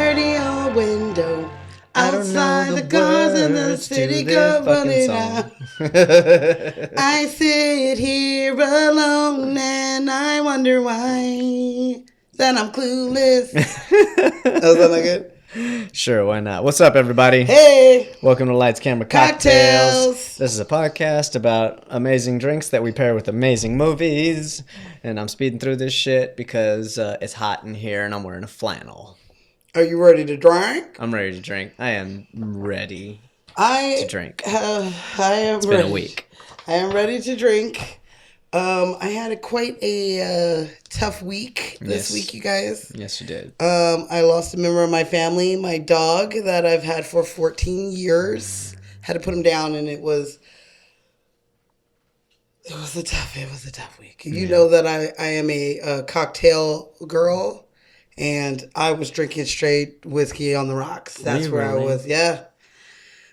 dirty old window. I don't know Outside the the cars in the words to city this go fucking running song. out. I sit here alone and I wonder why. Then I'm clueless. Does that like it? Sure, why not? What's up, everybody? Hey, Welcome to Lights, Camera, Cocktails. Cocktails. This is a podcast about amazing drinks that we pair with amazing movies. And I'm speeding through this shit because it's hot in here and I'm wearing a flannel. Are you ready to drink? I'm ready to drink. I am ready to drink. I am It's ready. been a week. I am ready to drink. I had quite a tough week this week, you guys. Yes, you did. I lost a member of my family, my dog that I've had for 14 years. Had to put him down, and it was a tough week. You know that I am a cocktail girl. And I was drinking straight whiskey on the rocks. That's where I was. Yeah.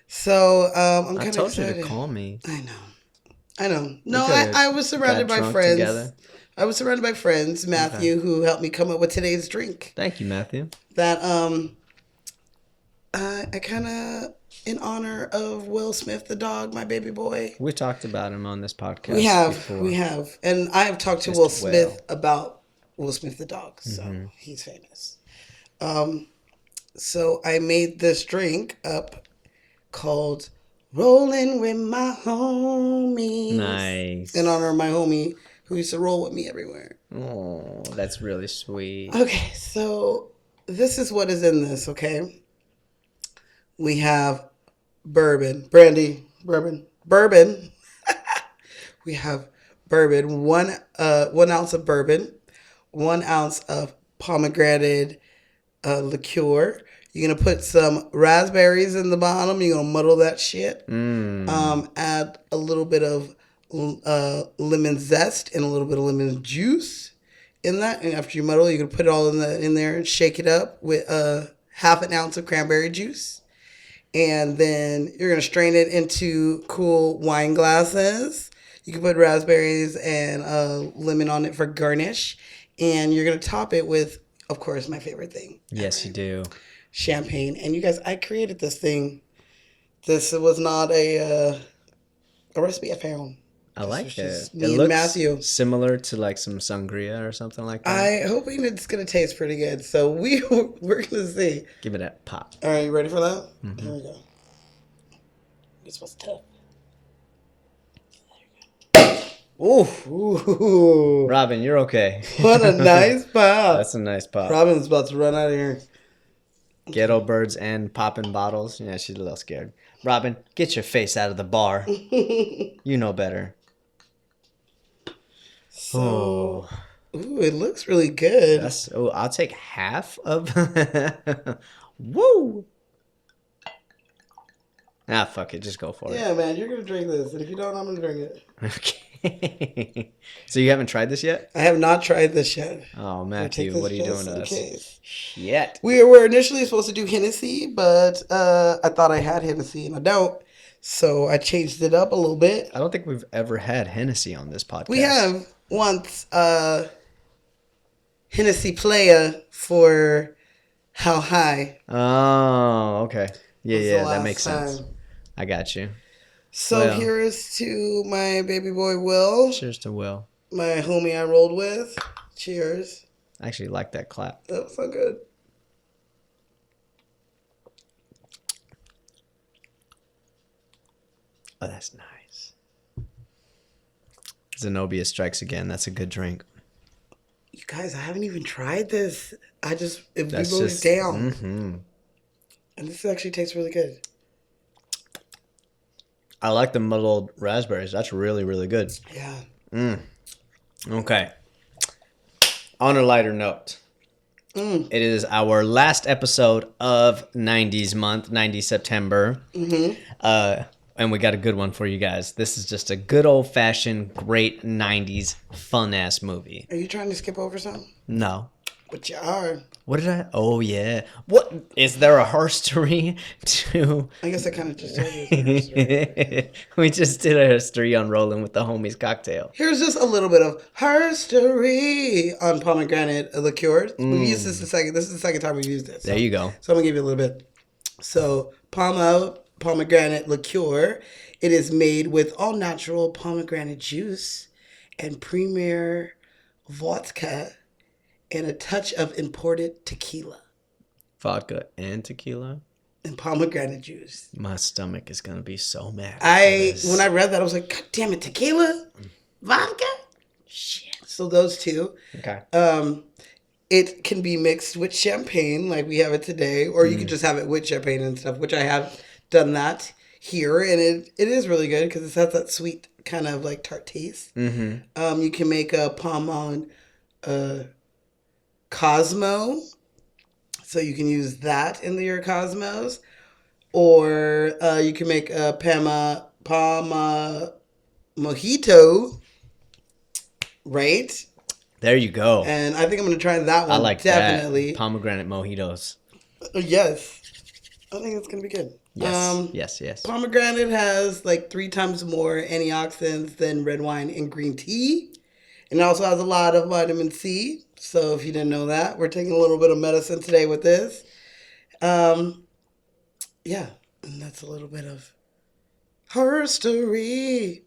So I'm kind of excited. I told you to call me. I know. No, I was surrounded by friends. Together. I was surrounded by friends. Matthew, who helped me come up with today's drink. Thank you, Matthew. That I kind of, in honor of Will Smith, the dog, my baby boy. We talked about him on this podcast. We have, and I have talked to Will Smith about Will Smith the dog, so he's famous. So I made this drink up called Rolling with My Homies. Nice. In honor of my homie who used to roll with me everywhere. Oh, that's really sweet. Okay, so this is what is in this, okay? We have bourbon. We have bourbon, one ounce of bourbon. 1 ounce of pomegranate liqueur. You're going to put some raspberries in the bottom. You're going to muddle that shit. Add a little bit of lemon zest and a little bit of lemon juice in that. And after you muddle, you're going to put it all in there and shake it up with half an ounce of cranberry juice. And then you're going to strain it into cool wine glasses. You can put raspberries and lemon on it for garnish. And you're going to top it with, of course, my favorite thing. Yes, you do. Champagne. And you guys, I created this thing. This was not a recipe I found. I like it. Me It and looks Matthew. similar to like some sangria or something like that. I'm hoping it's going to taste pretty good. So we're going to see. Give it a pop. All right, you ready for that? Here we go. This was tough. Ooh. Robin, you're okay. What a nice pop. That's a nice pop. Robin's about to run out of here. Ghetto birds and popping bottles. Yeah, she's a little scared. Robin, get your face out of the bar. You know better. So, ooh, it looks really good. I'll take half of. Woo! Ah, fuck it. Just go for it. Yeah, man, you're gonna drink this, and if you don't, I'm gonna drink it. Okay. So you haven't tried this yet? I have not tried this yet. Oh, Matthew, what are you doing to us? Shit. We were initially supposed to do Hennessy, but I thought I had Hennessy, and I don't. So I changed it up a little bit. I don't think we've ever had Hennessy on this podcast. We have once Hennessy Playa for How High. Oh, okay. Yeah, that makes sense. Time. I got you. So here's to my baby boy Will. Cheers to Will. My homie I rolled with. Cheers. I actually like that clap. That was so good. Oh, that's nice. Zenobia strikes again. That's a good drink. You guys, I haven't even tried this. We wrote it down. Mm-hmm. And this actually tastes really good. I like the muddled raspberries. That's really, really good. Yeah. Okay. On a lighter note, it is our last episode of 90s month, 90s September. And we got a good one for you guys. This is just a good old-fashioned, great 90s fun-ass movie. Are you trying to skip over something? No. But you are. What did I? Oh yeah. What is there a history to? I guess I kind of just told you it's a history. We just did a history on rolling with the homies cocktail. Here's just a little bit of history on pomegranate liqueur. We've used this This is the second time we've used this. There you go. So I'm gonna give you a little bit. So pomegranate liqueur. It is made with all natural pomegranate juice and premier vodka and a touch of imported tequila Vodka and tequila. and pomegranate juice. My stomach is gonna be so mad. When I read that, I was like, God damn it, tequila, vodka, shit. So those two. Okay. It can be mixed with champagne, like we have it today, or you can just have it with champagne and stuff, which I have done that here, and it is really good because it has that sweet kind of like tart taste. Mm-hmm. You can make a pomon Cosmo, so you can use that in your Cosmos, or you can make a Palma Mojito, right? There you go. And I think I'm going to try that one. I like definitely. that. Pomegranate mojitos. Yes. I think it's going to be good. Yes. Yes. Pomegranate has like 3 times more antioxidants than red wine and green tea. And it also has a lot of vitamin C. So if you didn't know that, we're taking a little bit of medicine today with this. Yeah. And that's a little bit of history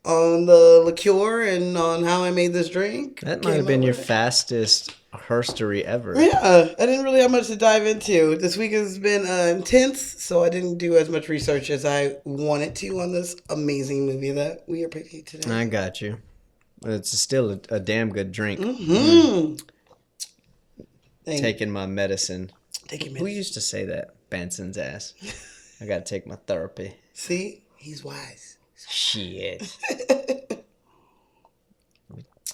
on the liqueur and on how I made this drink. That might have been your fastest herstory ever. Yeah, I didn't really have much to dive into. This week has been intense, so I didn't do as much research as I wanted to on this amazing movie that we are picking today. I got you. It's still a damn good drink. Mm-hmm. Taking my medicine. Take your Who used to say that? Benson's ass. I gotta take my therapy. See? He's wise. Shit.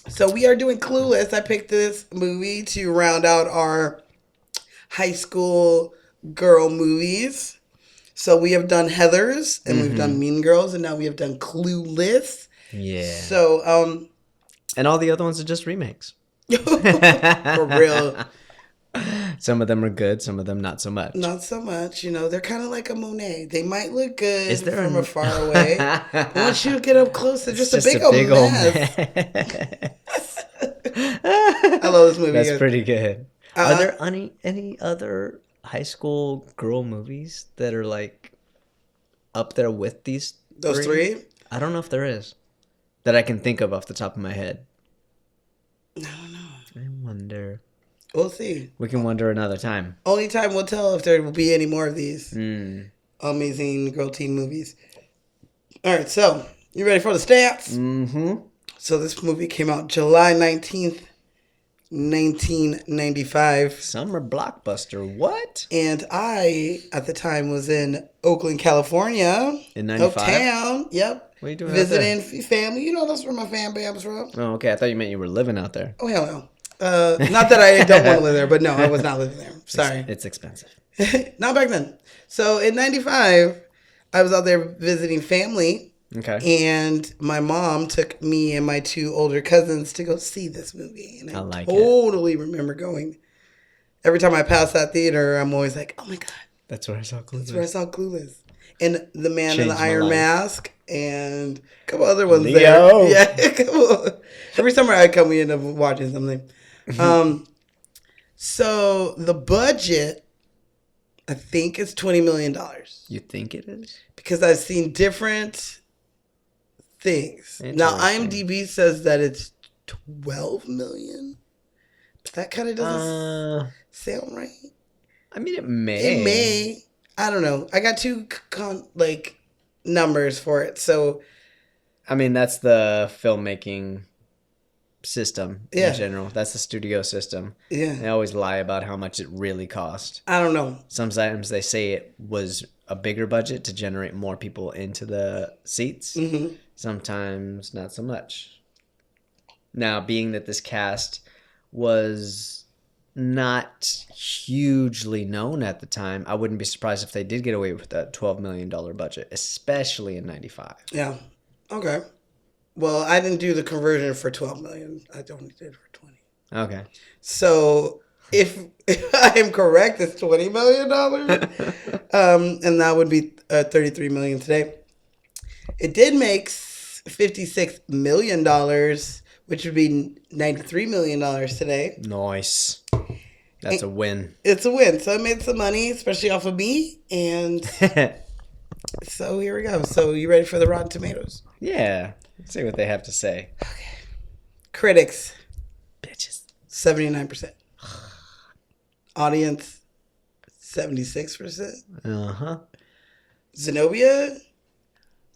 So we are doing Clueless. I picked this movie to round out our high school girl movies. So we have done Heathers, and we've done Mean Girls, and now we have done Clueless. Yeah. So, and all the other ones are just remakes. for real. Some of them are good, some of them not so much. Not so much. You know, they're kind of like a Monet. They might look good from a afar away. Once you get up close, they're just a big old mess. I love this movie. That's pretty good. Are there any other high school girl movies that are like up there with these Those three? I don't know if there is that I can think of off the top of my head. I don't know. I wonder. We'll see. We can wonder another time. Only time will tell if there will be any more of these amazing girl teen movies. All right, so you ready for the stats? Mm-hmm. So this movie came out July 19th, 1995. Summer blockbuster. What? And I, at the time, was in Oakland, California. In 95? Uptown. Yep. What are you doing Visiting family. You know, that's where my fam bam's from. Oh, okay. I thought you meant you were living out there. Oh, hell no. Not that I don't want to live there, but no, I was not living there. Sorry. It's expensive. Not back then. So in 95, I was out there visiting family. Okay. And my mom took me and my 2 older cousins to go see this movie. And I totally remember going. Every time I pass that theater, I'm always like, oh my God. That's where I saw Clueless. That's where I saw Clueless. And The Man in the Iron Mask and a couple other ones there. Yeah, a couple. Every summer I come, we end up watching something. So the budget, I think, is $20 million. You think it is? Because I've seen different things. Now IMDb says that it's 12 million. But that kind of doesn't sound right. I mean, it may. It may. I don't know. I got 2 numbers for it. So I mean, that's the filmmaking system in general. That's the studio system. Yeah. They always lie about how much it really cost. I don't know. Sometimes they say it was a bigger budget to generate more people into the seats. Mm-hmm. Sometimes not so much. Now, being that this cast was not hugely known at the time, I wouldn't be surprised if they did get away with that $12 million budget, especially in 95. Yeah. Okay. Well, I didn't do the conversion for 12 million. I only did it for 20. Okay. So if I am correct, it's $20 million, and that would be 33 million today. It did make $56 million, which would be $93 million today. Nice. That's a win. It's a win. So I made some money, especially off of me, and so here we go. So you ready for the Rotten Tomatoes? Yeah. Let's see what they have to say. Critics, Bitches. 79%. Audience, 76%. Uh-huh. Zenobia,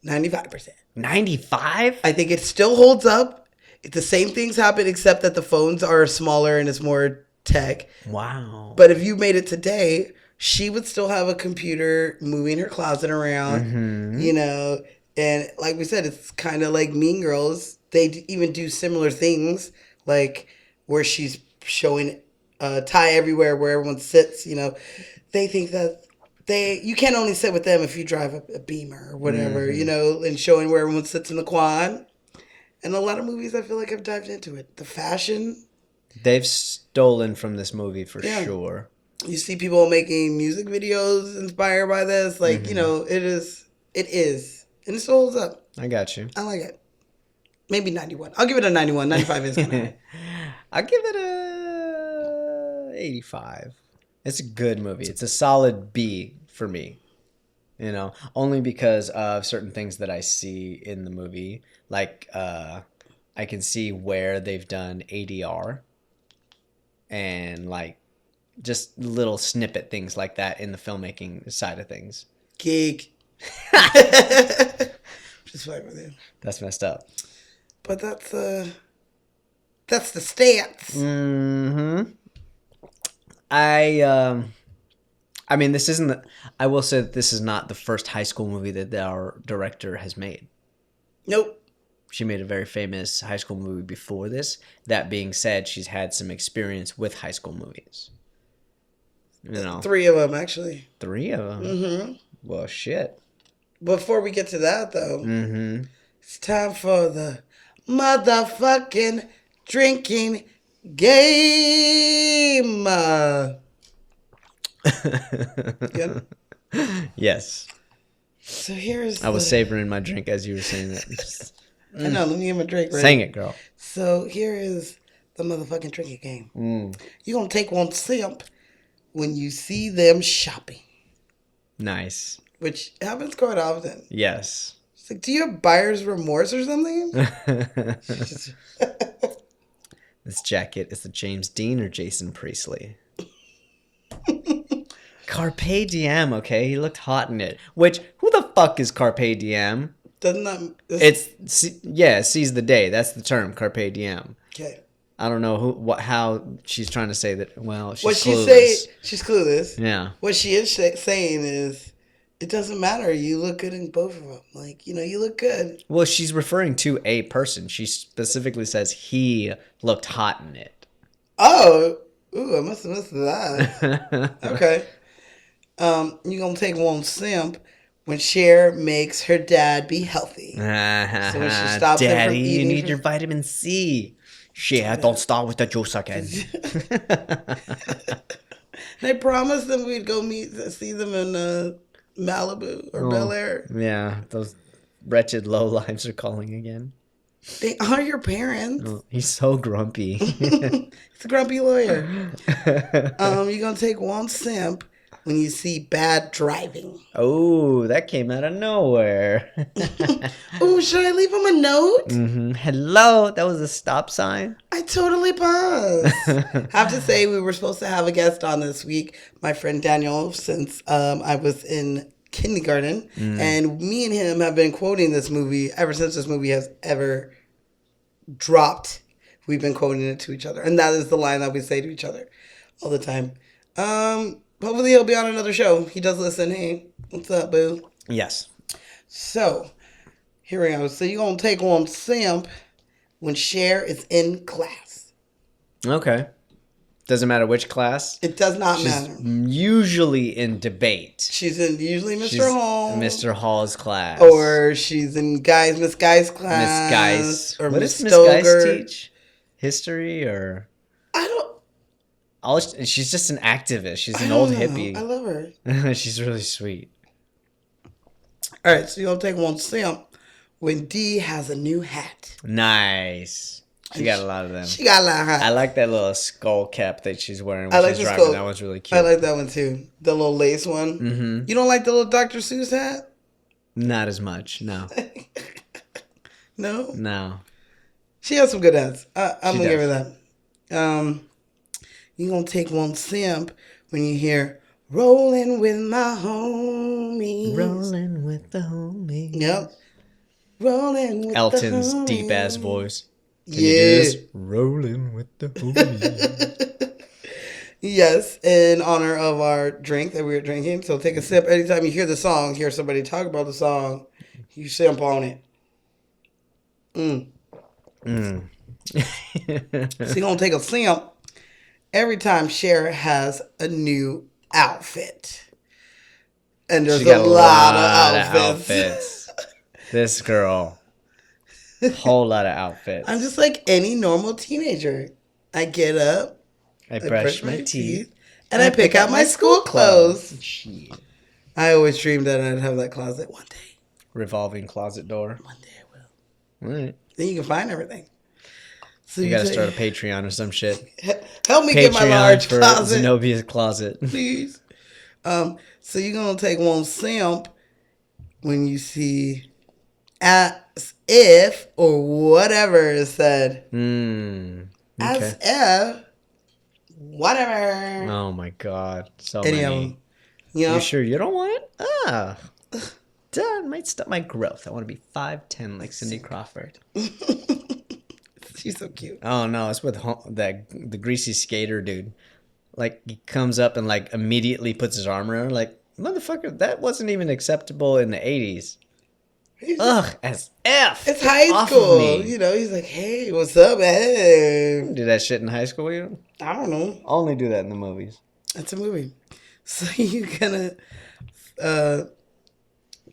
95%. 95? I think it still holds up. The same things happen except that the phones are smaller and it's more tech. Wow. But if you made it today, she would still have a computer moving her closet around, you know. And like we said, it's kind of like Mean Girls. They even do similar things, like where she's showing tie everywhere where everyone sits, you know. They think that you can't only sit with them if you drive a Beamer or whatever, you know, and showing where everyone sits in the quad. And a lot of movies, I feel like I've dived into it. The fashion. They've stolen from this movie for sure. You see people making music videos inspired by this. Like, you know, it is. And it still holds up. I got you. I like it. Maybe 91. I'll give it a 91. 95 is kind of high. I'll give it a 85. It's a good movie. It's a solid B for me. You know, only because of certain things that I see in the movie. Like, I can see where they've done ADR and, like, just little snippet things like that in the filmmaking side of things. Geek. Just fine with you. That's messed up. But that's the stance. Mm-hmm. I mean, this isn't. I will say that this is not the first high school movie that our director has made. Nope. She made a very famous high school movie before this. That being said, she's had some experience with high school movies. You know, 3 of them, actually. 3 of them. Mm-hmm. Well, shit. Before we get to that, though, it's time for the motherfucking drinking game. Good? Yes. So here's. I was savoring my drink as you were saying that. I know. Let me get my drink ready. Sang it, girl. So here is the motherfucking drinking game. You're gonna take one sip when you see them shopping. Nice. Which happens quite often. Yes. It's like, do you have buyer's remorse or something? This jacket is the James Dean or Jason Priestley. Carpe Diem, okay? He looked hot in it. Which, who the fuck is Carpe Diem? Doesn't that... Seize the day. That's the term, Carpe Diem. Okay. I don't know how she's trying to say that. Well, she's what clueless. She's clueless. Yeah. What she is saying is, it doesn't matter. You look good in both of them. Like, you know, you look good. Well, she's referring to a person. She specifically says he looked hot in it. Oh. Ooh, I must have missed that. Okay. You're going to take one sip when Cher makes her dad be healthy. So when she stops him from Daddy, you eating need your vitamin C. Cher, don't start with the juice again. They promised them we'd go see them in Malibu or Bel Air. Yeah, those wretched lowlifes are calling again. They are your parents. Oh, he's so grumpy. He's a grumpy lawyer. You're going to take one sip when you see bad driving. Oh, that came out of nowhere. Oh, should I leave him a note? Mm-hmm. Hello, that was a stop sign. I totally paused. Have to say, we were supposed to have a guest on this week, my friend Daniel, since I was in kindergarten. And me and him have been quoting this movie ever since this movie has ever dropped. We've been quoting it to each other. And that is the line that we say to each other all the time. Hopefully he'll be on another show. He does listen. Hey, what's up, boo? Yes. So, here we go. So you're going to take one sip when Cher is in class. Okay. Doesn't matter which class. It does not matter. Usually in debate. She's in usually Mr. Hall. Mr. Hall's class. Or she's in Miss Guy's class. Miss Guy's. Or what Miss does Miss Guy's Stoker. teach? History or? She's just an activist. She's I an don't old know. hippie. I love her. She's really sweet. All right, so you're going to take one simp when D has a new hat. Nice. She got a lot of them. She got a lot of hats. I like that little skull cap that she's wearing I when like she's the driving. skull. That one's really cute. I like that one too. The little lace one. Mm-hmm. You don't like the little Dr. Seuss hat? Not as much. No. No? No. She has some good hats. I'm She going to give her does. that. You're going to take one simp when you hear Rolling with my homies. Rolling with the homies. Yep. Rolling with Elton's the homies. deep ass voice. Can Yeah. you do this? Rolling with the homies. Yes, in honor of our drink that we were drinking. So take a sip. Anytime you hear the song, hear somebody talk about the song, you simp on it. So you're going to take a simp every time Cher has a new outfit. And there's She got a lot of outfits. This girl. Whole lot of outfits. I'm just like any normal teenager. I get up, I brush my teeth. and I pick out my school clothes. Shit. I always dreamed that I'd have that closet one day. Revolving closet door. One day I will. All right. Then you can find everything. So You gotta start a Patreon or some shit. help me get my large for closet, Zenobia's closet. please. So you're gonna take one simp when you see as if or whatever is said. Okay. As if whatever. Oh my god. So Any of many. them. You know? You sure you don't want it? That might stop my growth. I want to be 5'10" like Cindy Crawford. She's so cute. Oh no, it's with the greasy skater dude. Like he comes up and like immediately puts his arm around her. Like motherfucker, that wasn't even acceptable in the 80s. Ugh, as F. It's high Off of school. me. You know, he's like, hey, what's up? Hey. Do that shit in high school, you know? I don't know. Only do that in the movies. It's a movie. So you're gonna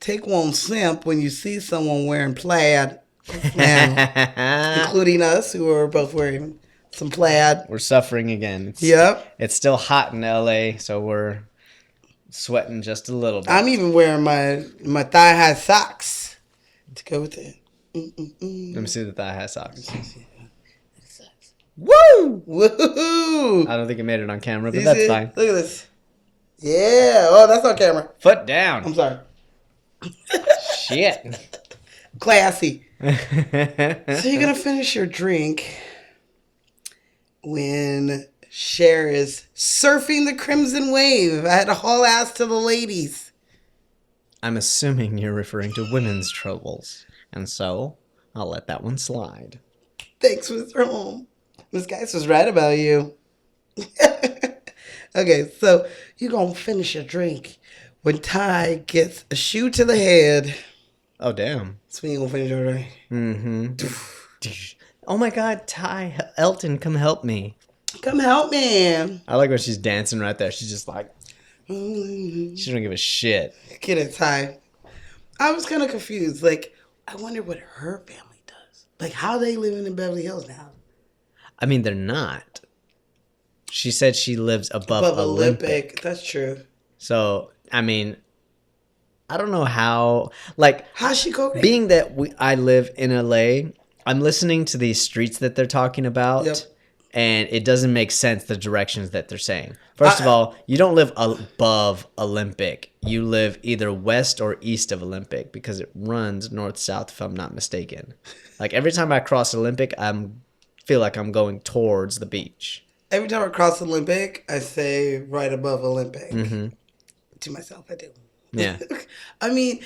take one simp when you see someone wearing plaid, including us who are both wearing some plaid. We're suffering again. Yep. It's still hot in LA, so we're sweating just a little bit. I'm even wearing my thigh high socks to go with it. Let me see the thigh high socks. Woo! Woohoo! I don't think it made it on camera, but You that's see? fine. Look at this. Yeah. Oh, that's on camera. Foot I'm down. sorry. Shit. Classy. So you're gonna finish your drink when Cher is surfing the crimson wave. I had to haul ass to the ladies. I'm assuming you're referring to women's troubles, and so I'll let that one slide. Thanks, Mr. Holm. Miss Geis was right about you. Okay, so you're gonna finish your drink when Ty gets a shoe to the head. Oh, damn. That's when you're gonna finish your drink. Mm-hmm. Oh my god, Ty, Elton, come help me. Come help me. I like when she's dancing right there. She's just like, she don't give a shit. Get it, Ty. I was kind of confused. Like, I wonder what her family does. Like, how they living in Beverly Hills now. I mean, they're not. She said she lives above Olympic. That's true. So, I mean, I don't know how, like, How's she go there? being that I live in LA, I'm listening to these streets that they're talking about. Yep. And it doesn't make sense the directions that they're saying. First of all, you don't live above Olympic. You live either west or east of Olympic because it runs north-south, if I'm not mistaken. Like every time I cross Olympic, feel like I'm going towards the beach. Every time I cross Olympic, I say right above Olympic. Mm-hmm. To myself, I do. Yeah. I mean,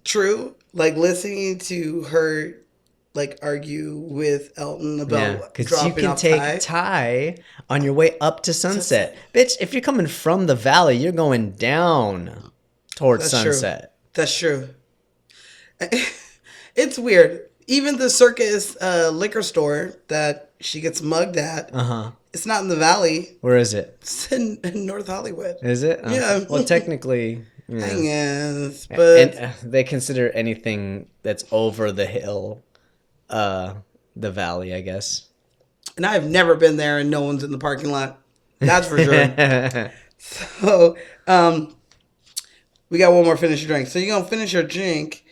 true. Like listening to her like argue with Elton about because dropping you can off take Ty on your way up to Sunset. Bitch, if you're coming from the valley, you're going down towards That's Sunset. True. That's true. It's weird. Even the Circus liquor store that she gets mugged at, it's not in the valley. Where is it? It's in North Hollywood. Is it? Oh. Yeah. Well, technically, yeah. I guess, but And they consider anything that's over the hill, the valley, I guess. and I've never been there, and no one's in the parking lot. That's for sure. So, we got one more finish your drink. So you're gonna finish your drink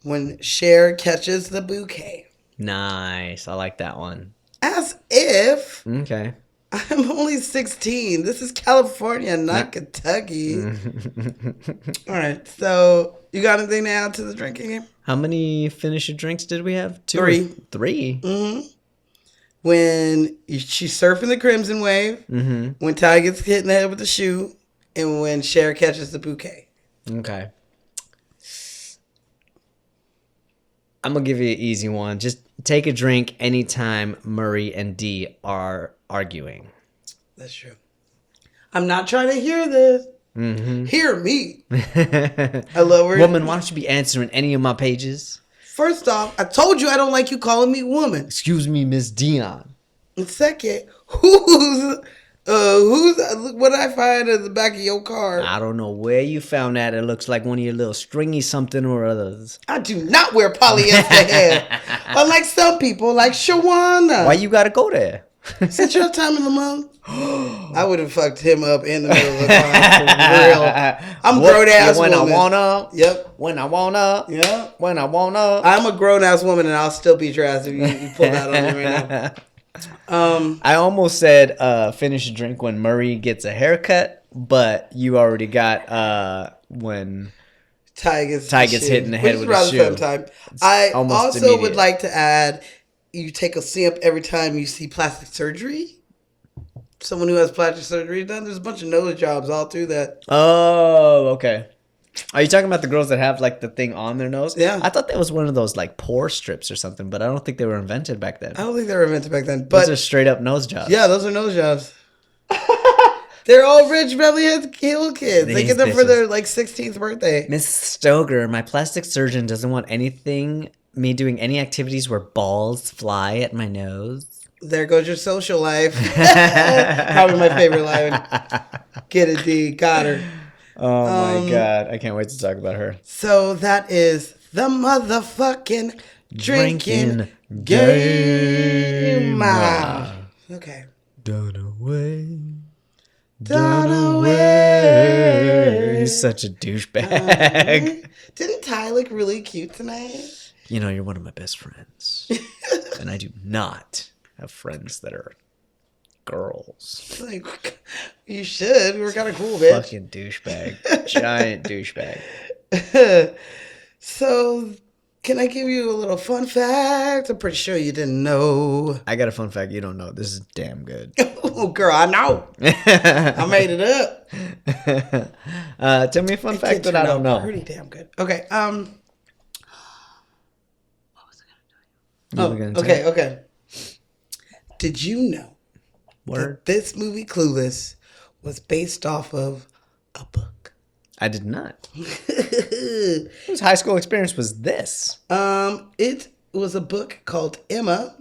when Cher catches the bouquet. Nice. I like that one. As if Okay. I'm only 16. This is California, not Not- Kentucky. All right. So you got anything to add to the drinking game? How many finish your drinks did we have? 2 or 3. 3? When she's surfing the Crimson Wave, when Ty gets hit in the head with the shoe, and when Cher catches the bouquet. Okay. I'm going to give you an easy one. Just take a drink anytime Murray and Dee are arguing. That's true. I'm not trying to hear this. Hear me. I love her. Woman, why don't you be answering any of my pages? First off, I told you I don't like you calling me woman. Excuse me, Miss Dion. And second, who's what did I find at the back of your car? I don't know where you found that. It looks like one of your little stringy something or others. I do not wear polyester hair. Unlike some people, like Shawana. Why you gotta go there? Since your time in the month, I would have fucked him up in the middle of the car for real. I'm a grown ass when woman. I wanna. Yep. When I wanna. Yep. When I wanna. I'm a grown ass woman, and I'll still beat your ass if you pull that on me right now. I almost said finish a drink when Murray gets a haircut, but you already got when Ty gets hit in the head with a shoe. Sometime. I almost also would immediate. like to add, you take a sip every time you see plastic surgery. Someone who has plastic surgery done. There's a bunch of nose jobs all through that. Oh, okay. Are you talking about the girls that have like the thing on their nose? Yeah. I thought that was one of those like pore strips or something, but I don't think they were invented back then. I don't think they were invented back then. But Those are straight up nose jobs. yeah, those are nose jobs. They're all rich Beverly Hill kids. They These get them for bitches. their like 16th birthday. Miss Stoger, my plastic surgeon doesn't want me doing any activities where balls fly at my nose. There goes your social life. Probably my favorite line. Get it, D. Got her. Oh my god, I can't wait to talk about her. So that is the motherfucking drinking game. Okay. Done away. Done away. He's such a douchebag. Didn't Ty look really cute tonight? You know, you're one of my best friends. And I do not have friends that are girls. Like, you should. We were kind of cool, bitch. Fucking douchebag. Giant douchebag. So, can I give you a little fun fact? I'm pretty sure you didn't know. I got a fun fact you don't know. This is damn good. Oh, girl, I know. I made it up. Tell me a fun fact that I don't know. Pretty damn good. Okay. What was I You were gonna gonna okay. tell? Okay. Did you know Word? that this movie Clueless was based off of a book? I did not. Whose high school experience was this? It was a book called Emma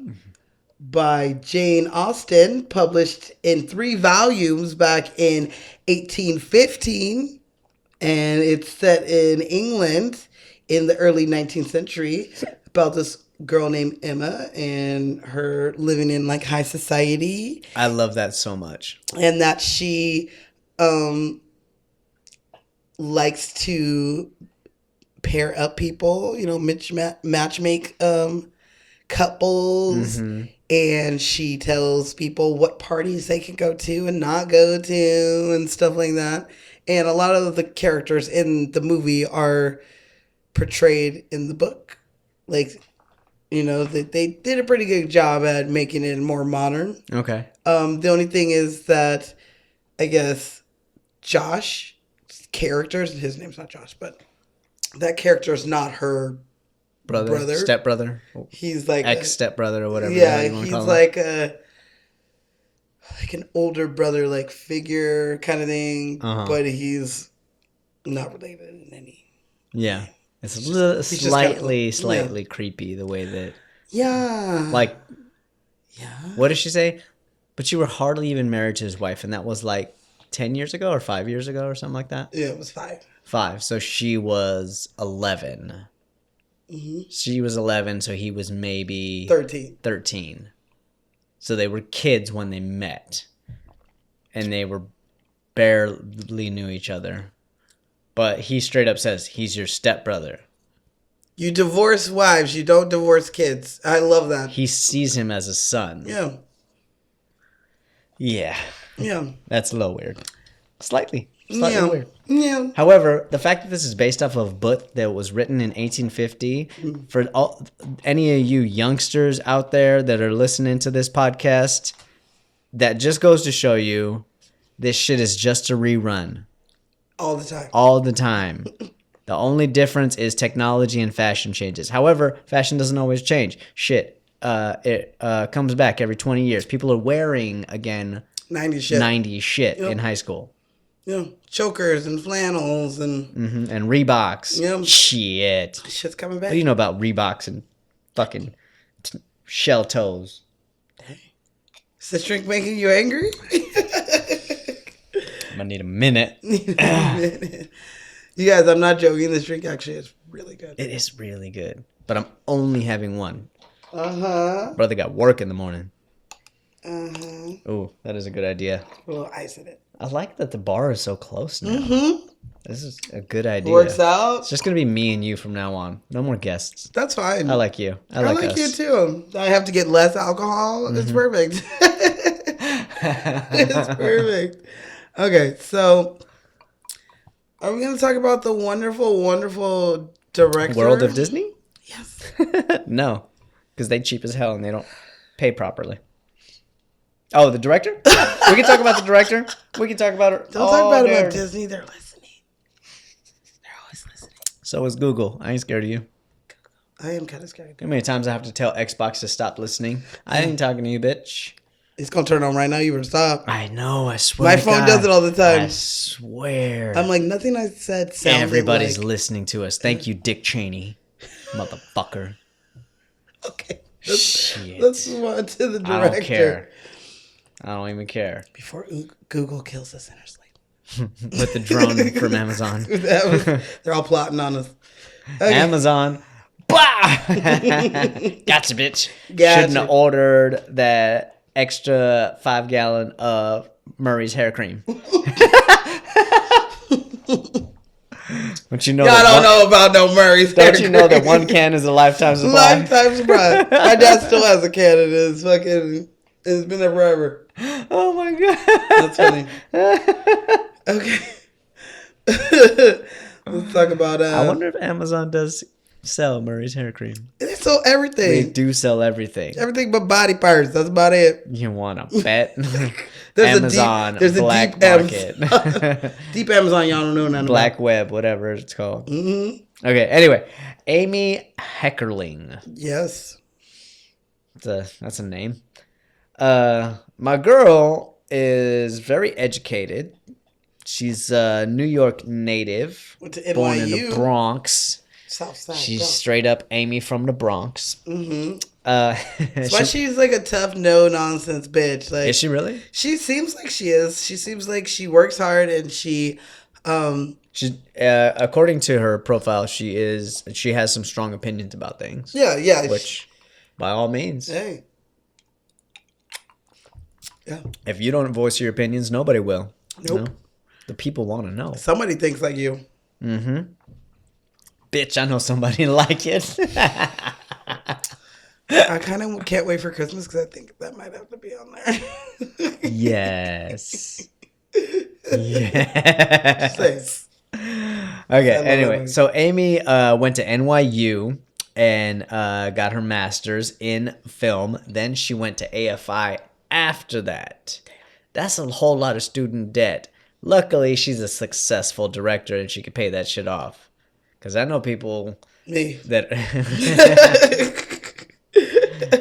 by Jane Austen, published in 3 volumes back in 1815, and it's set in England in the early 19th century about this girl named Emma and her living in like high society, I love that so much. and that she likes to pair up people, you know, match make couples, and she tells people what parties they can go to and not go to and stuff like that. And a lot of the characters in the movie are portrayed in the book. Like, you know, they did a pretty good job at making it more modern. Okay. The only thing is that I guess Josh characters, his name's not Josh, but that character is not her brother. Stepbrother. He's like Ex-stepbrother or whatever. yeah, you wanna he's call him. like an older brother like figure kind of thing, but he's not related in any. Yeah. It's a little he's just kind of- slightly creepy the way that Yeah. like yeah. what did she say? But you were hardly even married to his wife, and that was like 10 years ago or 5 years ago or something like that? Yeah, it was 5. 5. So she was 11. She was 11, so he was maybe 13. 13. So they were kids when they met. and they were barely knew each other. But he straight up says he's your stepbrother. You divorce wives, you don't divorce kids. I love that. He sees him as a son. Yeah. Yeah. Yeah. That's a little weird. Slightly Yeah. weird. Yeah. However, the fact that this is based off of a book that was written in 1850, for any of you youngsters out there that are listening to this podcast, that just goes to show you this shit is just a rerun. All the time. All the time. The only difference is technology and fashion changes. However, fashion doesn't always change. Shit. It comes back every 20 years. People are wearing, again, 90s shit Yep. in high school. Yeah. Chokers and flannels and And Reeboks. Yep. Shit. shit's coming back. What do you know about Reeboks and fucking shell toes? Is this drink making you angry? I'm gonna need a minute. You guys, I'm not joking. This drink actually is really good. It is really good, but I'm only having one. Uh-huh. Got work in the morning. Uh-huh. Ooh, that is a good idea. A little ice in it. I like that the bar is so close now. Mm-hmm. This is a good idea. Works out. It's just gonna be me and you from now on. No more guests. That's fine. I like you. I I like like us. you too. I have to get less alcohol. It's perfect. It's perfect. Okay, so are we going to talk about the wonderful, wonderful director? World of Disney? Yes. No, because they cheap as hell and they don't pay properly. Oh, the director? We can talk about the director. We can talk about her. Don't talk bad about Disney. They're listening. They're always listening. So is Google. I ain't scared of you. I am kind of scared. How many times I have to tell Xbox to stop listening? I ain't talking to you, bitch. It's going to turn on right now. You better stop. I know. I swear. My to phone God. does it all the time. I swear. I'm like, nothing I said sounded Everybody's like... listening to us. Thank you, Dick Cheney, motherfucker. Okay. Shit. Let's move on to the director. I don't care. I don't even care. Before Google kills us in our sleep. With the drone from Amazon. They're all plotting on us. Okay. Amazon. Bah! Gotcha, bitch. Gotcha. Shouldn't have ordered that extra 5-gallon of Murray's hair cream. Don't you know? Y'all don't know about no Murray's hair Don't you know that cream. one can is a lifetime supply? Lifetime supply. My dad still has a can of this. Fucking, it's been there forever. Oh my god, That's funny. Okay. Let's talk about. I wonder if Amazon does sell Murray's hair cream. They sell They everything. do sell everything. Everything but body parts. That's about it. You want to bet? There's Amazon, there's Black a deep Market, deep Amazon. Y'all don't know nothing Black about. Web, whatever it's called. Mm-hmm. Okay. Anyway, Amy Heckerling. Yes. That's a name. My girl is very educated. She's a New York native, Went to NYU. born in the Bronx. Southside. She's straight up Amy from the Bronx. Mm-hmm. That's why she, she's like a tough, no nonsense bitch. Like, is she really? She seems like she is. She seems like she works hard and she. She, according to her profile, she has some strong opinions about things. Yeah. Which, by all means, Hey. Yeah. if you don't voice your opinions, nobody will. Nope. You know? The people want to know. Somebody thinks like you. Mm-hmm. Bitch, I know somebody like it. I kind of can't wait for Christmas because I think that might have to be on there. Yes. Yes. Thanks. Okay, love anyway, that. so Amy went to NYU and got her master's in film. Then she went to AFI after that. That's a whole lot of student debt. Luckily, she's a successful director and she could pay that shit off. Because I know people Me. that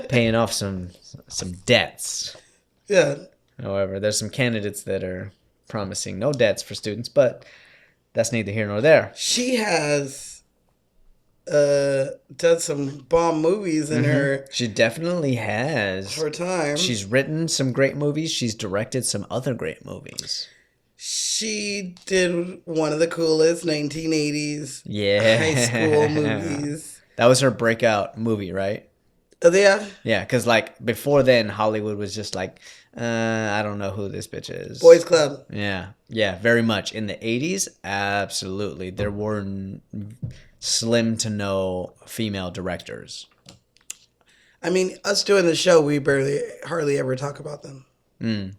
paying off some debts. Yeah. However, there's some candidates that are promising no debts for students, but that's neither here nor there. She has done some bomb movies in She definitely has. her time. She's written some great movies. She's directed some other great movies. She did one of the coolest 1980s Yeah. high school movies. That was her breakout movie, right? Yeah. Yeah, because like before then, Hollywood was just like, I don't know who this bitch is. Boys Club. Yeah, very much. In the 80s, absolutely. There were slim to no female directors. I mean, us doing the show, we hardly ever talk about them. Mm.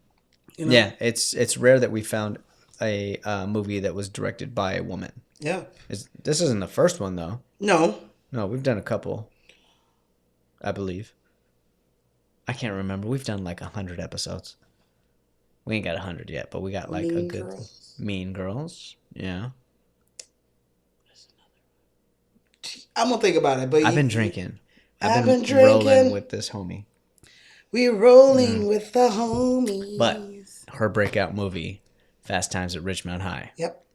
You know? Yeah, it's rare that we found a movie that was directed by a woman. Yeah. This isn't the first one, though. No. No, we've done a couple, I believe. I can't remember. We've done like 100 episodes. We ain't got 100 yet, but we got like Mean a good Girls. Mean Girls. Yeah. I'm gonna think about it. But I've been drinking. I've been drinking. Rolling with this homie. We're rolling with the homies. But her breakout movie, Fast Times at Ridgemont High. Yep.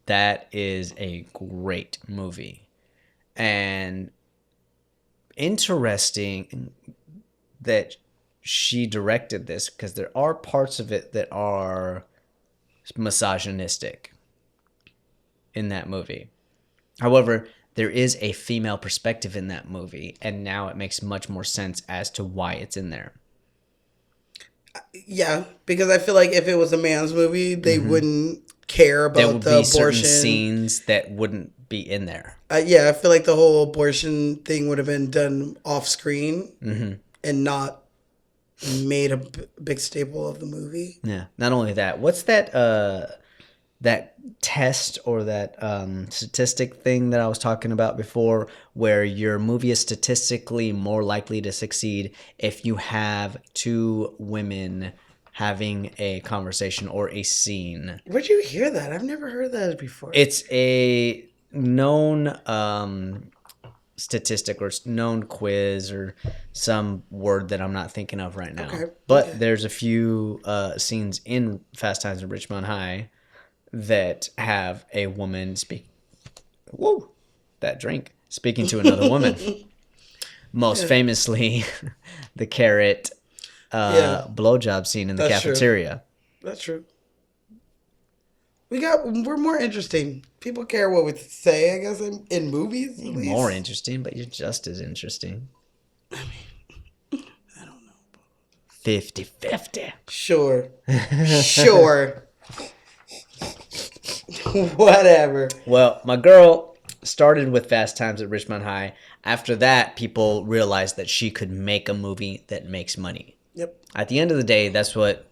That is a great movie. And interesting that she directed this because there are parts of it that are misogynistic in that movie. However, there is a female perspective in that movie, and now it makes much more sense as to why it's in there. Yeah, because I feel like if it was a man's movie, they wouldn't care about There would the be abortion certain scenes that wouldn't be in there. Yeah, I feel like the whole abortion thing would have been done off screen and not made a big staple of the movie. Yeah. Not only that, what's that that test or that statistic thing that I was talking about before, where your movie is statistically more likely to succeed if you have two women having a conversation or a scene? Where'd you hear that? I've never heard that before. It's a known statistic or known quiz or some word that I'm not thinking of right now. Okay. But there's a few scenes in Fast Times at Ridgemont High that have a woman speaking to another woman. Most famously, the carrot blowjob scene in the cafeteria. That's true. We're more interesting. People care what we say, I guess, in movies. At least. More interesting, but you're just as interesting. I mean, I don't know. 50-50. Sure. Sure. Whatever. Well, my girl started with Fast Times at Ridgemont High. After that, people realized that she could make a movie that makes money. Yep. At the end of the day, that's what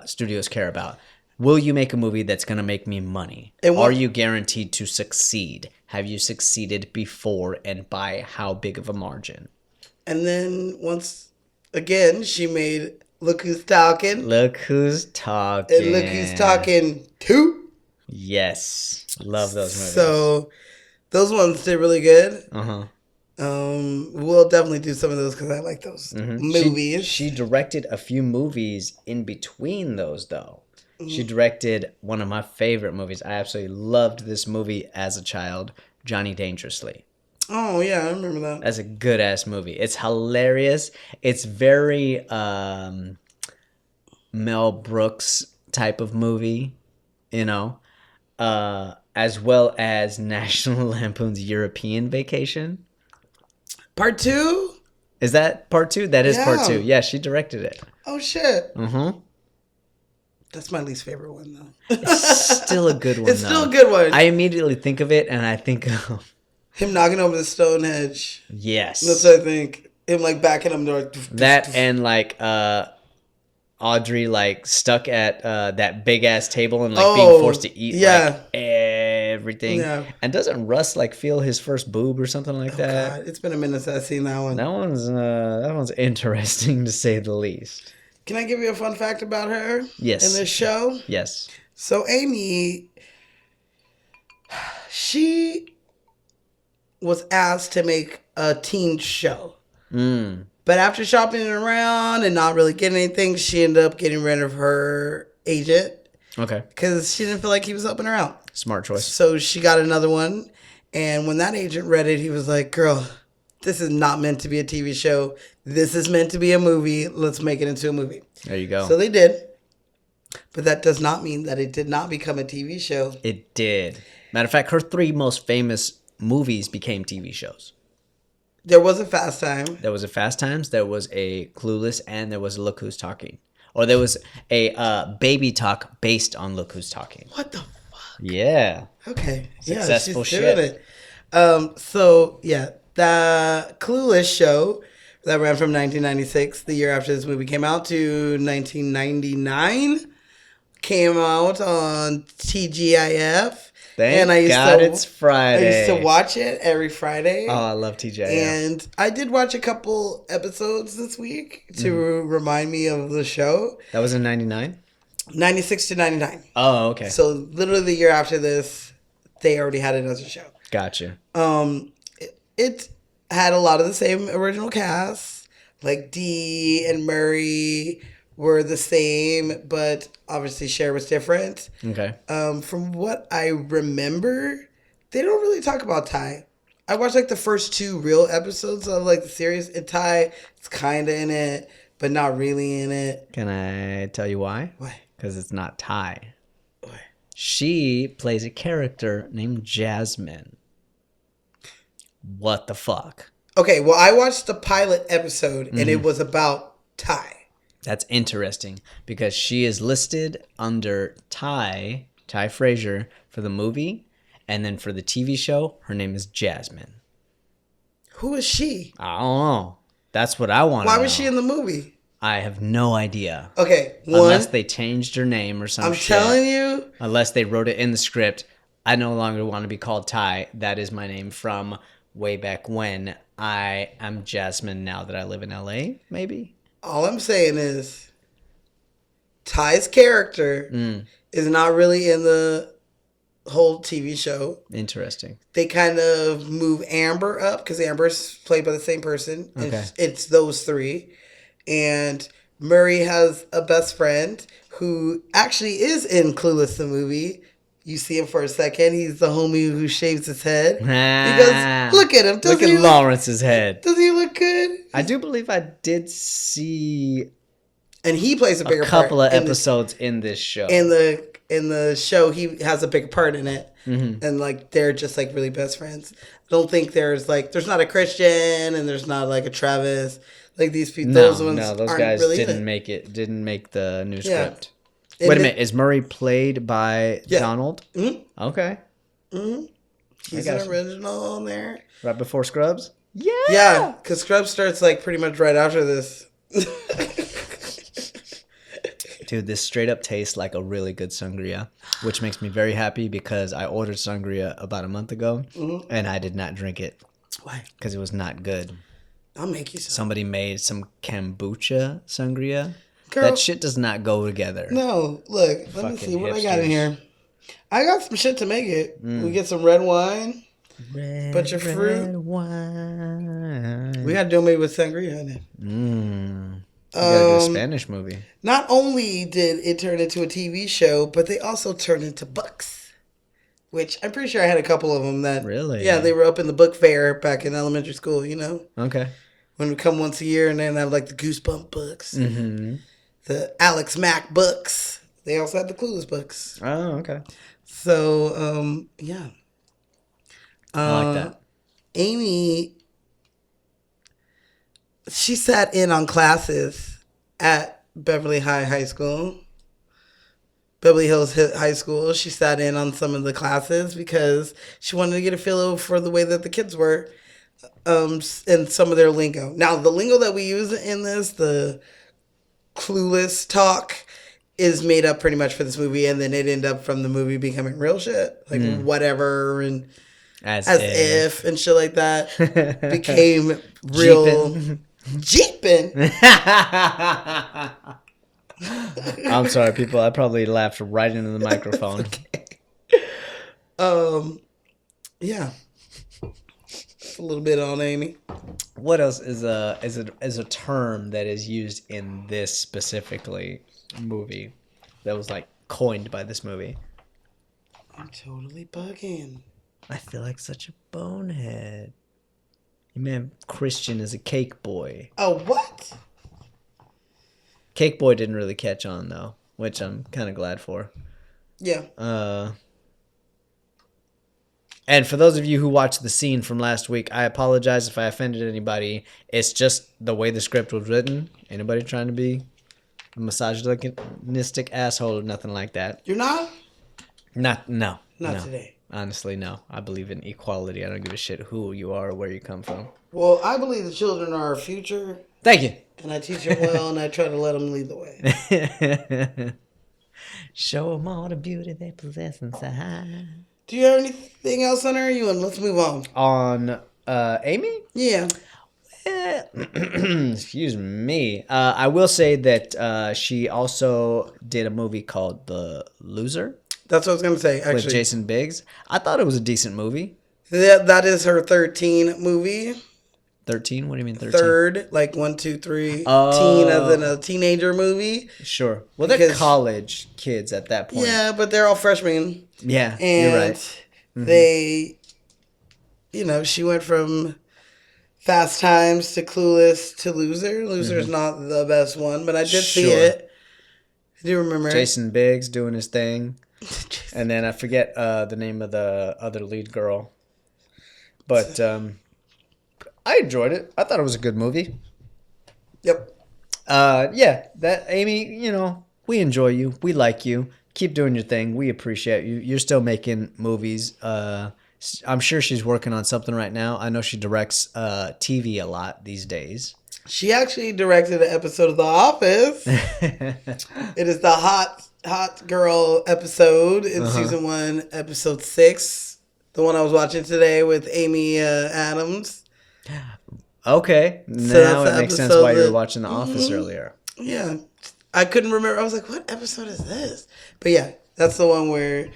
studios care about. Will you make a movie that's going to make me money? Are you guaranteed to succeed? Have you succeeded before, and by how big of a margin? And then once again, she made Look Who's Talking. Look Who's Talking. And Look Who's Talking 2. Yes. Love those movies. So those ones did really good. Uh-huh. We'll definitely do some of those because I like those movies. She directed a few movies in between those, though. She directed one of my favorite movies. I absolutely loved this movie as a child, Johnny Dangerously. Oh, yeah, I remember that. That's a good-ass movie. It's hilarious. It's very Mel Brooks type of movie, you know, as well as National Lampoon's European Vacation. Part 2? Is that part 2? That is part 2. Yeah, she directed it. Oh, shit. Mm-hmm. That's my least favorite one, though. It's still a good one, It's still a good one. I immediately think of it, and I think of... Him knocking over the Stonehenge. Yes. That's what I think. Him, like, backing him. Like, that and, like, Audrey, like, stuck at that big-ass table and, like, being forced to eat, like, everything. Yeah. And doesn't Russ, like, feel his first boob or something like that? God. It's been a minute since I've seen that one. That one's interesting, to say the least. Can I give you a fun fact about her? Yes. In this show? Yes. So Amy, she was asked to make a teen show. But after shopping it around and not really getting anything, she ended up getting rid of her agent. Okay. Because she didn't feel like he was helping her out. Smart choice. So she got another one. And when that agent read it, he was like, girl, this is not meant to be a TV show. This is meant to be a movie. Let's make it into a movie. There you go. So they did. But that does not mean that it did not become a TV show. It did. Matter of fact, her 3 most famous movies became TV shows. There was a Fast Time. There was a Fast Times, there was a Clueless, and there was Look Who's Talking. Or there was a Baby Talk based on Look Who's Talking. What the? Yeah. Okay. Successful Yeah, she's doing shit. it. So yeah, the Clueless show that ran from 1996, the year after this movie came out, to 1999, came out on TGIF, and Thank God it's I used to Friday. watch it every Friday. Oh, I love TJF. And I did watch a couple episodes this week to remind me of the show. That was in 99? 96 to 99. Oh, okay. So literally the year after this, they already had it as a show. Gotcha. It had a lot of the same original cast. Like Dee and Murray were the same, but obviously Cher was different. Okay. From what I remember, they don't really talk about Ty. I watched like the first 2 real episodes of like the series, and Ty is kind of in it, but not really in it. Can I tell you why? Why? Because it's not Ty. Why? She plays a character named Jasmine. What the fuck? Okay, well, I watched the pilot episode, and it was about Ty. That's interesting because she is listed under Ty Frazier for the movie, and then for the TV show, her name is Jasmine. Who is she? I don't know. That's what I want to know. Why was she in the movie? I have no idea. Okay, Unless they changed her name or some I'm shit. telling you. Unless they wrote it in the script. I no longer want to be called Ty. That is my name from way back when. I am Jasmine now that I live in LA, maybe? All I'm saying is Ty's character is not really in the whole TV show. Interesting. They kind of move Amber up because Amber's played by the same person. And Okay. it's those 3. And Murray has a best friend who actually is in Clueless, the movie. You see him for a second. He's the homie who shaves his head. Because look at him. Look at Lawrence's head. Doesn't he look good? I do believe I did see And he plays a bigger a couple part of episodes in this show. In the show, he has a big part in it. And like they're just like really best friends. I don't think there's not a Christian and there's not like a Travis. Like these people, those guys really didn't make the new script. And Wait a minute, is Murray played by Donald? Mm-hmm. Okay. Mm-hmm. He's an original on there. Right before Scrubs? Yeah. Yeah, because Scrubs starts like pretty much right after this. Dude, this straight up tastes like a really good sangria, which makes me very happy because I ordered sangria about a month ago and I did not drink it. Why? Because it was not good. I'll make you some. Somebody made some kombucha sangria. Girl, that shit does not go together. No, look, let me see what I got in here. I got some shit to make it. We get some red wine, bunch of fruit. Wine. We gotta do maybe with sangria in it. You gotta do a Spanish movie. Not only did it turn into a TV show, but they also turned into books. Which I'm pretty sure I had a couple of them that... Really? Yeah, they were up in the book fair back in elementary school, you know? Okay. When we come once a year and then have like the Goosebump books. Mm-hmm. The Alex Mack books. They also had the Clueless books. Oh, okay. So, yeah. I like that. Amy, she sat in on classes at Beverly High School. Beverly Hills High School. She sat in on some of the classes because she wanted to get a feel for the way that the kids were and some of their lingo. Now, the lingo that we use in this, the Clueless talk, is made up pretty much for this movie, and then it ended up from the movie becoming real shit. Like whatever and as if and shit like that became real. Jeeping. I'm sorry, people. I probably laughed right into the microphone. Yeah. A little bit on Amy. What else is a term that is used in this specifically movie that was like coined by this movie? I'm totally bugging. I feel like such a bonehead. You meant Christian is a cake boy. Oh, what? Cake boy didn't really catch on though, which I'm kind of glad for. Yeah. And for those of you who watched the scene from last week, I apologize if I offended anybody. It's just the way the script was written. Anybody trying to be a misogynistic asshole or nothing like that. You're not? No. Not today. Honestly, no. I believe in equality. I don't give a shit who you are or where you come from. Well, I believe the children are our future. Thank you. And I teach them well, and I try to let them lead the way. Show them all the beauty they possess inside. Do you have anything else on her? Let's move on. On Amy? Yeah. Excuse me. I will say that she also did a movie called The Loser. That's what I was going to say, actually. With Jason Biggs. I thought it was a decent movie. That is her 13 movie. 13? What do you mean 13? Third, like 1, 2, 3. Oh. Teen as in a teenager movie. Sure. Well, they're college kids at that point. Yeah, but they're all freshmen. Yeah, and you're right. They, she went from Fast Times to Clueless to Loser. Loser's not the best one, but I did see it. I do remember Jason Biggs doing his thing. And then I forget the name of the other lead girl. But I enjoyed it. I thought it was a good movie. Yep. Yeah, that Amy, we enjoy you. We like you. Keep doing your thing. We appreciate you. You're still making movies. I'm sure she's working on something right now. I know she directs TV a lot these days. She actually directed an episode of The Office. It is the hot girl episode in season 1, episode 6. The one I was watching today with Amy Adams. Okay. Now it makes sense why you were watching The Office earlier. Yeah. I couldn't remember. I was like, what episode is this? But yeah, that's the one where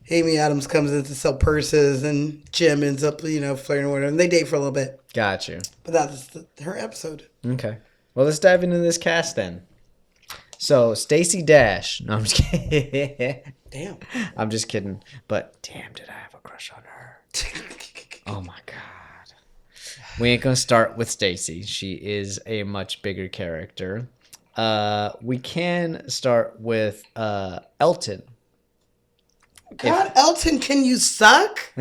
Amy Adams comes in to sell purses and Jim ends up, flirting with her. And they date for a little bit. Got you. But that's her episode. Okay. Well, let's dive into this cast then. So, Stacey Dash. No, I'm just kidding. Damn. I'm just kidding. But damn, did I have a crush on her. Oh my God. We ain't going to start with Stacey. She is a much bigger character. We can start with Elton. God, Elton, can you suck?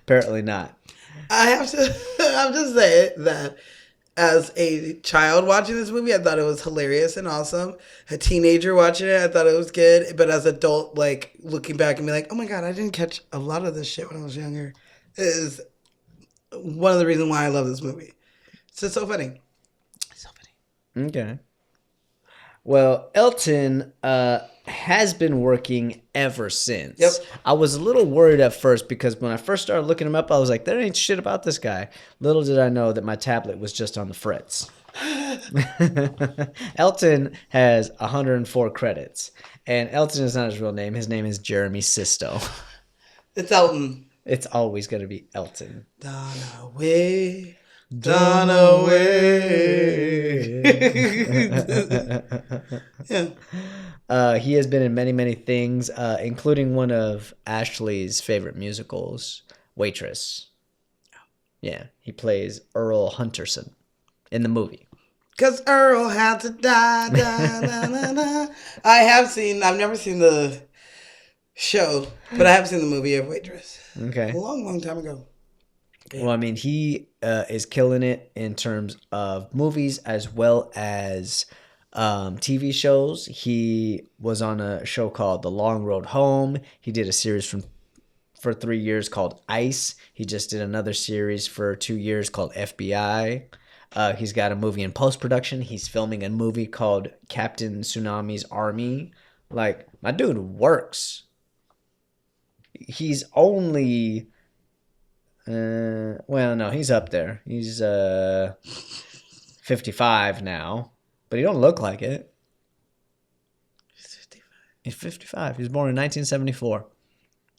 Apparently not. I have to say that as a child watching this movie, I thought it was hilarious and awesome. A teenager watching it, I thought it was good. But as an adult, like looking back and be like, oh my God, I didn't catch a lot of this shit when I was younger. It is one of the reasons why I love this movie. It's just so funny. It's so funny. Okay. Well, Elton has been working ever since. Yep. I was a little worried at first because when I first started looking him up, I was like, there ain't shit about this guy. Little did I know that my tablet was just on the fritz. Elton has 104 credits. And Elton is not his real name. His name is Jeremy Sisto. It's Elton. It's always going to be Elton. Donaway. Yeah. He has been in many, many things, including one of Ashley's favorite musicals, Waitress. Yeah, he plays Earl Hunterson in the movie. Because Earl had to die. I've never seen the show, but I have seen the movie of Waitress. Okay. A long, long time ago. Yeah. Well, I mean, he is killing it in terms of movies as well as TV shows. He was on a show called The Long Road Home. He did a series for 3 years called Ice. He just did another series for 2 years called FBI. He's got a movie in post-production. He's filming a movie called Captain Tsunami's Army. Like, my dude works. He's only... well, no, he's up there. He's 55 now, but he don't look like it. He's 55. He's 55. He was born in 1974.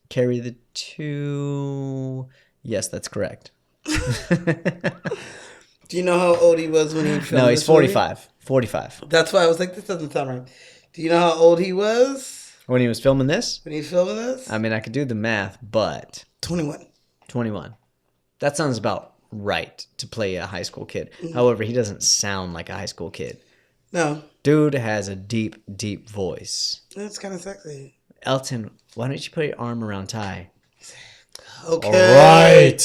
Carry the 2. Yes, that's correct. Do you know how old he was when he filmed? No, he's 45. Movie? 45. That's why I was like, this doesn't sound right. Do you know how old he was when he was filming this? When he was filming this? I mean, I could do the math, but 21. 21. That sounds about right to play a high school kid. Mm-hmm. However, he doesn't sound like a high school kid. No. Dude has a deep, deep voice. It's kind of sexy. Elton, why don't you put your arm around Ty? Okay. All right.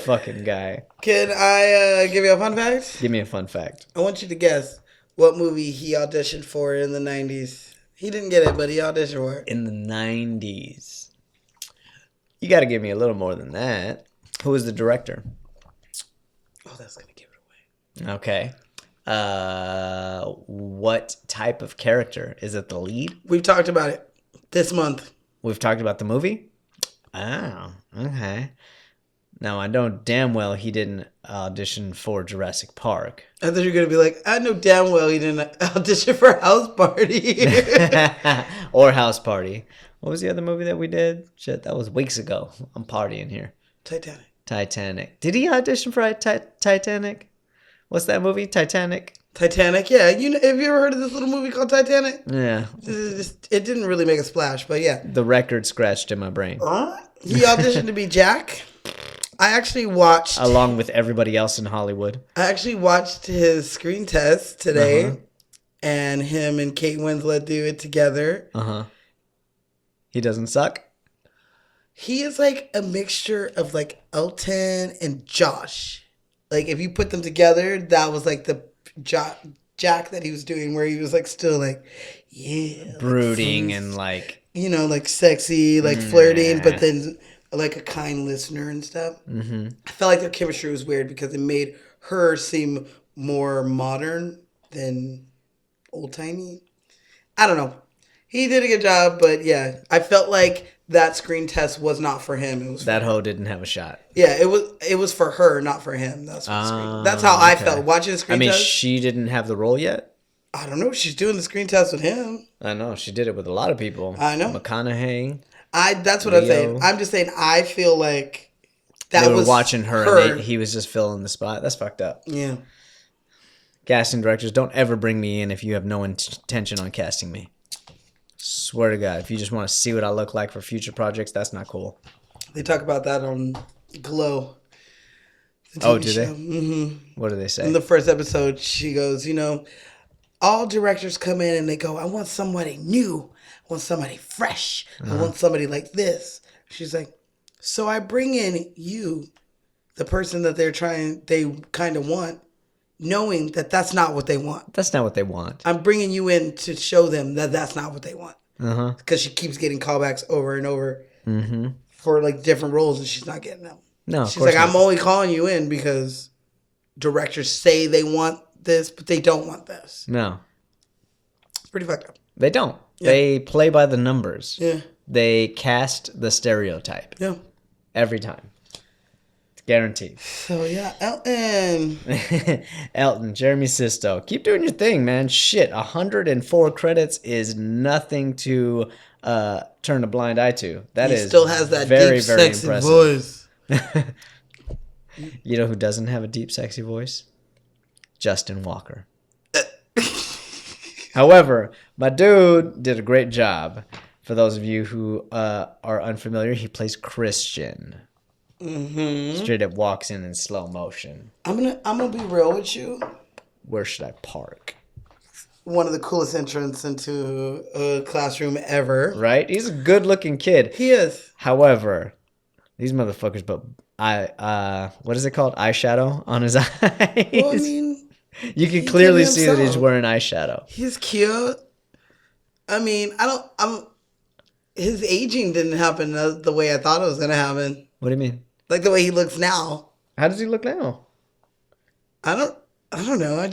Fucking guy. Can I give you a fun fact? Give me a fun fact. I want you to guess what movie he auditioned for in the 90s. He didn't get it, but he auditioned for it. In the 90s. You got to give me a little more than that. Who was the director? Oh, that's going to give it away. Okay. What type of character? Is it the lead? We've talked about it this month. We've talked about the movie? Oh, okay. Now, I know damn well he didn't audition for Jurassic Park. I thought you were going to be like, I know damn well he didn't audition for House Party. Or House Party. What was the other movie that we did? Shit, that was weeks ago. I'm partying here. Titanic. Did he audition for Titanic? What's that movie? Titanic? Titanic, yeah. Have you ever heard of this little movie called Titanic? Yeah. It didn't really make a splash, but yeah. The record scratched in my brain. He auditioned to be Jack. I actually watched... Along with everybody else in Hollywood. I actually watched his screen test today. And him and Kate Winslet do it together. He doesn't suck? He is like a mixture of like Elton and Josh. Like if you put them together, that was like the Jack that he was doing, where he was like still like, yeah, brooding like, and like, you know, like sexy, like flirting, but then like a kind listener and stuff. I felt like their chemistry was weird because it made her seem more modern than old timey. I don't know. He did a good job, but yeah, I felt like that screen test was not for him. It was that hoe didn't have a shot. Yeah, it was for her, not for him. That's how I felt watching the screen test. I mean, she didn't have the role yet? I don't know. She's doing the screen test with him. I know. She did it with a lot of people. I know. McConaughey. That's what I'm saying. I'm just saying I feel like that they were watching her. And he was just filling the spot. That's fucked up. Yeah. Casting directors, don't ever bring me in if you have no intention on casting me. Swear to God, if you just want to see what I look like for future projects, that's not cool. They talk about that on Glow. Oh, do they? Mm-hmm. What do they say? In the first episode, she goes, you know, all directors come in and they go, I want somebody new. I want somebody fresh. I want somebody like this. She's like, so I bring in you, the person that they kind of want, knowing that that's not what they want. That's not what they want. I'm bringing you in to show them that that's not what they want. Because she keeps getting callbacks over and over for like different roles and she's not getting them. No, she's like, I'm only calling you in because directors say they want this, but they don't want this. No. It's pretty fucked up. They don't. Yeah. They play by the numbers. Yeah. They cast the stereotype. Yeah. Every time. Guaranteed. So yeah, Elton. Elton, Jeremy Sisto. Keep doing your thing, man. Shit, 104 credits is nothing to turn a blind eye to. He still has that very, deep, very sexy impressive. voice. You know who doesn't have a deep, sexy voice? Justin Walker. However, my dude did a great job. For those of you who are unfamiliar, he plays Christian. Straight up walks in slow motion. I'm gonna be real with you. Where should I park? One of the coolest entrants into a classroom ever. Right? He's a good looking kid. He is. However, these motherfuckers what is it called? Eyeshadow on his eyes. Well, I mean, you can clearly see that he's wearing eyeshadow. He's cute. I mean, his aging didn't happen the way I thought it was gonna happen. What do you mean? Like the way he looks now. How does he look now? I don't know.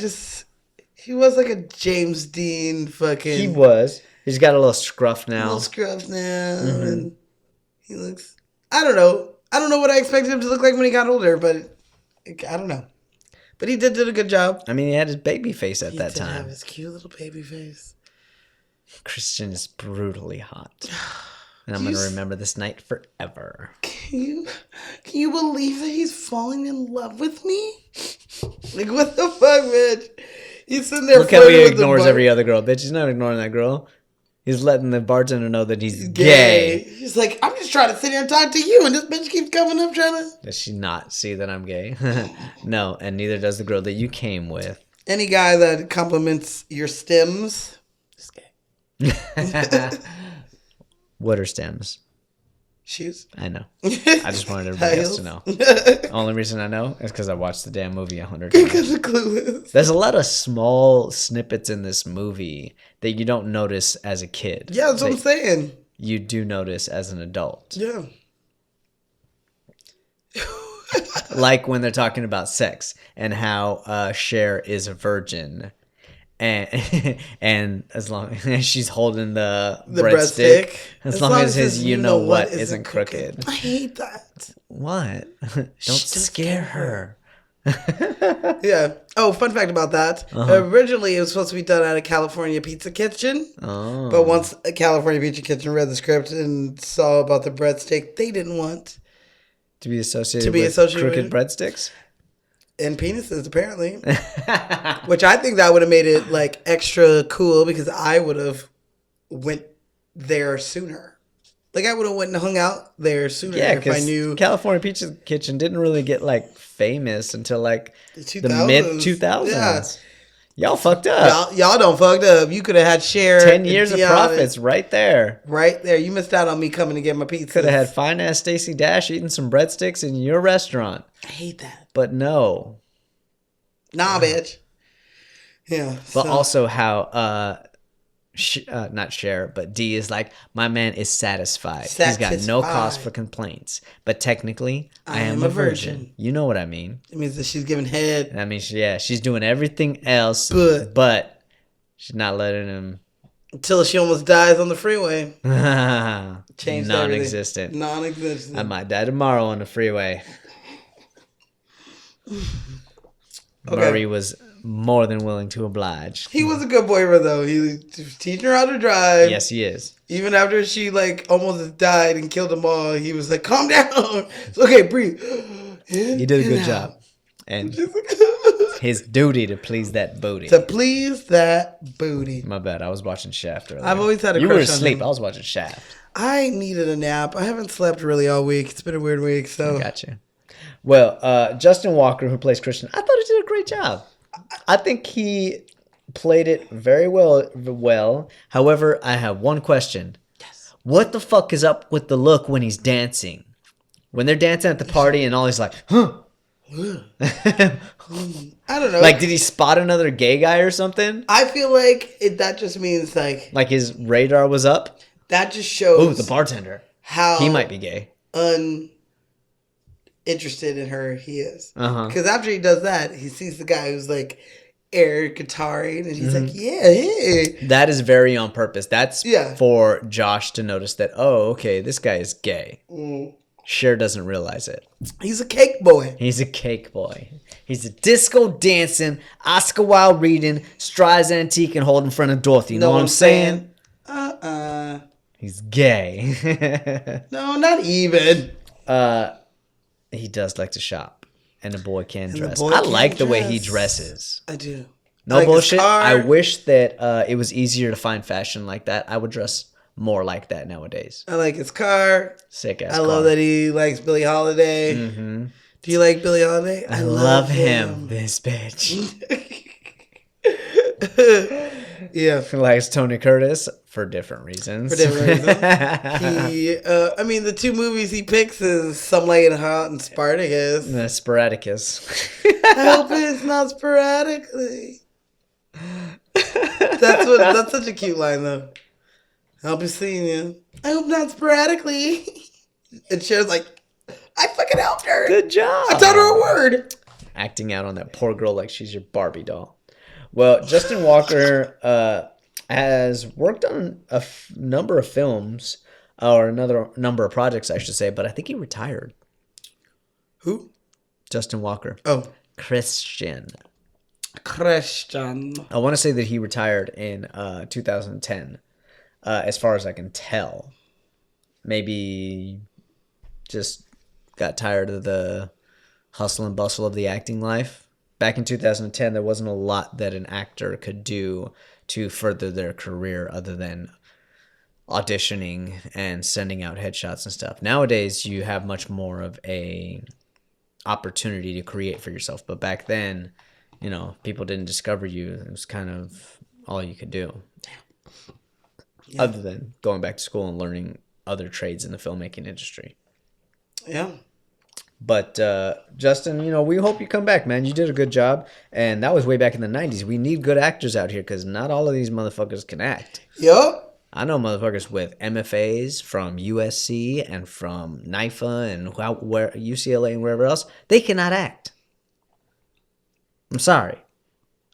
He was like a James Dean fucking. He was. He's got a little scruff now. And he looks. I don't know. I don't know what I expected him to look like when he got older, but I don't know. But he did a good job. I mean, he had his baby face at that time. He did have his cute little baby face. Christian is brutally hot. And I'm going to remember this night forever. Can you believe that he's falling in love with me? Like, what the fuck, bitch? He's sitting there. Look how he ignores every other girl. Bitch, he's not ignoring that girl. He's letting the bartender know that he's gay. He's like, I'm just trying to sit here and talk to you, and this bitch keeps coming up trying to... Does she not see that I'm gay? No, and neither does the girl that you came with. Any guy that compliments your stems is gay. What are stems? Shoes. I know. I just wanted everybody else to know. Only reason I know is because I watched the damn movie 100 Because times. of Clueless. There's a lot of small snippets in this movie that you don't notice as a kid. Yeah, that's what I'm that saying. You do notice as an adult. Yeah. Like when they're talking about sex and how Cher is a virgin. And as long as she's holding the breadstick, as long as his you know what isn't crooked. I hate that. What? Don't scare her. Yeah. Oh, fun fact about that. Originally, it was supposed to be done at a California Pizza Kitchen. Oh. But once a California Pizza Kitchen read the script and saw about the breadstick, they didn't want To be associated with crooked breadsticks? and penises, apparently. Which I think that would have made it like extra cool because I would have went there sooner. Like I would have went and hung out there sooner if I knew. California Pizza Kitchen didn't really get like famous until like the the mid 2000s. Yeah. Y'all fucked up. Y'all don't fucked up. You could have had Cher. 10 years of profits right there. Right there. You missed out on me coming to get my pizza. Could have had fine ass Stacey Dash eating some breadsticks in your restaurant. I hate that. But no. Nah, bitch. Yeah. But also how not Cher, but D is like, my man is satisfied. He's got no cause for complaints. But technically, I am a virgin. You know what I mean. It means that she's giving head. That means, she's doing everything else, but she's not letting him. Until she almost dies on the freeway. Changed non-existent. Non-existent. I might die tomorrow on the freeway. Murray was more than willing to oblige. He was a good boy, though. He was teaching her how to drive. Yes, he is. Even after she like almost died and killed them all, he was like, "Calm down. It's okay, breathe." He did a good job, and his duty to please that booty. To please that booty. My bad. I was watching Shaft earlier. I've always had a You crush were on asleep. him. I was watching Shaft. I needed a nap. I haven't slept really all week. It's been a weird week, so. Gotcha. Well, Justin Walker, who plays Christian, I thought he did a great job. I think he played it very well. However, I have one question. Yes. What the fuck is up with the look when he's dancing? When they're dancing at the party and all he's like, huh? I don't know. Like, did he spot another gay guy or something? I feel like that just means like his radar was up? that just shows. Ooh, the bartender. How he might be gay. Uninterested in her he is. Uh-huh. Because after he does that, he sees the guy who's like air guitaring, and he's like, "Yeah, hey." That is very on purpose. That's Yeah. for Josh to notice that. Oh, okay, this guy is gay. Cher doesn't realize it. He's a cake boy. He's a cake boy. He's a disco dancing, Oscar Wilde reading, Strides antique and holding in front of Dorothy. You know what I'm saying? He's gay. No, not even. He does like to shop, and a boy can dress. boy I can like the way he dress. dresses. I do. No I like his bullshit. car. I wish that it was easier to find fashion like that. I would dress more like that nowadays. I like his car. Sick ass. I love that he likes Billie Holiday. Mm-hmm. Do you like Billie Holiday? I love him. This bitch. Yeah. He likes Tony Curtis for different reasons. For different reasons. I mean, the two movies he picks is Some Like It Hot and Spartacus. Sporadicus. I hope it's not sporadically. That's such a cute line though. I'll be seeing you. I hope not sporadically. And Cher's like, I fucking helped her. Good job. I taught her a word. Acting out on that poor girl like she's your Barbie doll. Well, Justin Walker has worked on a number of films, or another number of projects, I should say, but I think he retired. Who? Justin Walker. Oh. Christian. Christian. I want to say that he retired in 2010, as far as I can tell. Maybe just got tired of the hustle and bustle of the acting life. Back in 2010, there wasn't a lot that an actor could do to further their career other than auditioning and sending out headshots and stuff. Nowadays, you have much more of a opportunity to create for yourself. But back then, people didn't discover you. It was kind of all you could do. Yeah. Other than going back to school and learning other trades in the filmmaking industry. Yeah. But Justin, we hope you come back, man. You did a good job. And that was way back in the 90s. We need good actors out here because not all of these motherfuckers can act. Yup. I know motherfuckers with MFAs from USC and from NIFA and where UCLA and wherever else. They cannot act. I'm sorry.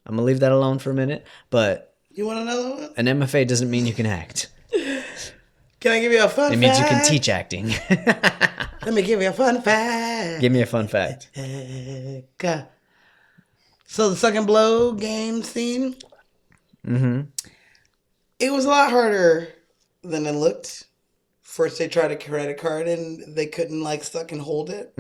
I'm going to leave that alone for a minute. But You want another one? an MFA doesn't mean you can act. Can I give you a fun fact? It means you can teach acting. Let me give you a fun fact. Give me a fun fact. So the suck and blow game scene. Mm-hmm. It was a lot harder than it looked. First they tried a credit card and they couldn't suck and hold it.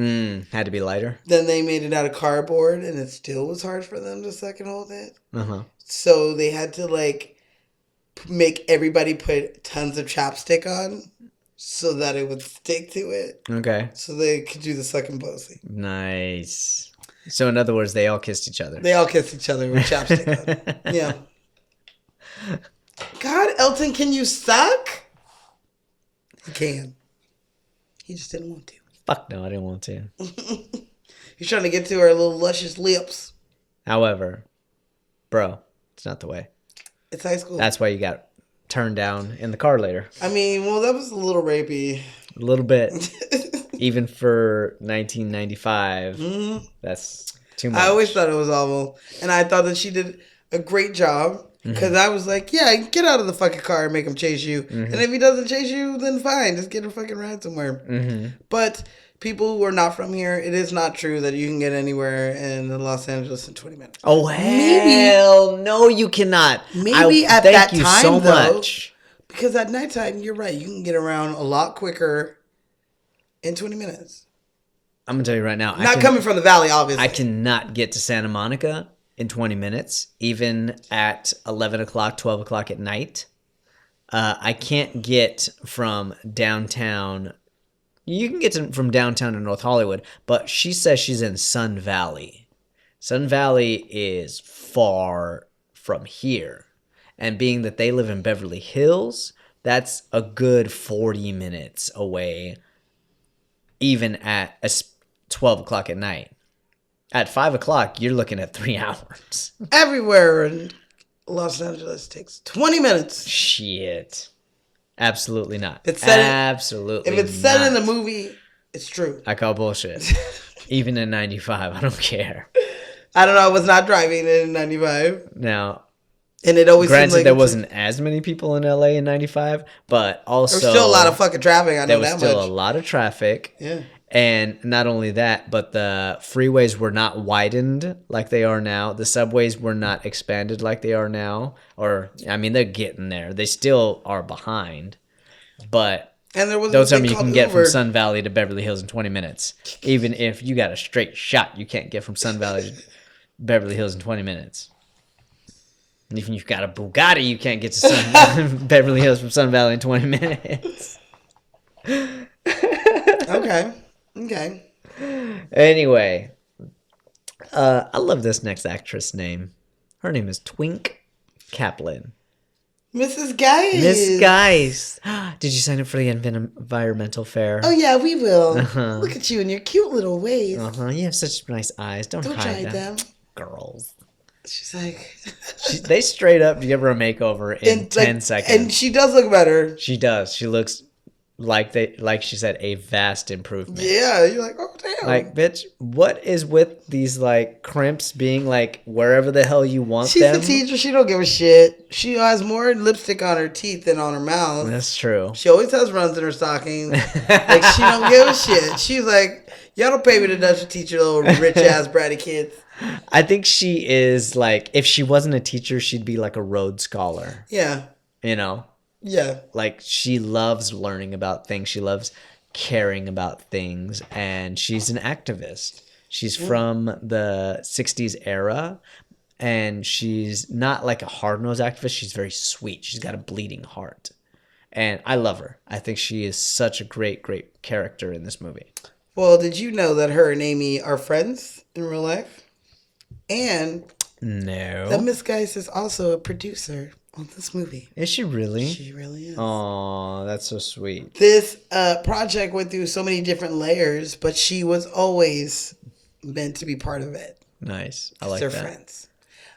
Had to be lighter. Then they made it out of cardboard and it still was hard for them to suck and hold it. Uh-huh. So they had to make everybody put tons of chapstick on so that it would stick to it. Okay. So they could do the suck and blow scene. Nice. So in other words, they all kissed each other. They all kissed each other with chapstick on. Yeah. God, Elton, can you suck? He can. He just didn't want to. Fuck no, I didn't want to. He's trying to get to her little luscious lips. However, bro, it's not the way. It's high school. That's why you got turned down in the car later. I mean, well, that was a little rapey. A little bit. Even for 1995, that's too much. I always thought it was awful. And I thought that she did a great job. Because I was like, yeah, get out of the fucking car and make him chase you. And if he doesn't chase you, then fine. Just get a fucking ride somewhere. But people who are not from here, it is not true that you can get anywhere in Los Angeles in 20 minutes. Oh, hell no, you cannot. Maybe at that time, thank you so much. Because at nighttime, you're right. You can get around a lot quicker in 20 minutes. I'm going to tell you right now. Not coming from the valley, obviously. I cannot get to Santa Monica in 20 minutes, even at 11 o'clock, 12 o'clock at night. I can't get from downtown. You can get from downtown to North Hollywood, but she says she's in Sun Valley. Sun Valley is far from here. And being that they live in Beverly Hills, that's a good 40 minutes away, even at 12 o'clock at night. At 5 o'clock, you're looking at 3 hours. Everywhere in Los Angeles takes 20 minutes. Shit. Absolutely not. Absolutely if it's said in the movie, it's true. I call bullshit. Even in 95, I don't care. I don't know. I was not driving in 95. Now, and it always granted, there wasn't as many people in LA in 95, but also... There was still a lot of fucking traffic. I know that much. There was still a lot of traffic. Yeah. And not only that, but the freeways were not widened like they are now. The subways were not expanded like they are now. Or, I mean, they're getting there. They still are behind. But and there was don't tell me you can get Uber from Sun Valley to Beverly Hills in 20 minutes. Even if you got a straight shot, you can't get from Sun Valley to Beverly Hills in 20 minutes. And even if you've got a Bugatti, you can't get to Beverly Hills from Sun Valley in 20 minutes. Okay. Anyway, I love this next actress name. Her name is Twink Kaplan. Mrs. Geist. Miss Geist. Did you sign up for the environmental fair? Oh, yeah, we will. Look at you in your cute little ways. You have such nice eyes. Don't hide them. Girls. She's like... they straight up give her a makeover in 10 seconds. And she does look better. She does. She looks... like she said, a vast improvement. Yeah, you're like, oh damn. Like, bitch, what is with these crimps being wherever the hell you want She's them? She's a teacher. She don't give a shit. She has more lipstick on her teeth than on her mouth. That's true. She always has runs in her stockings. She don't give a shit. She's like, y'all don't pay me to teach your little rich ass bratty kids. I think she is if she wasn't a teacher, she'd be like a Rhodes Scholar. Yeah. Yeah. She loves learning about things. She loves caring about things. And she's an activist. She's from the 60s era. And she's not a hard-nosed activist. She's very sweet. She's got a bleeding heart. And I love her. I think she is such a great, great character in this movie. Well, did you know that her and Amy are friends in real life? And that No. Miss Geist is also a producer on this movie. Is she really? She really is. Oh, that's so sweet. This project went through so many different layers, but she was always meant to be part of it. Nice. I like They're that. friends.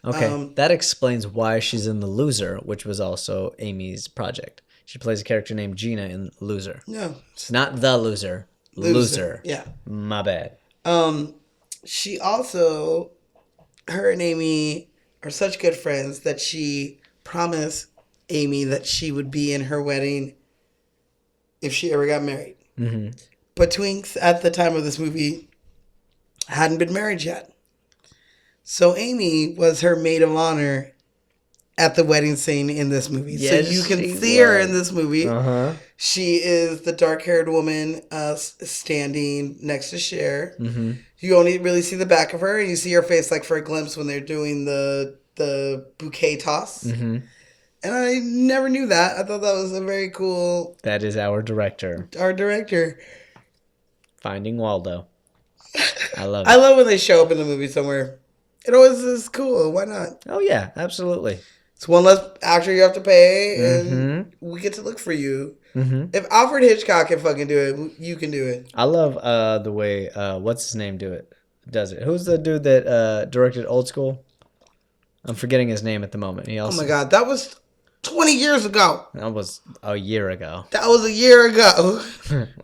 Okay, that explains why she's in The Loser, which was also Amy's project. She plays a character named Gina in Loser. No, Not The Loser. Loser. Yeah. My bad. She also, her and Amy are such good friends that she promised Amy that she would be in her wedding if she ever got married. Mm-hmm. But Twinks, at the time of this movie, hadn't been married yet. So Amy was her maid of honor at the wedding scene in this movie. Yes, so you can she see her was. in this movie. Uh-huh. She is the dark-haired woman standing next to Cher. Mm-hmm. You only really see the back of her, and you see her face like for a glimpse when they're doing the bouquet toss. Mm-hmm. And I never knew that. I thought that was a very cool... That is our director. Our director. Finding Waldo. I love it. I love when they show up in the movie somewhere. It always is cool. Why not? Oh, yeah, absolutely. It's one less actor you have to pay, and we get to look for you. Mm-hmm. If Alfred Hitchcock can fucking do it, you can do it. I love the way, what's his name does it. Who's the dude that directed Old School? I'm forgetting his name at the moment. He also, oh my God, that was 20 years ago. That was a year ago. That was a year ago.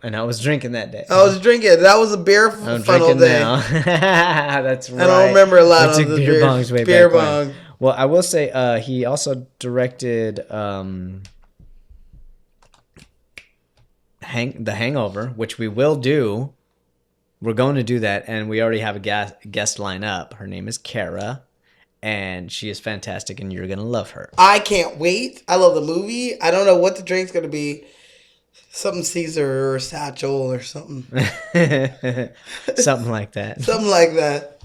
And I was drinking that day. I was drinking. That was a beer funnel day. Now. That's right. I don't remember a lot of the beer bongs way beer back bong. when. Well, I will say he also directed The Hangover, which we will do. We're going to do that, and we already have a guest line up. Her name is Kara, and she is fantastic, and you're going to love her. I can't wait. I love the movie. I don't know what the drink's going to be. Something Caesar or Satchel or something. Something like that. Something like that.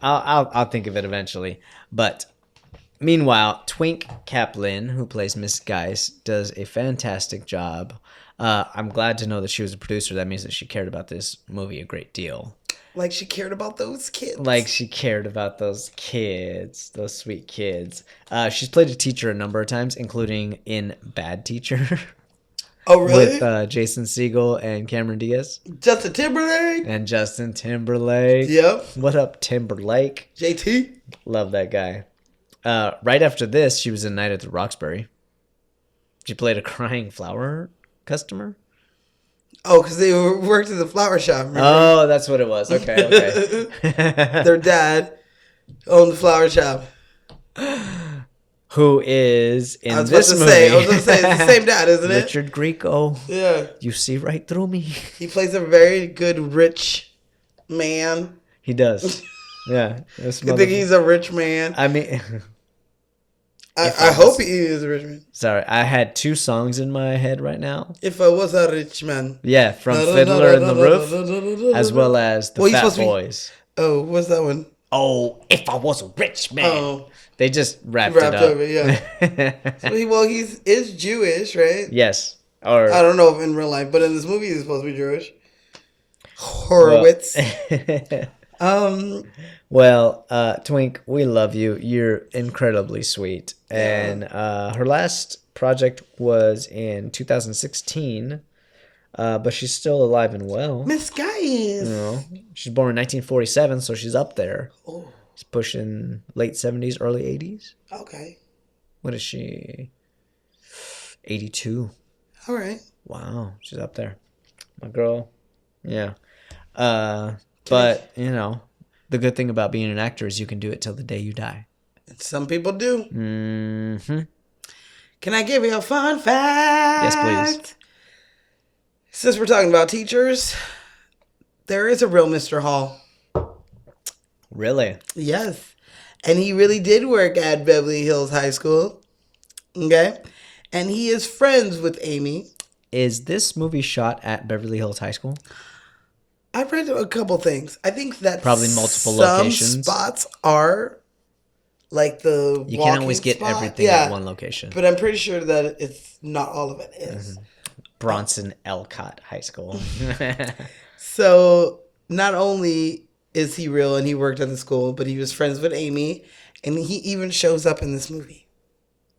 I'll think of it eventually. But meanwhile, Twink Kaplan, who plays Miss Geist, does a fantastic job. I'm glad to know that she was a producer. That means that she cared about this movie a great deal. Like she cared about those kids. Like she cared about those kids, those sweet kids. She's played a teacher a number of times, including in Bad Teacher. Oh, really? With Jason Segel and Cameron Diaz. Justin Timberlake. And Justin Timberlake. Yep. What up, Timberlake? JT. Love that guy. Right after this, she was in Night at the Roxbury. She played a crying flower customer. Oh, because they worked in the flower shop. Remember? Oh, that's what it was. Okay. Their dad owned the flower shop. Who is in this movie? I was going to say, it's the same dad, isn't it? Richard Grieco. Yeah. You see right through me. He plays a very good rich man. He does. Yeah. You think he's a rich man? I mean... I hope he is a rich man. Sorry, I had two songs in my head right now. If I was a rich man. Yeah, from Fiddler in the Roof, as well as the Fat Boys. Oh, what's that one? Oh, if I was a rich man. Oh. They just wrapped it up. Over, yeah. So he is Jewish, right? Yes. Or I don't know if in real life, but in this movie he's supposed to be Jewish. Horowitz. Well, Twink, we love you. You're incredibly sweet. And her last project was in 2016, but she's still alive and well. Miss Geist. You know, she's born in 1947, so she's up there. Oh. She's pushing late 70s, early 80s. Okay. What is she? 82. All right. Wow, she's up there. My girl. Yeah. But, you know, the good thing about being an actor is you can do it till the day you die. Some people do. Mm-hmm. Can I give you a fun fact? Yes, please. Since we're talking about teachers, there is a real Mr. Hall. Really? Yes. And he really did work at Beverly Hills High School. Okay? And he is friends with Amy. Is this movie shot at Beverly Hills High School? I've read a couple things. I think that probably multiple locations. Some spots are like the you can't always get spot. everything at one location. But I'm pretty sure that it's not all of it is. Mm-hmm. Bronson Elcott High School. So not only is he real, and he worked at the school, but he was friends with Amy, and he even shows up in this movie.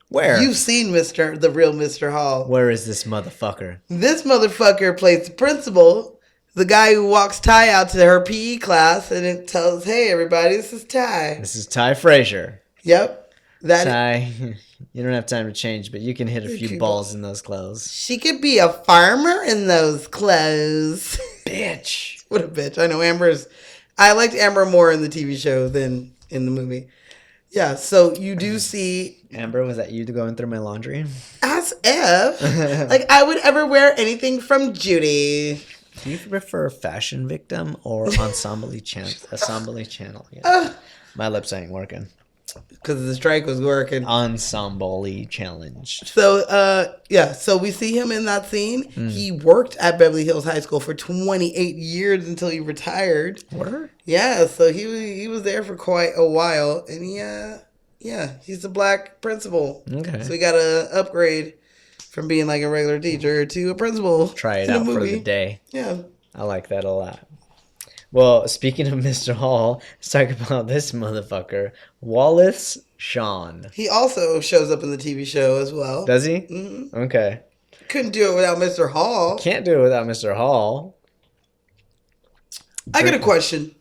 Where? You've seen the real Mr. Hall. Where is this motherfucker? This motherfucker plays the principal, the guy who walks Ty out to her PE class, and it tells, "Hey, everybody, this is Ty." This is Ty Frazier. Yep. Ty, you don't have time to change, but you can hit a few balls in those clothes. She could be a farmer in those clothes. Bitch. What a bitch. I know I liked Amber more in the TV show than in the movie. Yeah, so you do see... Amber, was that you going through my laundry? As if. Like, I would ever wear anything from Judy. Do you prefer Fashion Victim or Ensemble Channel? Yeah. My lips ain't working. Because the strike was working. Ensemble challenged. So, so we see him in that scene. He worked at Beverly Hills High School for 28 years until he retired. What? Yeah, so he was there for quite a while. And he's a black principal. Okay. So he got an upgrade from being like a regular teacher to a principal. Try it out for the day. Yeah. I like that a lot. Well, speaking of Mr. Hall, let's talk about this motherfucker, Wallace Shawn. He also shows up in the TV show as well. Does he? Mm-hmm. Okay. Couldn't do it without Mr. Hall. Can't do it without Mr. Hall. I got a question.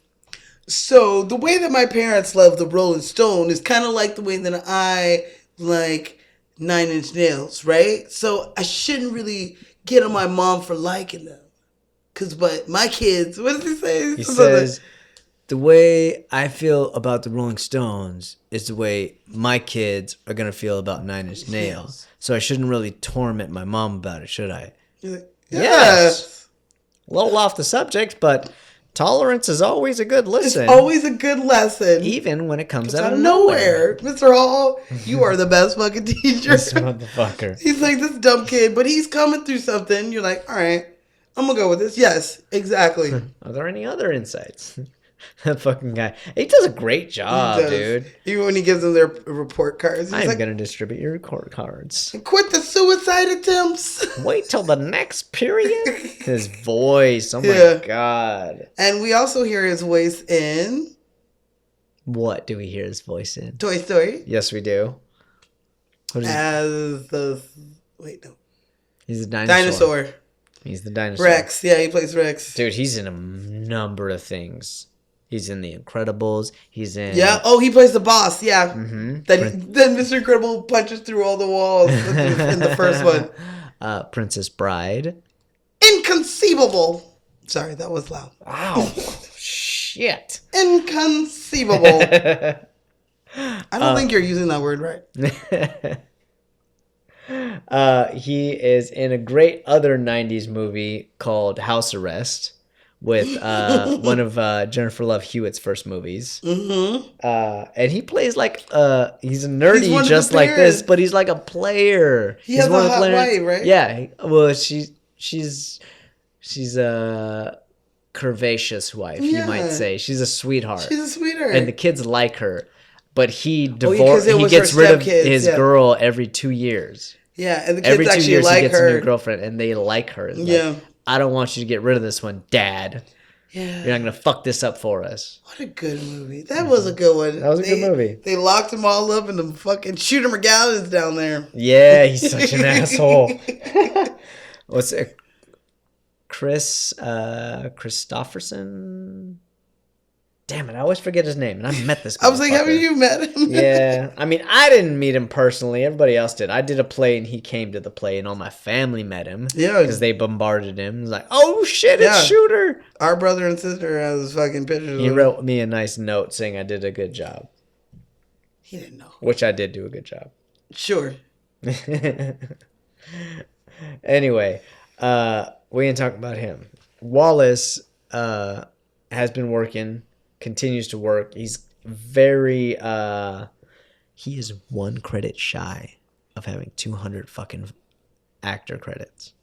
So, the way that my parents love the Rolling Stone is kind of like the way that I like Nine Inch Nails, right? So, I shouldn't really get on my mom for liking them. But my kids, what does he say? He says, the way I feel about the Rolling Stones is the way my kids are going to feel about Nine Inch Nails. So I shouldn't really torment my mom about it, should I? Like, yes. A little off the subject, but tolerance is always a good listen. It's always a good lesson. Even when it comes out of nowhere. Mr. Hall, you are the best fucking teacher. This motherfucker. He's like this dumb kid, but he's coming through something. You're like, all right. I'm gonna go with this. Yes, exactly. Are there any other insights? That fucking guy. He does a great job, dude. Even when he gives them their report cards. I'm going to distribute your report cards. Quit the suicide attempts. Wait till the next period. His voice. Oh my God. And we also hear his voice in... What do we hear his voice in? Toy Story. Yes, we do. As the... Wait, no. He's a dinosaur. He's the dinosaur. Rex. Yeah, he plays Rex. Dude, he's in a number of things. He's in The Incredibles. He's in... Yeah. Oh, he plays the boss. Yeah. Mm-hmm. Then Mr. Incredible punches through all the walls in the first one. Princess Bride. Inconceivable. Sorry, that was loud. Wow. Shit. Inconceivable. I don't think you're using that word right. He is in a great other 90s movie called House Arrest with one of Jennifer Love Hewitt's first movies. Mm-hmm. And he plays like he's a nerdy just like this, but he's like a player. He has a hot wife, right? Yeah. Well, she's a curvaceous wife, you might say. She's a sweetheart. She's a sweetheart. And the kids like her. But he gets rid of his girl every 2 years. Yeah, and the kids actually like her. He gets a new girlfriend, and they like her. Yeah. I don't want you to get rid of this one, Dad. Yeah. You're not going to fuck this up for us. What a good movie. That was a good one. That was a good movie. They locked them all up in the fucking Shooter McGowan's down there. Yeah, he's such an asshole. What's it? Christopherson? Damn it, I always forget his name, and I met this guy. I was like, haven't you met him? Yeah. I mean, I didn't meet him personally. Everybody else did. I did a play, and he came to the play, and all my family met him. Yeah. Because they bombarded him. It was like, oh, shit, it's Shooter. Our brother and sister has fucking pictures He wrote me a nice note saying I did a good job. He didn't know. Which I did do a good job. Sure. Anyway, we didn't talk about him. Wallace has been working... continues to work. He's very he is one credit shy of having 200 fucking actor credits.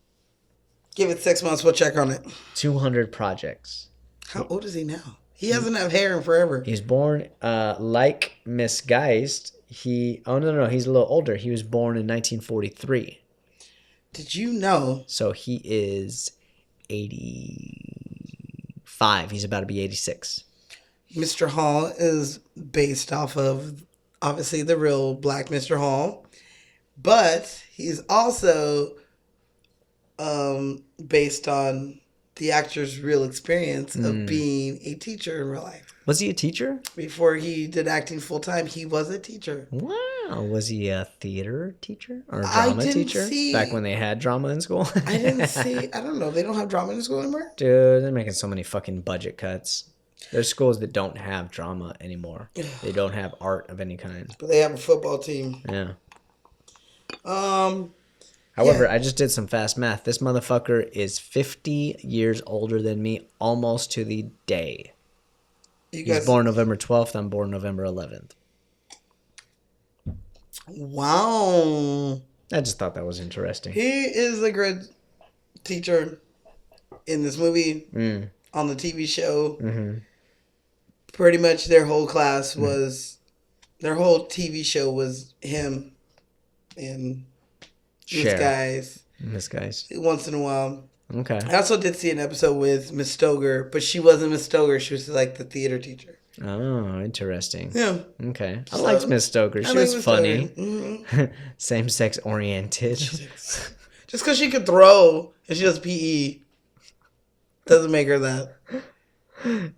Give it 6 months, we'll check on it. 200 projects. How old is he now? He hasn't had hair in forever. He's born like Miss Geist. He's a little older. He was born in 1943. Did you know? So he is 85. He's about to be 86. Mr. Hall is based off of obviously the real Black Mr. Hall, but he's also based on the actor's real experience of being a teacher in real life. Was he a teacher? Before he did acting full time, he was a teacher. Wow. Was he a theater teacher or a I drama didn't teacher? see- Back when they had drama in school? I didn't see. I don't know. They don't have drama in school anymore. Dude, they're making so many fucking budget cuts. There's schools that don't have drama anymore. They don't have art of any kind. But they have a football team. Yeah. Um. However, Yeah. I just did some fast math. This motherfucker is 50 years older than me, almost to the day. You He's guys. born November 12th. I'm born November 11th. Wow. I just thought that was interesting. He is a good teacher in this movie, on the TV show. Mm-hmm. Pretty much their whole class was, their whole TV show was him and Cher. This This guy's. once in a while. Okay. I also did see an episode with Miss Stoger, but she wasn't Miss Stoger. She was like the theater teacher. Oh, interesting. Yeah. Okay. I So, liked Miss Stoker. I She like was Miss funny. Stoger. Mhm. Same-sex oriented. Just because she could throw and she does PE doesn't make her that.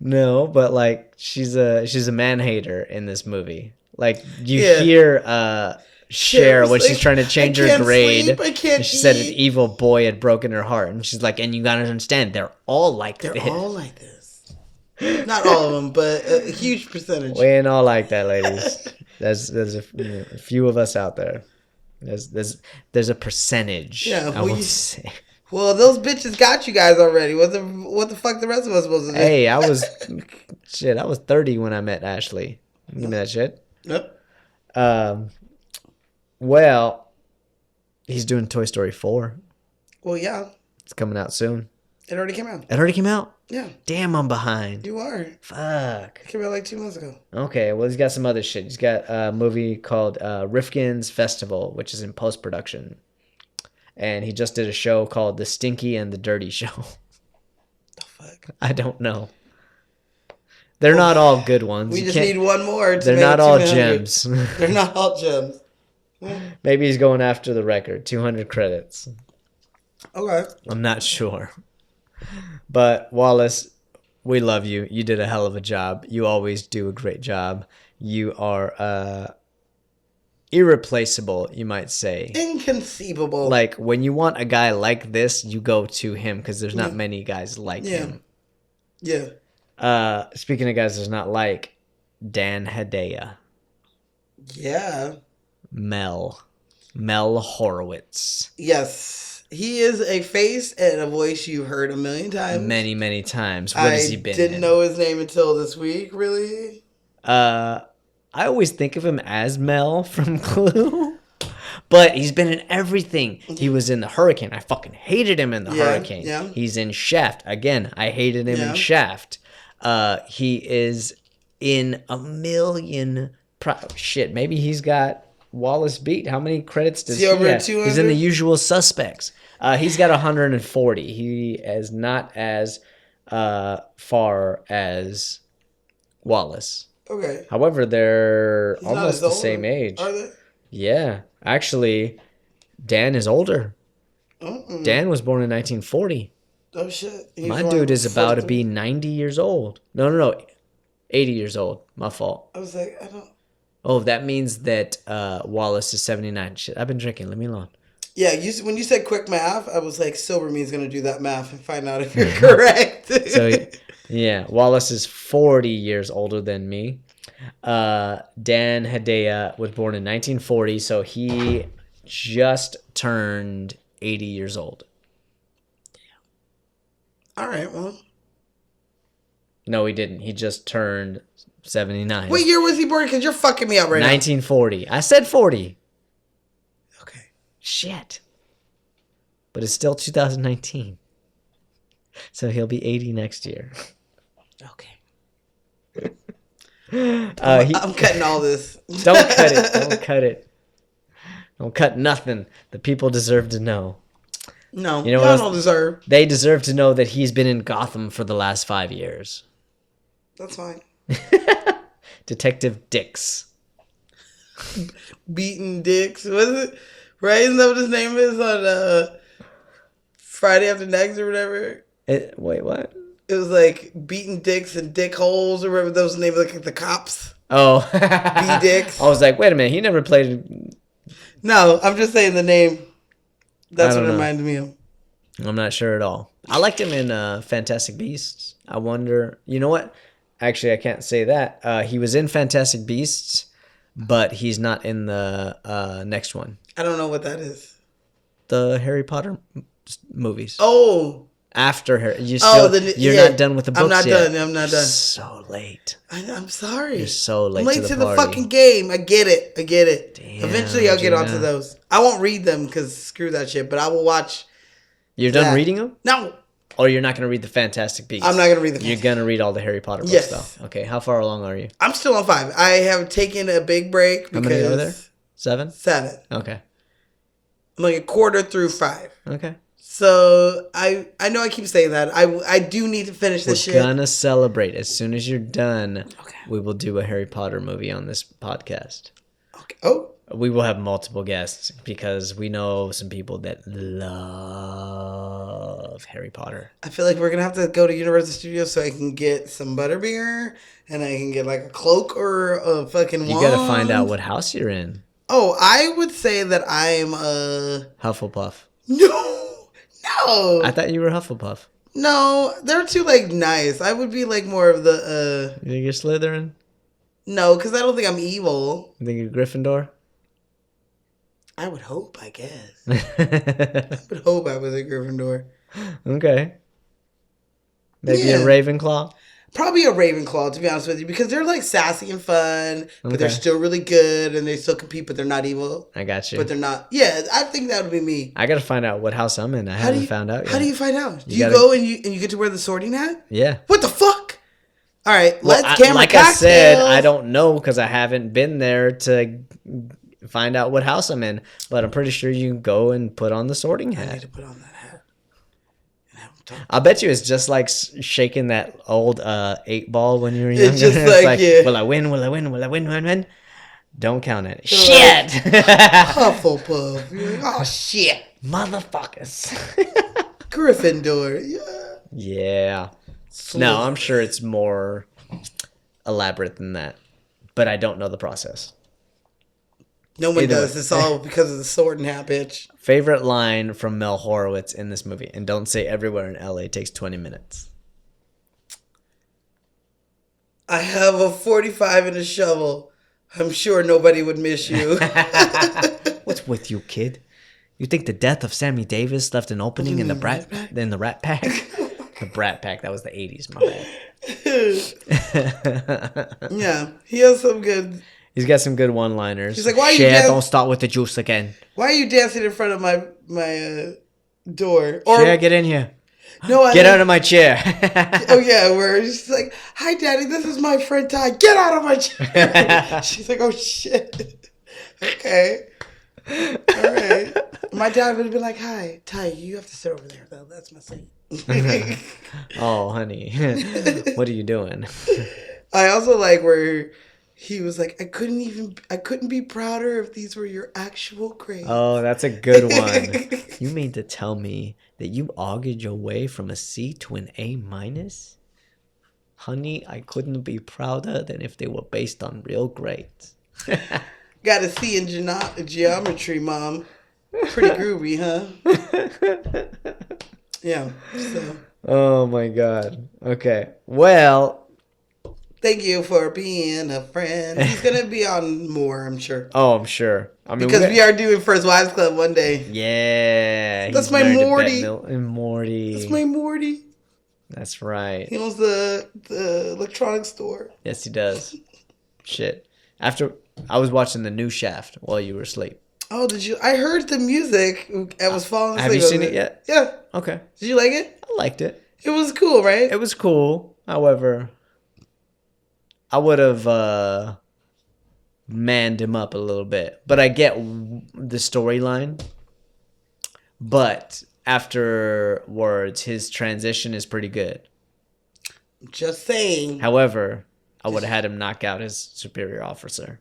No, but like she's a man hater in this movie. Like you Yeah. hear Cher when Cher's she's like, trying to change "I her can't grade. sleep, I can't and she said an eat." evil boy had broken her heart, and she's like, "And you gotta understand, they're all like They're this. all like this. Not all of them, but a huge percentage. We ain't all like that, ladies. There's a few of us out there. There's a percentage. Yeah, I well, will say. Well, those bitches got you guys already. What the fuck the rest of us supposed to do? Hey, I was 30 when I met Ashley. Give me that shit. Yep. Well, he's doing Toy Story 4. Well, yeah. It's coming out soon. It already came out. It already came out? Yeah. Damn, I'm behind. You are. Fuck. It came out like 2 months ago. Okay, well, he's got some other shit. He's got a movie called Rifkin's Festival, which is in post-production. And he just did a show called The Stinky and the Dirty Show. The fuck? I don't know. They're not all good ones. We You just can't- need one more. To They're make not it all 200. gems. They're not all gems. Maybe he's going after the record, 200 credits. Okay. I'm not sure. But Wallace, we love you. You did a hell of a job. You always do a great job. You are irreplaceable, you might say. Inconceivable. Like when you want a guy like this, you go to him because there's not many guys like him. Yeah. Speaking of guys there's not like, Dan Hedaya. Yeah. Mel Horowitz. Yes. He is a face and a voice you heard a million times. Many times. What has he been I didn't in? know his name until this week, really. I always think of him as Mel from Clue. But he's been in everything. He was in The Hurricane. I fucking hated him in The Hurricane. Yeah. He's in Shaft. Again, I hated him Yeah. in Shaft. He is in a million... shit, maybe he's got Wallace beat. How many credits does he over have? 200? He's in The Usual Suspects. He's got 140. He is not as far as Wallace. Okay. However, they're He's not almost as the old, same age. Are they? Yeah. Actually, Dan is older. Mm-mm. Dan was born in 1940. Oh, shit. He's My one dude is about to 43. be 90 years old. No. 80 years old. My fault. I was like, I don't... Oh, that means that Wallace is 79. Shit, I've been drinking. Leave me alone. Yeah, when you said quick math, I was like, Silver me's going to do that math and find out if you're correct. So, yeah, Wallace is 40 years older than me. Dan Hedaya was born in 1940, so he just turned 80 years old. All right, well. No, he didn't. He just turned 79. What year was he born? Because you're fucking me up right 1940. I said 40. now. Okay. Shit. But it's still 2019. So he'll be 80 next year. Okay. I'm cutting all this. Don't cut it. Don't cut it. Don't cut nothing. The people deserve to know. No, You know what y'all else? don't deserve. They deserve to know that he's been in Gotham for the last 5 years. That's fine. Detective Dix. Beaten Dicks. Was it? Right? Isn't that what his name is on Friday After Next or whatever? Wait, what? It was like Beaten Dicks and Dick Holes or whatever those names like the cops. Oh. B-Dicks. I was like, wait a minute. He never played. No, I'm just saying the name. That's I what don't it know. reminded me of. I'm not sure at all. I liked him in Fantastic Beasts. I wonder. You know what? Actually, I can't say that. He was in Fantastic Beasts, but he's not in the next one. I don't know what that is. The Harry Potter movies. Oh. After Harry, you're not done with the books I'm not yet. done. I'm not done. So late. I'm sorry. You're so late. I'm late to the party. fucking game. I get it. Damn, Eventually, I'll get Gina. onto those. I won't read them because screw that shit. But I will watch. You're done that. reading them? No, Or you're not going to read the Fantastic Beasts? I'm not gonna read the. You're going to read all the Harry Potter books, Yes. though. Okay, how far along are you? I'm still on 5. I have taken a big break How because many are there? 7? 7. Okay. I'm like a quarter through 5. Okay. So I know I keep saying that. I do need to finish this We're shit. gonna celebrate. As soon as you're done, Okay. we will do a Harry Potter movie on this podcast. Okay. Oh. We will have multiple guests because we know some people that love Harry Potter. I feel like we're gonna have to go to Universal Studios so I can get some butterbeer and I can get like a cloak or a fucking wand. You gotta find out what house you're in. Oh, I would say that I'm Hufflepuff. no. I thought you were Hufflepuff. No, they're too like nice. I would be like more of the You think you're Slytherin? no, because I don't think I'm evil. You think you're Gryffindor? I would hope, I guess. I would hope I was a Gryffindor. Okay. Maybe Yeah. a Ravenclaw? Probably a Ravenclaw, to be honest with you, because they're like sassy and fun, but they're Okay. still really good and they still compete, but they're not evil. I got you. But they're not. Yeah, I think that would be me. I gotta find out what house I'm in. I haven't found out yet. How do you find out? Do You you gotta- go and you get to wear the sorting hat? Yeah. What the fuck? All right, Well, let's camera like cocktails. I said, I don't know because I haven't been there to find out what house I'm in. But I'm pretty sure you can go and put on the sorting I need hat. to put on that hat. And have them talk. I bet you it's just like shaking that old 8-ball when you were younger. It's just like, yeah. Will I win? Will I win? Will I win? Don't count it. like- Shit! Hufflepuff. You're like, oh shit. Motherfuckers. Gryffindor. Yeah. Yeah. No, I'm sure it's more elaborate than that. But I don't know the process. No one Either does. way. It's all because of the sorting hat, bitch. Favorite line from Mel Horowitz in this movie, and don't say everywhere in LA takes 20 minutes. I have a 45 and a shovel. I'm sure nobody would miss you. What's with you, kid? You think the death of Sammy Davis left an opening in the Rat Pack? The Brat Pack, that was the 80s, my bad. Yeah, he has some good. He's got some good one-liners. He's like, "Why are you Shit, guys- don't start with the juice again. Why are you dancing in front of my door? Or Shit, get in here. no, I Get out of my chair. Oh yeah, where she's like, "Hi, Daddy, this is my friend Ty. Get out of my chair." She's like, "Oh shit." Okay. All right. My dad would have been like, "Hi, Ty, you have to sit over there though. That's my seat." Oh, honey. What are you doing? I also like where he was like, I couldn't be prouder if these were your actual grades. Oh, that's a good one. You mean to tell me that you argued your way from a C to an A minus? Honey, I couldn't be prouder than if they were based on real grades. Got a C in geometry, Mom. Pretty groovy, huh? Yeah. So Oh my god. Okay. Well, thank you for being a friend. He's gonna be on more, I'm sure. oh, I'm sure. I mean, Because we are doing First Wives Club one day. Yeah. That's he's my married to Morty. And Morty. That's my Morty. That's right. He owns the electronics store. Yes, he does. Shit. After I was watching the new Shaft while you were asleep. Oh, did you? I heard the music. I was falling asleep. Have you with seen it yet? Yeah. Okay. Did you like it? I liked it. It was cool, right? It was cool. However, I would have manned him up a little bit. But I get the storyline. But afterwards, his transition is pretty good. Just saying. However, I would have had him knock out his superior officer.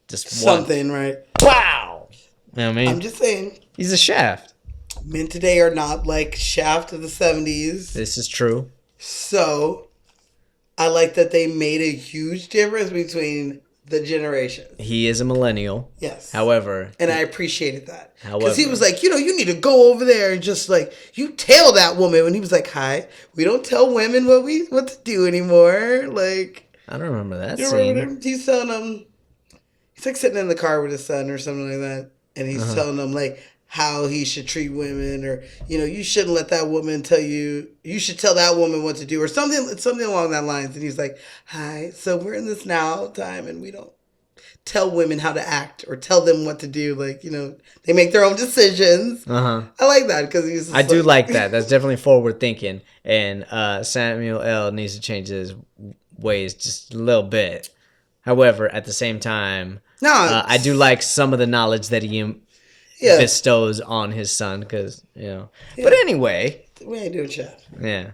Just something, right? Wow. You know what I mean? I'm just saying. He's a Shaft. Men today are not like Shaft of the 70s. This is true. So, I like that they made a huge difference between the generations. He is a millennial. Yes. However. And I appreciated that. However. Because he was like, you need to go over there and just like, you tell that woman. And he was like, hi, we don't tell women what to do anymore. Like. I don't remember that you scene. Remember he's telling him, he's like sitting in the car with his son or something like that. And he's telling him like how he should treat women, or, you shouldn't let that woman tell you, you should tell that woman what to do, or something along that lines. And he's like, hi, so we're in this now time and we don't tell women how to act or tell them what to do. Like, they make their own decisions. I like that because he's I do like that. That's definitely forward thinking. And Samuel L. needs to change his ways just a little bit. However, at the same time, I do like some of the knowledge that he bestows on his son, because But anyway, we ain't doing shit. Yeah,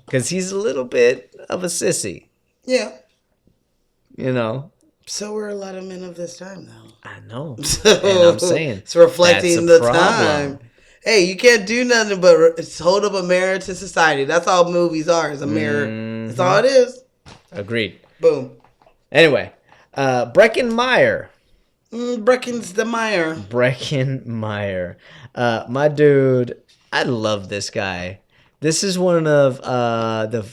because he's a little bit of a sissy. Yeah. So we're a lot of men of this time now. I know, and I'm saying it's reflecting the problem. time. Hey, you can't do nothing but hold up a mirror to society. That's all movies are. Is a mirror. That's all it is. Agreed. Boom. Anyway, Breckenmeyer. Brecken's the Meyer. Breckenmeyer. My dude, I love this guy. This is one of the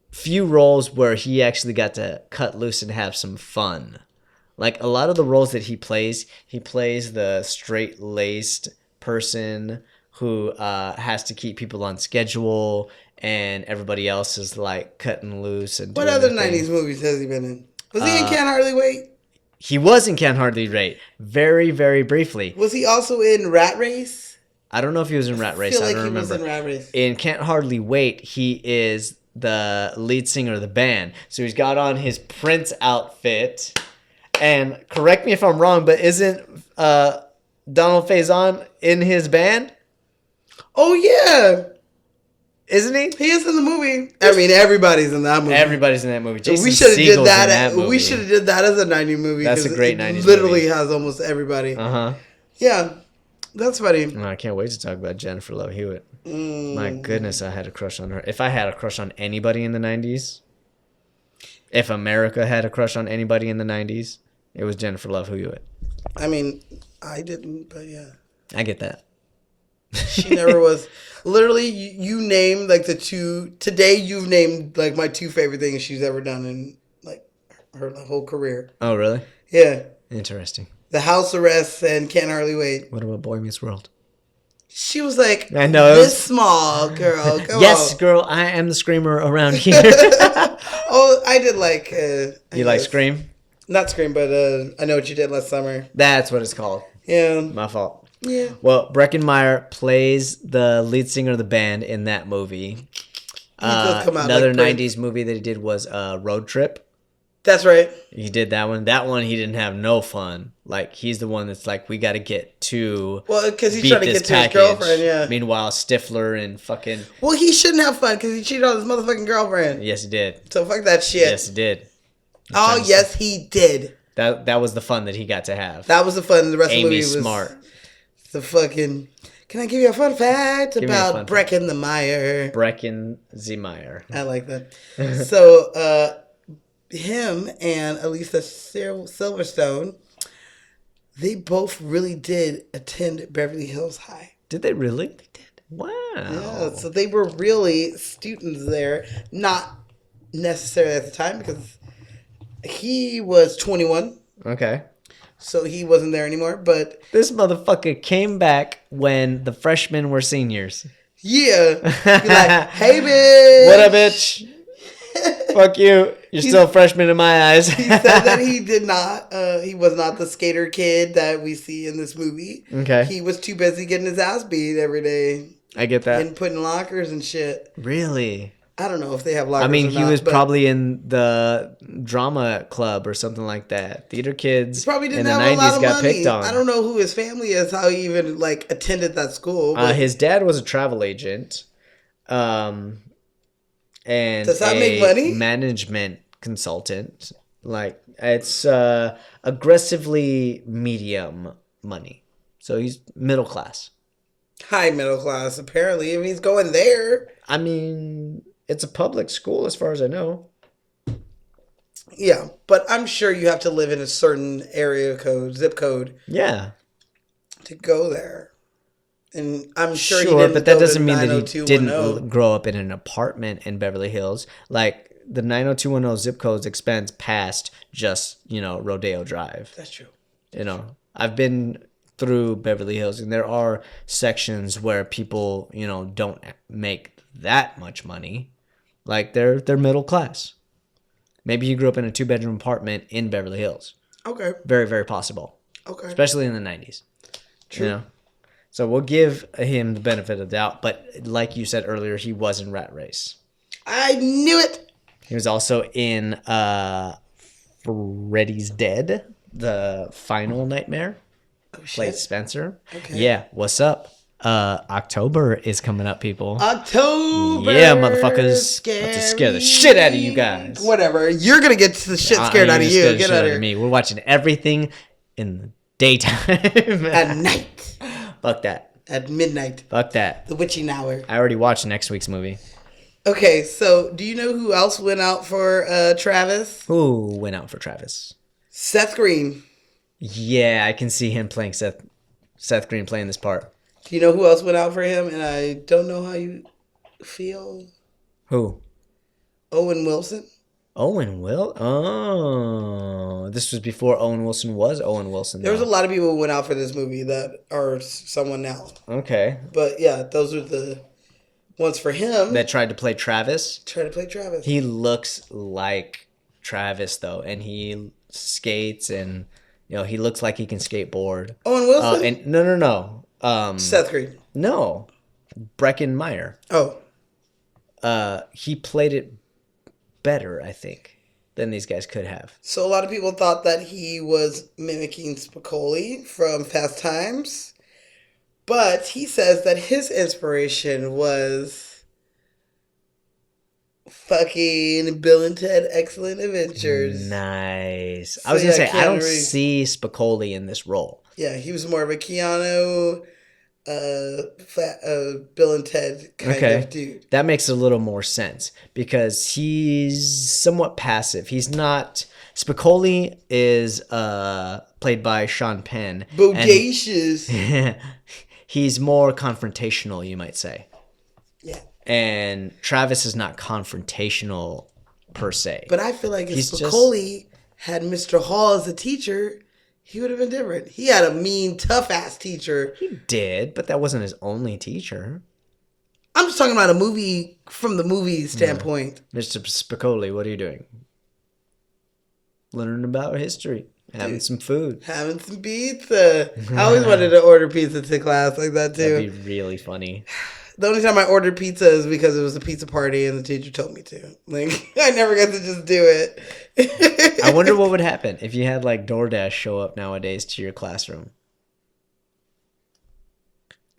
few roles where he actually got to cut loose and have some fun. Like, a lot of the roles that he plays the straight-laced person who has to keep people on schedule, and everybody else is like cutting loose. And what other 90s movies has he been in? Was he in Can't Hardly Wait? He was in Can't Hardly Wait. Very, very briefly. Was he also in Rat Race? I don't know if he was in Rat Race. I don't remember. Was in Rat Race. In Can't Hardly Wait, he is the lead singer of the band. So he's got on his Prince outfit. And correct me if I'm wrong, but isn't Donald Faison in his band? Oh, yeah. Isn't he? He is in the movie. I mean, everybody's in that movie. Everybody's in that movie. Jason we should have did that. that movie. We should have did that as a 90s movie. That's a great 90s movie. Literally has almost everybody. Yeah, that's funny. Oh, I can't wait to talk about Jennifer Love Hewitt. My goodness, I had a crush on her. If I had a crush on anybody in the 90s, if America had a crush on anybody in the 90s, it was Jennifer Love Hewitt. I mean, I didn't, but yeah. I get that. She never was. Literally, you named like the two. Today, you've named like my two favorite things she's ever done in like her whole career. Oh, really? Yeah. Interesting. The House Arrest and Can't Hardly Wait. What about Boy Meets World? She was like, I know, this small girl. Come yes, on. girl, I am the screamer around here. Oh, I did like. You like Scream? Not Scream, but I Know What You Did Last Summer. That's what it's called. Yeah. My fault. Yeah. Well, Breckenmeyer plays the lead singer of the band in that movie. Another 90s movie that he did was Road Trip. That's right. He did that one. That one, he didn't have no fun. Like, he's the one that's like, we got to get to. Well, because he's trying to get to his girlfriend, yeah. Meanwhile, Stifler and fucking. Well, he shouldn't have fun because he cheated on his motherfucking girlfriend. Yes, he did. So fuck that shit. Yes, he did. Oh, yes, he did. That was the fun that he got to have. That was the fun. The rest of the movie Amy's was smart. The fucking. Can I give you a fun fact about Brecken the Meyer? Brecken the Meyer. I like that. So, him and Elisa Silverstone, they both really did attend Beverly Hills High. Did they really? They did. Wow. Yeah, so they were really students there. Not necessarily at the time because he was 21. Okay. So he wasn't there anymore, but... This motherfucker came back when the freshmen were seniors. Yeah. Be like, hey, bitch. What up, bitch? Fuck you. You're still a freshman in my eyes. He said that he did not, he was not the skater kid that we see in this movie. Okay. He was too busy getting his ass beat every day. I get that. And putting lockers and shit. Really? I don't know if they have lockers. I mean, or he not, was probably in the drama club or something like that. Theater kids probably didn't in the have 90s a lot of got money. picked on. I don't know who his family is, how he even like attended that school. His dad was a travel agent. And does that a make money? management consultant. Like, it's aggressively medium money. So he's middle class. High middle class, apparently, if he's going there. I mean, it's a public school as far as I know. Yeah, but I'm sure you have to live in a certain area code, zip code, Yeah. to go there. And I'm sure he Sure, didn't but that go doesn't to mean that he 90210. didn't grow up in an apartment in Beverly Hills. Like, the 90210 zip codes expands past just, Rodeo Drive. That's true. I've been through Beverly Hills, and there are sections where people, don't make that much money. Like, they're middle class. Maybe you grew up in a 2-bedroom apartment in Beverly Hills. Okay. Very, very possible. Okay. Especially in the 90s. True. So we'll give him the benefit of the doubt. But like you said earlier, he was in Rat Race. I knew it. He was also in Freddy's Dead, the final nightmare. Oh, Played shit. Spencer. Okay. Yeah, what's up? October is coming up, people. October. Yeah, motherfuckers. About to scare the shit out of you guys. Whatever. You're going to get the shit scared out of you. Get out of here. Me. We're watching everything in the daytime. At night. Fuck that. At midnight. Fuck that. The witching hour. I already watched next week's movie. Okay, so do you know who else went out for Travis? Who went out for Travis? Seth Green. Yeah, I can see him playing Seth Green playing this part. Do you know who else went out for him? And I don't know how you feel. Who? Owen Wilson. Owen Will? Oh, this was before Owen Wilson was Owen Wilson. There was a lot of people who went out for this movie that are someone now. Okay. But yeah, those are the ones for him. That tried to play Travis. Try to play Travis. He looks like Travis though, and he skates, and he looks like he can skateboard. Owen Wilson. And no. Seth Green. No, Breckin Meyer. Oh. He played it better, I think, than these guys could have. So a lot of people thought that he was mimicking Spicoli from Fast Times. But he says that his inspiration was fucking Bill and Ted Excellent Adventures. Nice. So I was going to yeah, say, I don't Keanu Reeves. see Spicoli in this role. Yeah, he was more of a Keanu, Bill and Ted kind of dude. That makes a little more sense because he's somewhat passive. He's not... Spicoli is played by Sean Penn. Bodacious. He's more confrontational, you might say. Yeah. And Travis is not confrontational per se. But I feel like if Spicoli had Mr. Hall as a teacher, he would have been different. He had a mean, tough-ass teacher. He did, but that wasn't his only teacher. I'm just talking about a movie from the movie standpoint. Mr. Spicoli, what are you doing? Learning about history. Having some food. Having some pizza. I always wanted to order pizza to class like that too. That'd be really funny. The only time I ordered pizza is because it was a pizza party and the teacher told me to. Like, I never got to just do it. I wonder what would happen if you had like DoorDash show up nowadays to your classroom.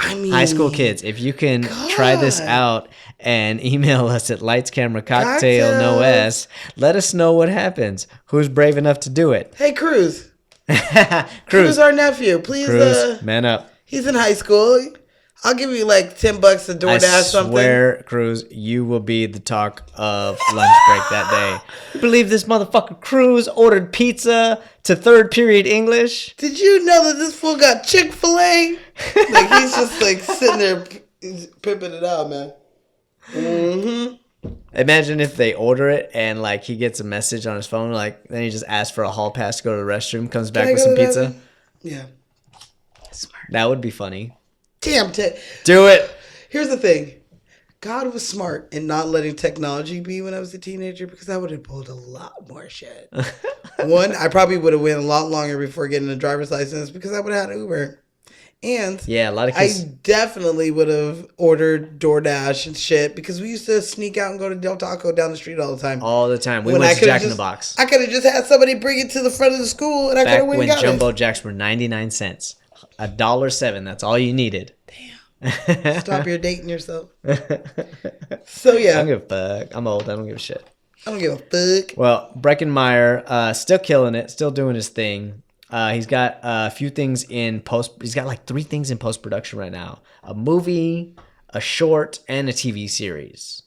I mean, high school kids, if you can try this out and email us at Lights Camera Cocktail No S, let us know what happens. Who's brave enough to do it? Hey, Cruz. Cruz, Cruz, our nephew. Please, Cruz, man up. He's in high school. I'll give you like $10 to DoorDash something. I swear, Cruz, you will be the talk of lunch break that day. You believe this motherfucker Cruz ordered pizza to third period English? Did you know that this fool got Chick-fil-A? Like, he's just like sitting there pimping it out, man. Mm-hmm. Imagine if they order it and like he gets a message on his phone, like then he just asks for a hall pass to go to the restroom, comes back with some pizza. Yeah. Smart. That would be funny. Damn, do it. Here's the thing. God was smart in not letting technology be when I was a teenager because I would have pulled a lot more shit. One, I probably would have went a lot longer before getting a driver's license because I would have had Uber. And yeah, a lot of kids. I definitely would have ordered DoorDash and shit because we used to sneak out and go to Del Taco down the street all the time. All the time. We went to Jack in the Box. I could have just had somebody bring it to the front of the school and I could have went and got it. Back when Jumbo Jacks were 99 cents. $1.07. That's all you needed. Damn. Stop your dating yourself. So yeah. I don't give a fuck. I'm old. I don't give a shit. I don't give a fuck. Well, Breckenmeyer, still killing it, still doing his thing. He's got a few things in post. He's got like 3 things in post production right now: a movie, a short, and a TV series.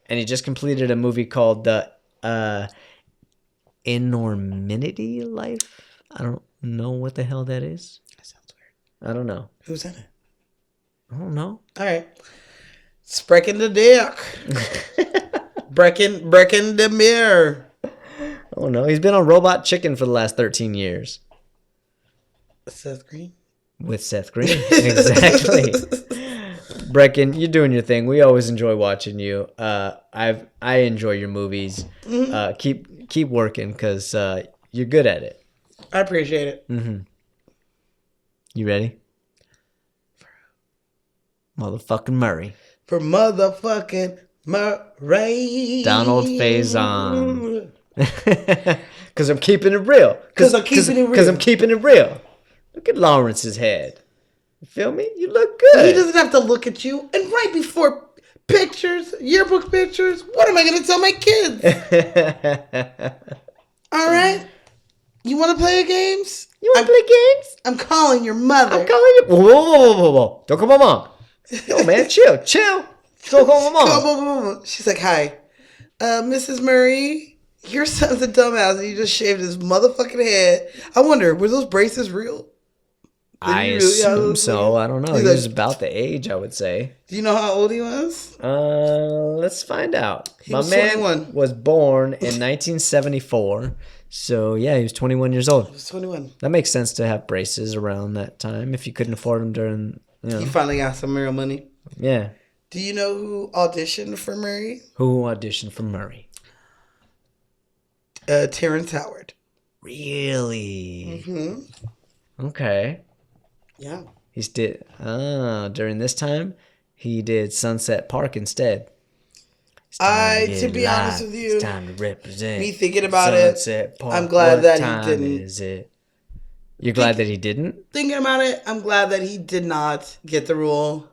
And he just completed a movie called The Enormity Life. I don't know what the hell that is. That sounds weird. I don't know. Who's in it? I don't know. All right. Sprechen the dick. Brecken the mirror. Oh no, he's been on Robot Chicken for the last 13 years. Seth Green? With Seth Green. Exactly. Brecken, you're doing your thing. We always enjoy watching you. I enjoy your movies. Keep working because you're good at it. I appreciate it. Mm-hmm. You ready? Motherfucking Murray. For motherfucking Murray. Donald Faison. Because I'm keeping it real. Because I'm keeping it real. Because I'm keeping it real. Look at Lawrence's head. You feel me? You look He good. doesn't have to look at you. And right before pictures, yearbook pictures, what am I going to tell my kids? All right? You want to play games? You want to play games? I'm calling your mother. I'm calling you. Whoa. Don't call my mom. Yo, man, chill. Don't call my mom. She's like, hi. Mrs. Murray, your son's a dumbass and you just shaved his motherfucking head. I wonder, were those braces real? I assume so. I don't know. He He's was like, about the age, I would say. do you know how old he was? Let's find out. He My was man 21. was born in 1974. So, yeah, he was 21 years old. He was 21. That makes sense to have braces around that time if you couldn't afford them during, He finally got some real money. Yeah. Do you know who auditioned for Murray? Who auditioned for Murray? Terrence Howard. Really? Mm-hmm. Okay. Yeah. During this time, he did Sunset Park instead. To be honest with you, it's time to represent. me thinking about Sunset it, Park. I'm glad What that he time didn't. Is it? You're glad that he didn't? Thinking about it, I'm glad that he did not get the role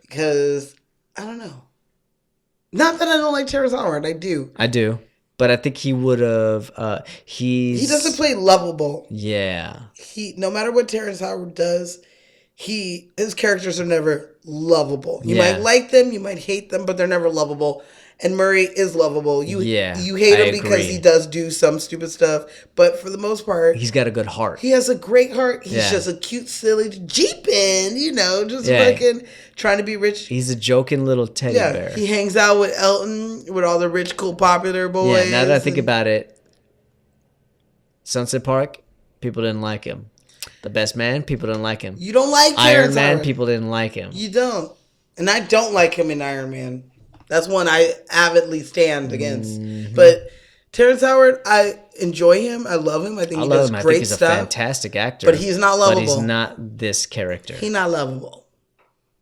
because I don't know. Not that I don't like Terrence Howard, I do. I do, but I think he would have. He doesn't play lovable. Yeah. No matter what Terrence Howard does, his characters are never lovable. You Yeah. might like them, you might hate them, but they're never lovable. And Murray is lovable. You hate him because agree. he does do some stupid stuff, but for the most part, He's got a good heart. he has a great heart. He's Yeah. just a cute, silly jeeping, just Yeah. fucking trying to be rich. He's a joking little teddy bear. He hangs out with Elton, with all the rich, cool, popular boys. Yeah, now that I think about it, Sunset Park, people didn't like him. The Best Man, people didn't like him. You don't like Iron Terrence Man, Howard. people didn't like him. You don't. And I don't like him in Iron Man. That's one I avidly stand against. Mm-hmm. But Terrence Howard, I enjoy him. I love him. I think he does him. I great think he's stuff. a fantastic actor. But he's not lovable. But he's not this character. He's not lovable.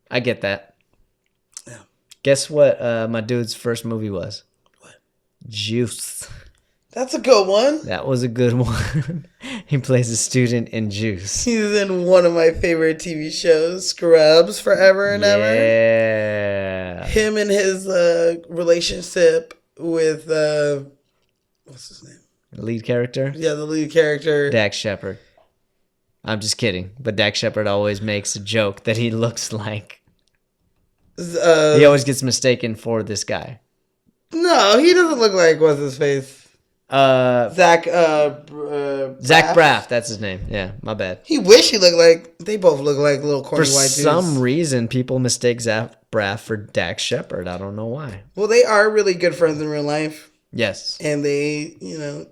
I get that. Yeah. Guess what my dude's first movie was? What? Juice. That's a good one. That was a good one. He plays a student in Juice. He's in one of my favorite TV shows, Scrubs, Forever and Ever. Yeah. Him and his relationship with, what's his name? The lead character? Yeah, the lead character. Dax Shepard. I'm just kidding. But Dax Shepard always makes a joke that he looks like. He always gets mistaken for this guy. No, he doesn't look like, what's his face? Zach Braff, that's his name. Yeah, my bad. He wish he looked like, they both look like little corny For white dudes. some reason, people mistake Zach Braff for Dax Shepard. I don't know why. Well, they are really good friends in real life. Yes. And they,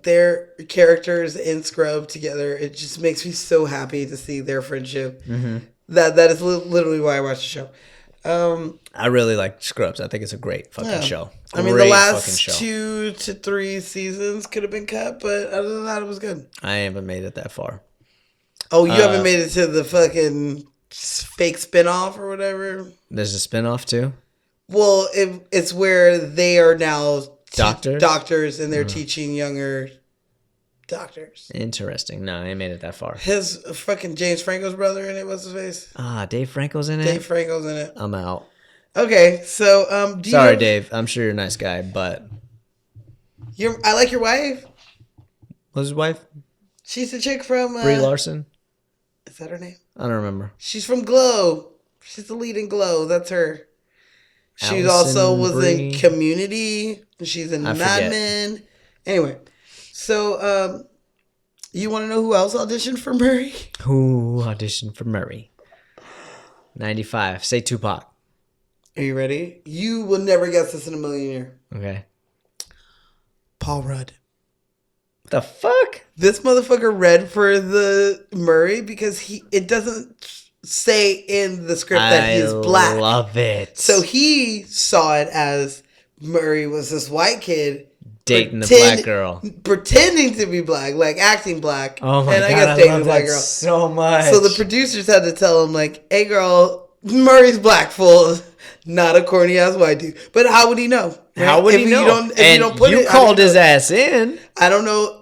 their characters in Scrub together, it just makes me so happy to see their friendship. Mm-hmm. That is literally why I watch the show. I really like Scrubs. I think it's a great fucking show. I mean, the last 2 to 3 seasons could have been cut, but other than that, it was good. I haven't made it that far. Oh, you haven't made it to the fucking fake spinoff or whatever? There's a spinoff too? Well, it's where they are now doctors and they're teaching younger doctors. Interesting. No, I ain't made it that far. His fucking James Franco's brother in it, what's his face? Dave Franco's in it? Dave Franco's in it. I'm out. Okay, so Sorry, Dave. I'm sure you're a nice guy, but I like your wife. What's his wife? She's the chick from Brie Larson? Is that her name? I don't remember. She's from Glow. She's the lead in Glow. That's her. She also Allison was in Brie? Community. She's in I Mad forget. Men. Anyway, so you want to know who else auditioned for Murray? Who auditioned for Murray? 95. Say Tupac. Are you ready? You will never guess this in a million years. Okay. Paul Rudd. The fuck? This motherfucker read for the Murray because it doesn't say in the script that he's black. I love it. So he saw it as Murray was this white kid dating the black girl, pretending to be black, like acting black. Oh my and god, I guess I dating love the black that girl so much. So the producers had to tell him, like, "Hey, girl, Murray's black, fool, not a corny ass white dude." But how would he know? Right? How would he know? You called his ass in. I don't know.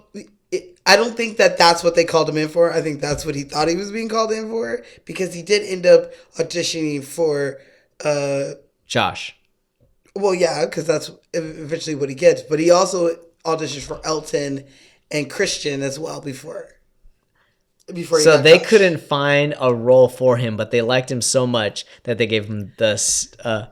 I don't think that that's what they called him in for. I think that's what he thought he was being called in for, because he did end up auditioning for Josh. Well, yeah, because that's eventually what he gets. But he also auditioned for Elton and Christian as well before So they couldn't find a role for him, but they liked him so much that they gave him the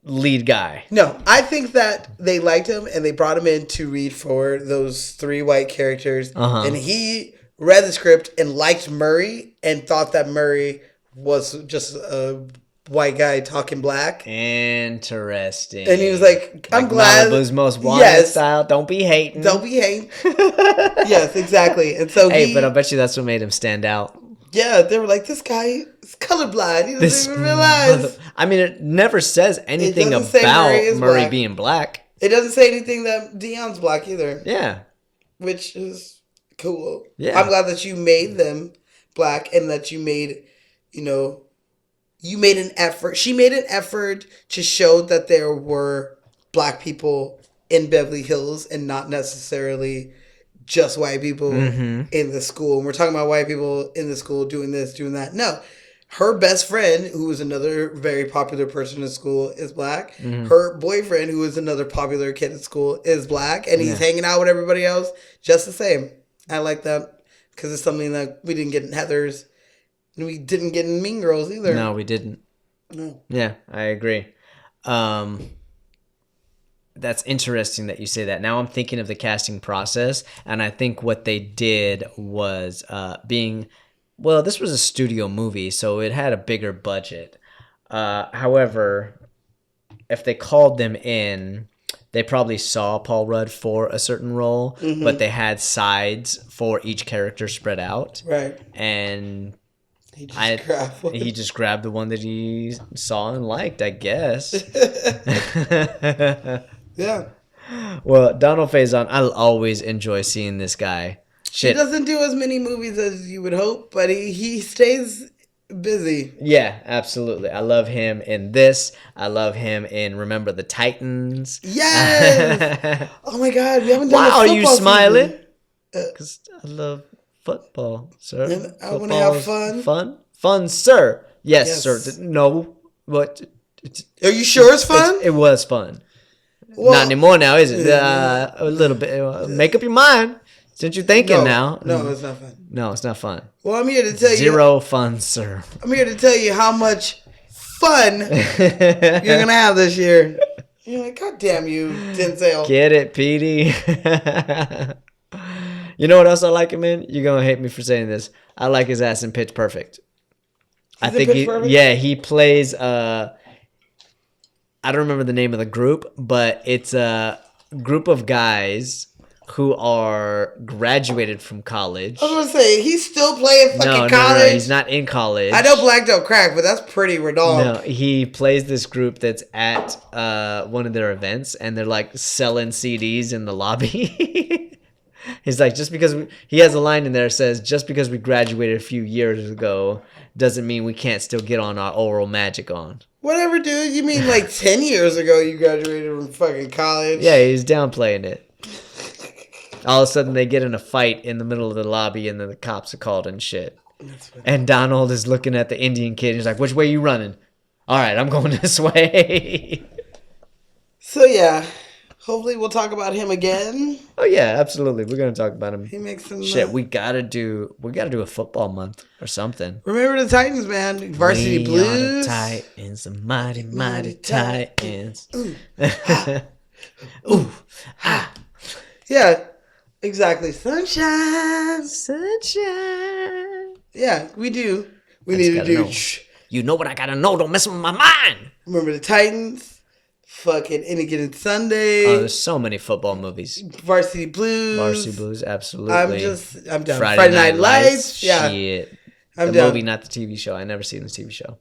lead guy. No, I think that they liked him and they brought him in to read for those three white characters. And he read the script and liked Murray and thought that Murray was just a white guy talking black. Interesting. And he was like, I'm glad. Malibu's Most Wanted style. Don't be hating. Don't be hating. Yes, exactly. And so but I bet you that's what made him stand out. Yeah, they were like, this guy is colorblind. He doesn't even realize. I mean, it never says anything about Murray being black. It doesn't say anything that Dion's black either. Yeah. Which is cool. Yeah. I'm glad that you made them black and that you made, you made an effort. She made an effort to show that there were black people in Beverly Hills and not necessarily just white people in the school. And we're talking about white people in the school doing this, doing that. No. Her best friend, who is another very popular person in school, is black. Her boyfriend, who is another popular kid at school, is black. And he's hanging out with everybody else just the same. I like that because it's something that we didn't get in Heathers. And we didn't get in Mean Girls either. No, we didn't. No. Yeah, I agree. That's interesting that you say that. Now I'm thinking of the casting process, and I think what they did was this was a studio movie, so it had a bigger budget. However, if they called them in, they probably saw Paul Rudd for a certain role, but they had sides for each character spread out. Right. And he just grabbed the one that he saw and liked, I guess. Yeah. Well, Donald Faison, I'll always enjoy seeing this guy. Shit. He doesn't do as many movies as you would hope, but he stays busy. Yeah, absolutely. I love him in this. I love him in Remember the Titans. Yes! Oh my God, we haven't done Wow, a are you football smiling? Because I love football, sir. And I want to have fun. Fun, sir. Yes, sir. No, but... Are you sure it's fun? It was fun. Well, not anymore now, is it? A little bit. Make up your mind. Since you're thinking now. No, it's not fun. No, it's not fun. Well, I'm here to tell you. Zero fun, sir. I'm here to tell you how much fun you're going to have this year. You're like, God damn you, Denzel. Get it, Petey. You know what else I like him in? You're going to hate me for saying this. I like his ass in Pitch Perfect. I think he plays... I don't remember the name of the group, but it's a group of guys who are graduated from college. I was going to say, he's still playing fucking college. No, he's not in college. I know Black Don't Crack, but that's pretty redonk. No, he plays this group that's at one of their events, and they're like selling CDs in the lobby. He's like, he has a line in there that says, just because we graduated a few years ago doesn't mean we can't still get on our oral magic on. Whatever, dude. You mean like 10 years ago you graduated from fucking college? Yeah, he's downplaying it. All of a sudden they get in a fight in the middle of the lobby and then the cops are called and shit. And Donald is looking at the Indian kid. He's like, which way you running? All right, I'm going this way. So, yeah. Hopefully, we'll talk about him again. Oh yeah, absolutely. We're gonna talk about him. He makes some Shit, we gotta do a football month or something. Remember the Titans, man. Varsity We Blues. are the Titans, the mighty, mighty Titans. Ooh, ha. Ooh, ha. Yeah, exactly. Sunshine. Sunshine. Yeah, we do. We I need just to gotta do. know. You know what I gotta know. Don't mess with my mind. Remember the Titans. Fucking Any Given Sunday. Oh, there's so many football movies. Varsity Blues. Varsity Blues, absolutely. I'm done. Friday Night Lights. Yeah. Shit. I'm the done. movie, not the TV show. I never seen the TV show.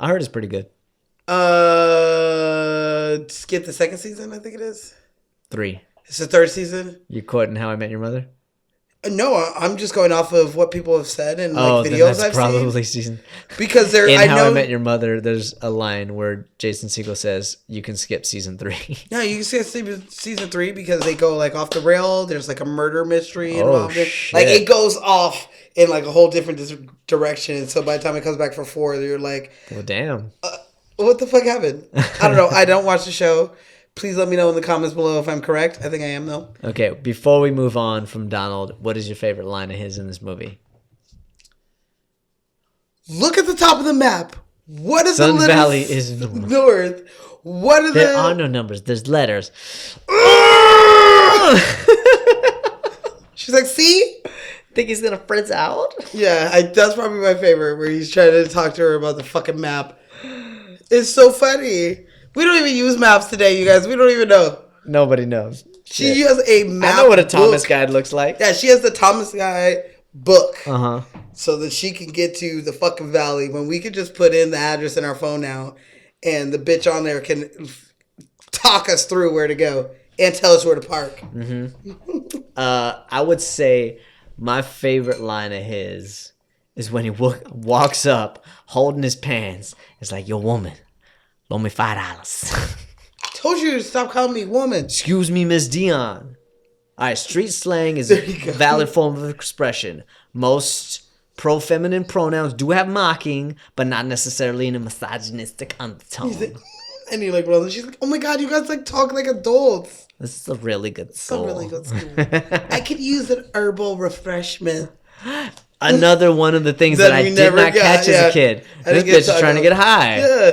I heard it's pretty good. Skip the second season, I think it is. 3. It's the third season. You quoting How I Met Your Mother? No, I'm just going off of what people have said and Oh, like then videos that's I've probably seen. season. Because there, In I How know. I Met Your Mother, there's a line where Jason Segel says, "You can skip season 3." No, you can see season 3 because they go like off the rail. There's like a murder mystery involved. Shit. Like it goes off in like a whole different direction. So by the time it comes back for 4, you're like, Well, damn. what the fuck happened? I don't know. I don't watch the show. Please let me know in the comments below if I'm correct. I think I am, though. Okay, before we move on from Donald, what is your favorite line of his in this movie? Look at the top of the map. What is Sun the letters? Valley is north. North. What are There the... are no numbers. There's letters. She's like, see? Think he's gonna fritz out? Yeah, that's probably my favorite, where he's trying to talk to her about the fucking map. It's so funny. We don't even use maps today, you guys. We don't even know. Nobody knows. She Shit. has a map. I know what a Thomas book. guide looks like. Yeah, she has the Thomas Guide book. Uh-huh. So that she can get to the fucking valley when we could just put in the address in our phone now and the bitch on there can talk us through where to go and tell us where to park. I would say my favorite line of his is when he walks up holding his pants. It's like, yo, woman, loan me $5. Told you to stop calling me woman. Excuse me, Miss Dion. All right, street slang is There a you go. valid form of expression. Most pro-feminine pronouns do have mocking, but not necessarily in a misogynistic undertone. And you're like, brother, she's like, oh my God, you guys like talk like adults. This is a really good So soul. really good school. I could use an herbal refreshment. Another one of the things That that I we did never not got, catch as yeah. a kid. I This didn't get bitch is trying to tacos. get high. Yeah.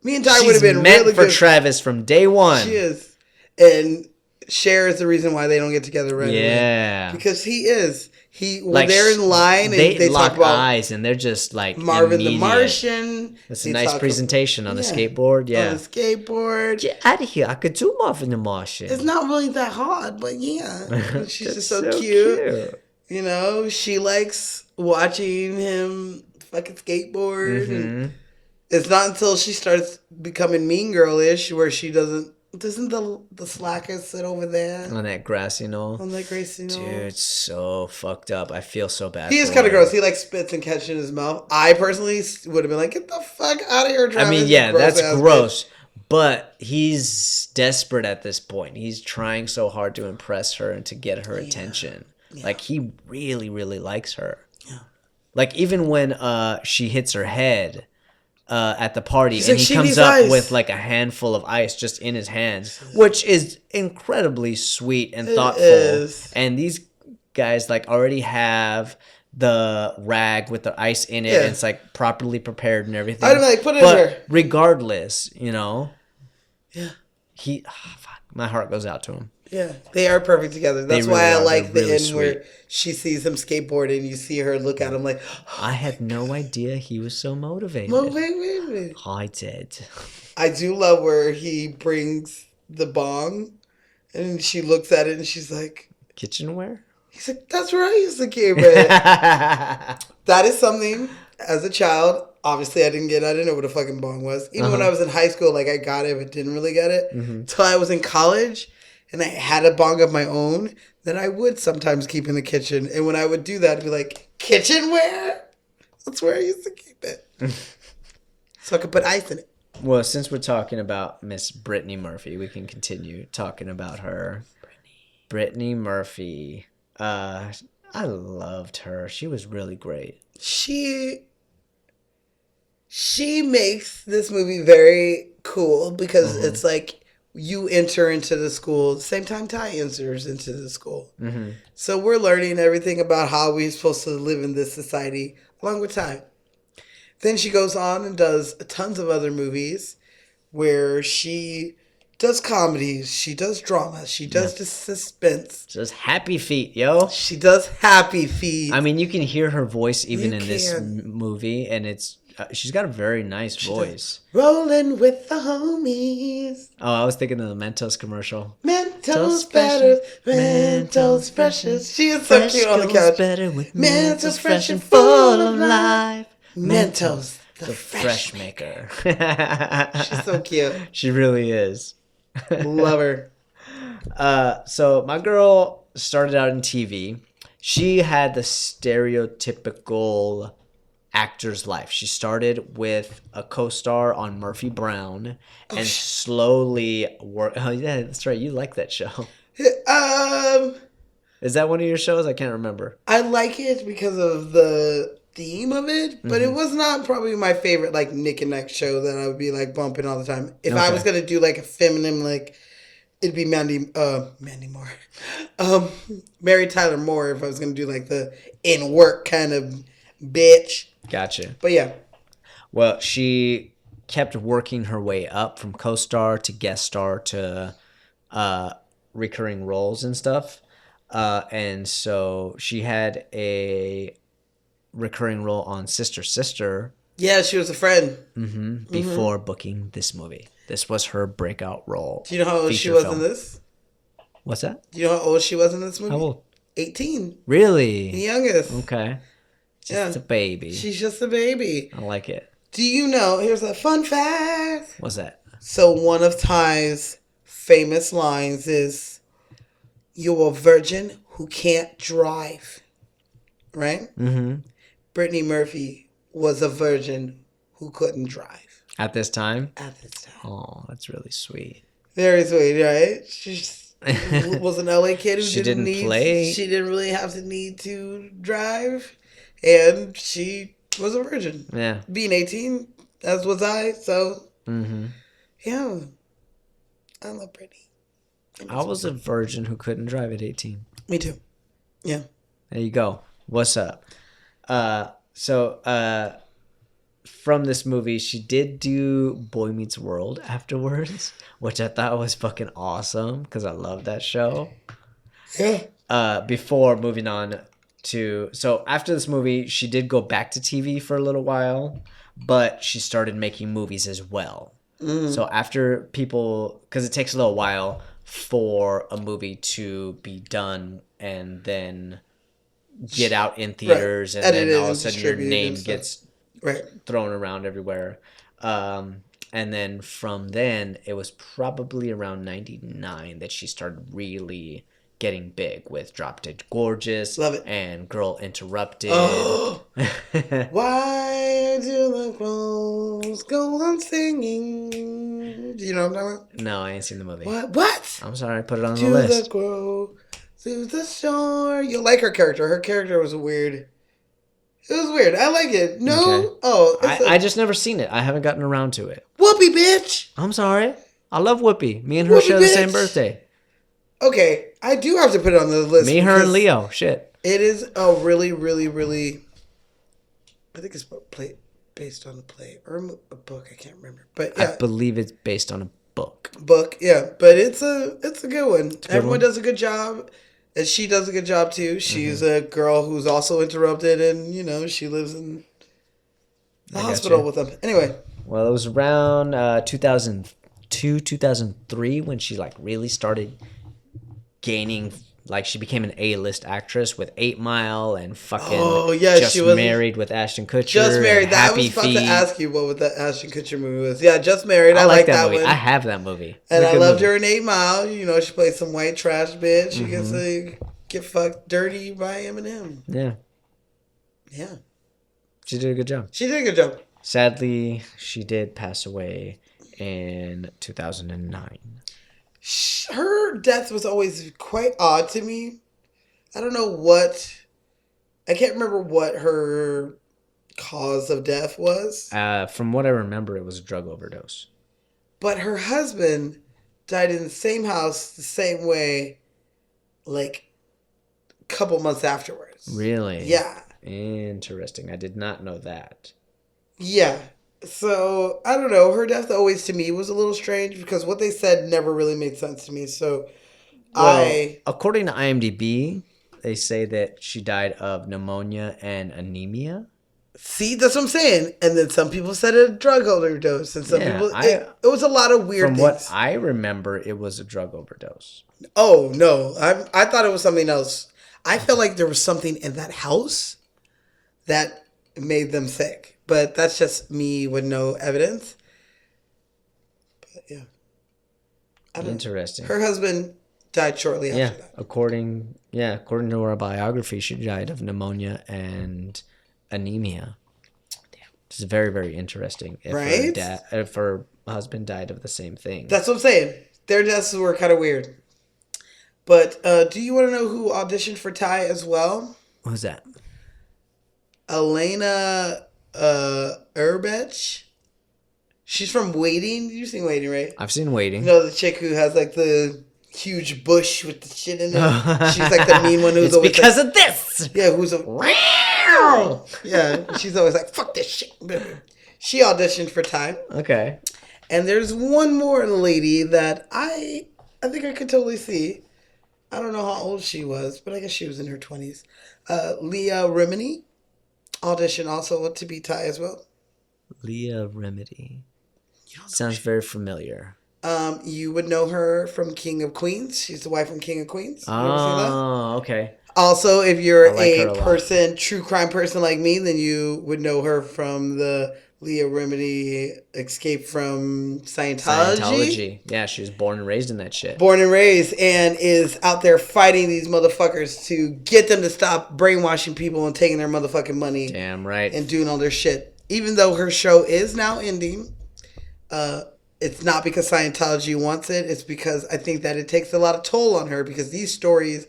Me and Ty would She's have been meant really for good. Travis from day one. She is. And Cher is the reason why they don't get together right away. Yeah. Because he is. When Like, they're in line and they they lock talk about eyes and they're just like Marvin the immediate. Martian. It's They a nice talk presentation on the Yeah. skateboard. Yeah. On the skateboard. Get out of here. I could do Marvin the Martian. It's not really that hard, but yeah. She's That's just so cute. You know, she likes watching him fucking skateboard. Mm-hmm. And it's not until she starts becoming mean girl-ish where she doesn't the slacker sit over there On that grassy knoll. on that Gracie knoll? Dude, it's so fucked up. I feel so bad. He is for kind of her. gross. He like spits and catches in his mouth. I personally would have been like, get the fuck out of here, Travis. I mean, you yeah, that's gross-ass gross. But he's desperate at this point. He's trying so hard to impress her and to get her attention. Yeah. Like, he really, really likes her. Yeah. Like, even when she hits her head at the party, He's and like, he "She comes needs up ice." with like a handful of ice just in his hands, which is incredibly sweet and thoughtful. is. And these guys like already have the rag with the ice in it, Yeah. and it's like properly prepared and everything. I'd be like, put it in but her. regardless, you know, Yeah. fuck, my heart goes out to him. Yeah, they are perfect together. That's really why I are. like They're the really end where she sees him skateboard and you see her look at him like, I had no idea he was so motivated. "Oh, wait. I did. I do love where he brings the bong and she looks at it and she's like, Kitchenware? he's like, that's where I used to keep it. That is something, as a child, obviously I didn't know what a fucking bong was. Even when I was in high school, like I got it but didn't really get it. Till I was in college and I had a bong of my own that I would sometimes keep in the kitchen. And when I would do that, I'd be like, kitchenware? That's where I used to keep it. So I could put ice in it. Well, since we're talking about Miss Brittany Murphy, we can continue talking about her. Brittany Murphy. I loved her. She was really great. She makes this movie very cool because it's like you enter into the school the same time Ty enters into the school. Mm-hmm. So we're learning everything about how we're supposed to live in this society along with Ty. Then she goes on and does tons of other movies where she does comedies, she does drama, she does the suspense. Just Happy Feet, yo. She does Happy Feet. I mean, you can hear her voice even You in this can. movie, and it's she's got a very nice voice. Rolling with the homies. Oh, I was thinking of the Mentos commercial. Mentos better, Mentos precious. She is so cute on the couch. Better with Mentos fresh and full of life. Mentos, the fresh maker. She's so cute. She really is. Love her. So my girl started out in TV. She had the stereotypical actor's life. She started with a co-star on Murphy Brown and slowly worked. Oh yeah, that's right. You like that show. Is that one of your shows? I can't remember. I like it because of the theme of it, but it was not probably my favorite like Nick and Neck show that I would be like bumping all the time. If I was gonna do like a feminine, like it'd be Mandy Moore, Mary Tyler Moore. If I was gonna do like the in work kind of bitch. Gotcha. But yeah. Well, she kept working her way up from co-star to guest star to recurring roles and stuff. And so she had a recurring role on Sister Sister. Yeah, she was a friend. Before booking this movie. This was her breakout role. Do you know how old she was in this? What's that? Do you know how old she was in this movie? How old? 18. Really? The youngest. Okay. Just a baby. She's just a baby. I like it. Do you know, here's a fun fact. What's that? So one of Ty's famous lines is, "You're a virgin who can't drive." Right? Mm-hmm. Brittany Murphy was a virgin who couldn't drive. At this time? At this time. Oh, that's really sweet. Very sweet, right? She just was an LA kid who She didn't didn't play. She didn't really have to need to drive. And she was a virgin. Yeah. Being 18, as was I. So, yeah. I love Brittany. I was a virgin who couldn't drive at 18. Me too. Yeah. There you go. What's up? So from this movie, she did do Boy Meets World afterwards, which I thought was fucking awesome because I love that show. Yeah. Before moving on so after this movie, she did go back to TV for a little while, but she started making movies as well. So after people, because it takes a little while for a movie to be done and then get out in theaters, and then all of a sudden your name gets thrown around everywhere. And then from then, it was probably around 99 that she started really getting big with Drop Dead Gorgeous. Love it. And Girl Interrupted. Oh. Why do the crows go on singing? Do you know what I'm talking about? No, I ain't seen the movie. What? I'm sorry, I put it on the To list. the crow, to the shore. You'll like her character. Her character was weird. It was weird. I like it. No? Okay. Oh. I just never seen it. I haven't gotten around to it. Whoopi, bitch. I'm sorry. I love Whoopi. Me and her Whoopi, share the bitch. same birthday. Okay. I do have to put it on the list. Me, her, and Leo. Shit. It is a really, really, really... I think it's based on a play or a book. I can't remember. But yeah. I believe it's based on a book. Yeah. But it's a good one. Everyone one. does a good job. And she does a good job too. She's a girl who's also interrupted, and she lives in the hospital with them. Anyway. Well, it was around 2002, 2003 when she really started gaining, she became an A-list actress with 8 Mile and fucking Just she was Married with Ashton Kutcher. Just Married. I was about to ask you what that Ashton Kutcher movie was. Yeah, Just Married. I like that movie. one. I have that movie. And I loved her in 8 Mile. She played some white trash bitch. She gets to get fucked dirty by Eminem. Yeah. Yeah. She did a good job. She did a good job. Sadly, she did pass away in 2009. Her death was always quite odd to me. I don't know I can't remember what her cause of death was. From what I remember, it was a drug overdose. But her husband died in the same house, the same way, like a couple months afterwards. Really? Yeah. Interesting. I did not know that. Yeah. So, I don't know. Her death always to me was a little strange because what they said never really made sense to me. So, Well, I. according to IMDb, they say that she died of pneumonia and anemia. See, that's what I'm saying. And then some people said a drug overdose. And some Yeah, people. It was a lot of weird From things. what I remember, it was a drug overdose. Oh, no. I thought it was something else. I felt like there was something in that house that made them sick. But that's just me with no evidence. But yeah. I don't Interesting. Her husband died shortly after that. According to her biography, she died of pneumonia and anemia. This is very, very interesting. If her husband died of the same thing. That's what I'm saying. Their deaths were kind of weird. But do you want to know who auditioned for Ty as well? Who's that? Elena Urbech. She's from Waiting. You've seen Waiting, right? I've seen Waiting. You know the chick who has like the huge bush with the shit in it? She's like the mean one who's it's always because like, of this! Yeah, who's a... Yeah, she's always like, fuck this shit. She auditioned for Ty. Okay. And there's one more lady that I think I could totally see. I don't know how old she was, but I guess she was in her 20s. Leah Remini auditioned also to be Ty as well. Leah Remedy. Sounds very familiar. You would know her from King of Queens. She's the wife from King of Queens. You ever seen that? Oh, okay. Also, if you're a true crime person like me, then you would know her from the Leah Remedy Escape from Scientology. Yeah, she was born and raised in that shit. Born and raised, and is out there fighting these motherfuckers to get them to stop brainwashing people and taking their motherfucking money. Damn right. And doing all their shit. Even though her show is now ending, it's not because Scientology wants it. It's because I think that it takes a lot of toll on her because these stories,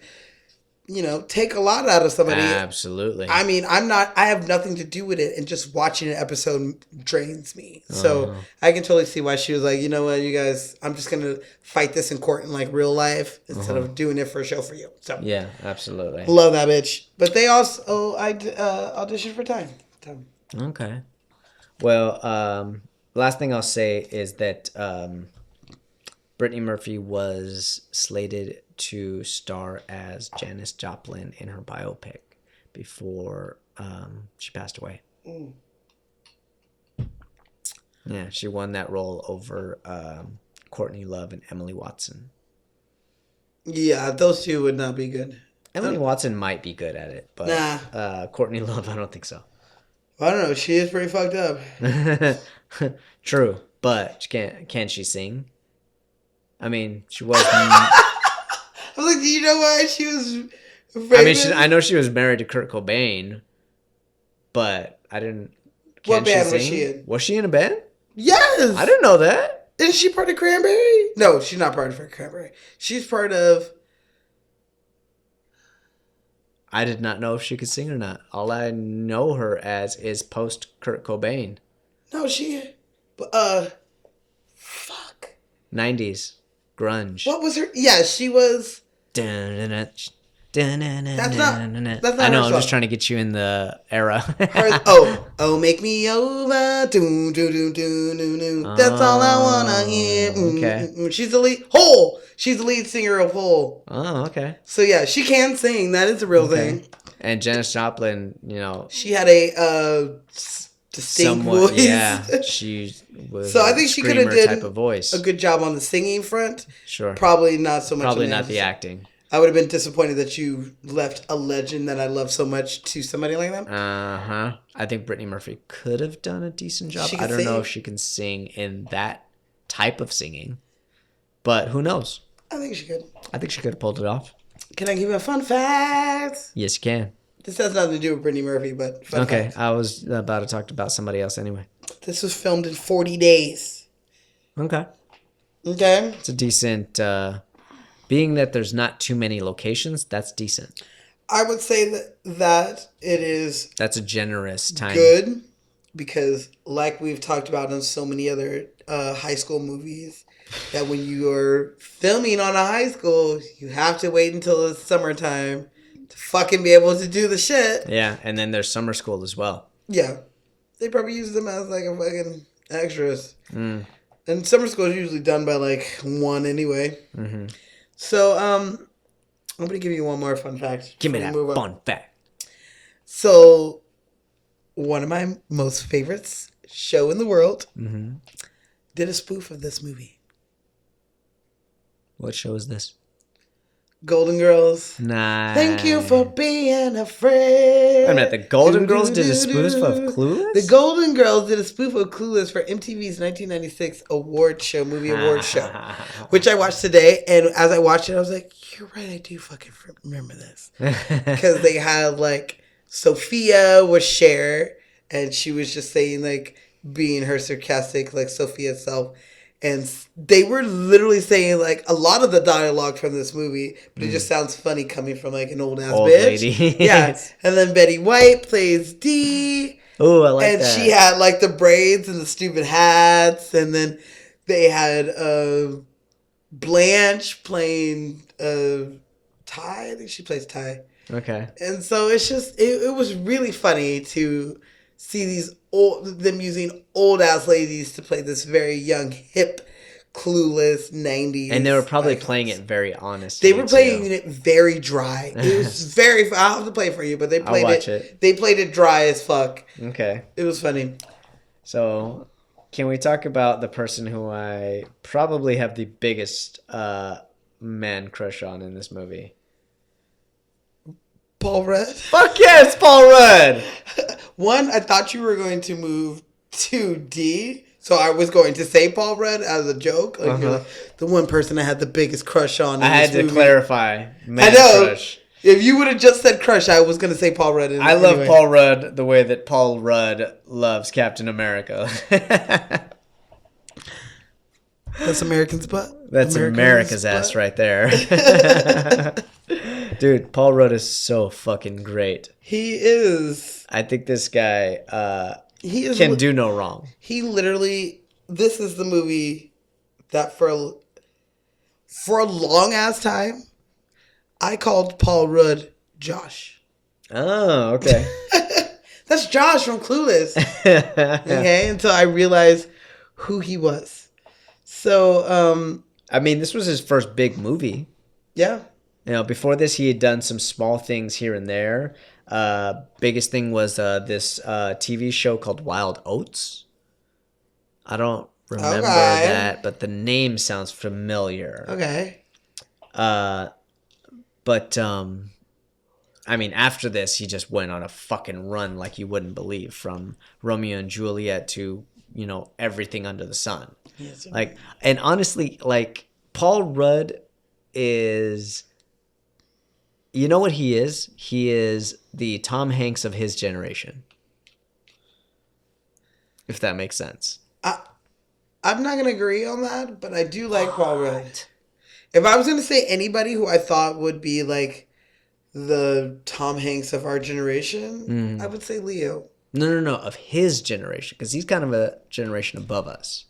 take a lot out of somebody. Absolutely. I mean, I have nothing to do with it, and just watching an episode drains me. So I can totally see why she was like, you know what, you guys, I'm just going to fight this in court in like real life instead of doing it for a show for you. So yeah, absolutely. Love that bitch. But they also, I auditioned for Time. Okay. Well, last thing I'll say is that Brittany Murphy was slated to star as Janis Joplin in her biopic before she passed away. Mm. Yeah, she won that role over Courtney Love and Emily Watson. Yeah, those two would not be good. Emily Watson might be good at it, but Courtney Love, I don't think so. I don't know. She is pretty fucked up. True, but can she sing? I mean, she was. I was like, do you know why she was famous? I know she was married to Kurt Cobain, but I didn't. What band was she in? Was she in a band? Yes. I didn't know that. Isn't she part of Cranberry? No, she's not part of Cranberry. She's part of. I did not know if she could sing or not. All I know her as is post Kurt Cobain. No, fuck. 90s. Grunge. What was her? Yeah, she was. That's not I know, I'm just trying to get you in the era. Make me over. Do, do, do, do, do, do. That's all I wanna hear. Okay. She's the lead. She's the lead singer of Hole. Oh, okay. So yeah, she can sing. That is a real thing. And Janis Joplin, she had a distinct voice. Yeah, she was. So I think she could have did type of voice. A good job on the singing front. Sure. Probably not so much. Probably not the acting. I would have been disappointed that you left a legend that I love so much to somebody like that. I think Brittany Murphy could have done a decent job. I don't know if she can sing in that type of singing, but who knows? I think she could. I think she could have pulled it off. Can I give you a fun fact? Yes, you can. This has nothing to do with Brittany Murphy, but fun fact. I was about to talk about somebody else anyway. This was filmed in 40 days. Okay. It's a decent... being that there's not too many locations, that's decent. I would say that it is... That's a generous time. Good, because like we've talked about in so many other high school movies, that when you're filming on a high school, you have to wait until it's summertime to fucking be able to do the shit. Yeah, and then there's summer school as well. Yeah. They probably use them as like a fucking extras. Mm. And summer school is usually done by like 1 anyway. Mm-hmm. So, I'm going to give you one more fun fact. Give me that fun fact. So, one of my most favorites show in the world did a spoof of this movie. What show is this? Golden Girls. Nice. Thank you for being a friend. Wait a minute, the Golden Girls did a spoof of Clueless? The Golden Girls did a spoof of Clueless for MTV's 1996 movie award show, which I watched today. And as I watched it, I was like, you're right, I do fucking remember this. Because they had like Sophia was Cher, and she was just saying like being her sarcastic like Sophia self. And they were literally saying like a lot of the dialogue from this movie, but it just sounds funny coming from like an old ass bitch. Lady. Yeah. And then Betty White plays Dee. Oh, I like and that. And she had like the braids and the stupid hats. And then they had Blanche playing Ty. I think she plays Ty. Okay. And so it's just, it was really funny to see them using old ass ladies to play this very young, hip, clueless 90s. And they were probably icons. playing it very honest. They were playing it very dry. It was very, I'll have to play it for you, but they played it. They played it dry as fuck. Okay. It was funny. So, can we talk about the person who I probably have the biggest man crush on in this movie? Paul Rudd? Fuck yes, Paul Rudd! One, I thought you were going to move to D, so I was going to say Paul Rudd as a joke. Like, you're like, the one person I had the biggest crush on. I had to clarify. Man I know. Crush. If you would have just said crush, I was going to say Paul Rudd. I love Paul Rudd the way that Paul Rudd loves Captain America. That's American's butt. That's America's ass right there. Dude, Paul Rudd is so fucking great. He is. I think this guy can do no wrong. He literally, this is the movie that for a long ass time, I called Paul Rudd Josh. Oh, okay. That's Josh from Clueless. Okay, until I realized who he was. So, I mean, this was his first big movie. Yeah. You know, before this, he had done some small things here and there. Biggest thing was this TV show called Wild Oats. I don't remember that, but the name sounds familiar. Okay. But I mean, after this, he just went on a fucking run like you wouldn't believe, from Romeo and Juliet to, you know, everything under the sun. Yes, like, and honestly, like, Paul Rudd is, you know what he is? He is the Tom Hanks of his generation. If that makes sense. I'm not going to agree on that, but I do like Paul Rudd. If I was going to say anybody who I thought would be like the Tom Hanks of our generation, I would say Leo. No, of his generation, because he's kind of a generation above us.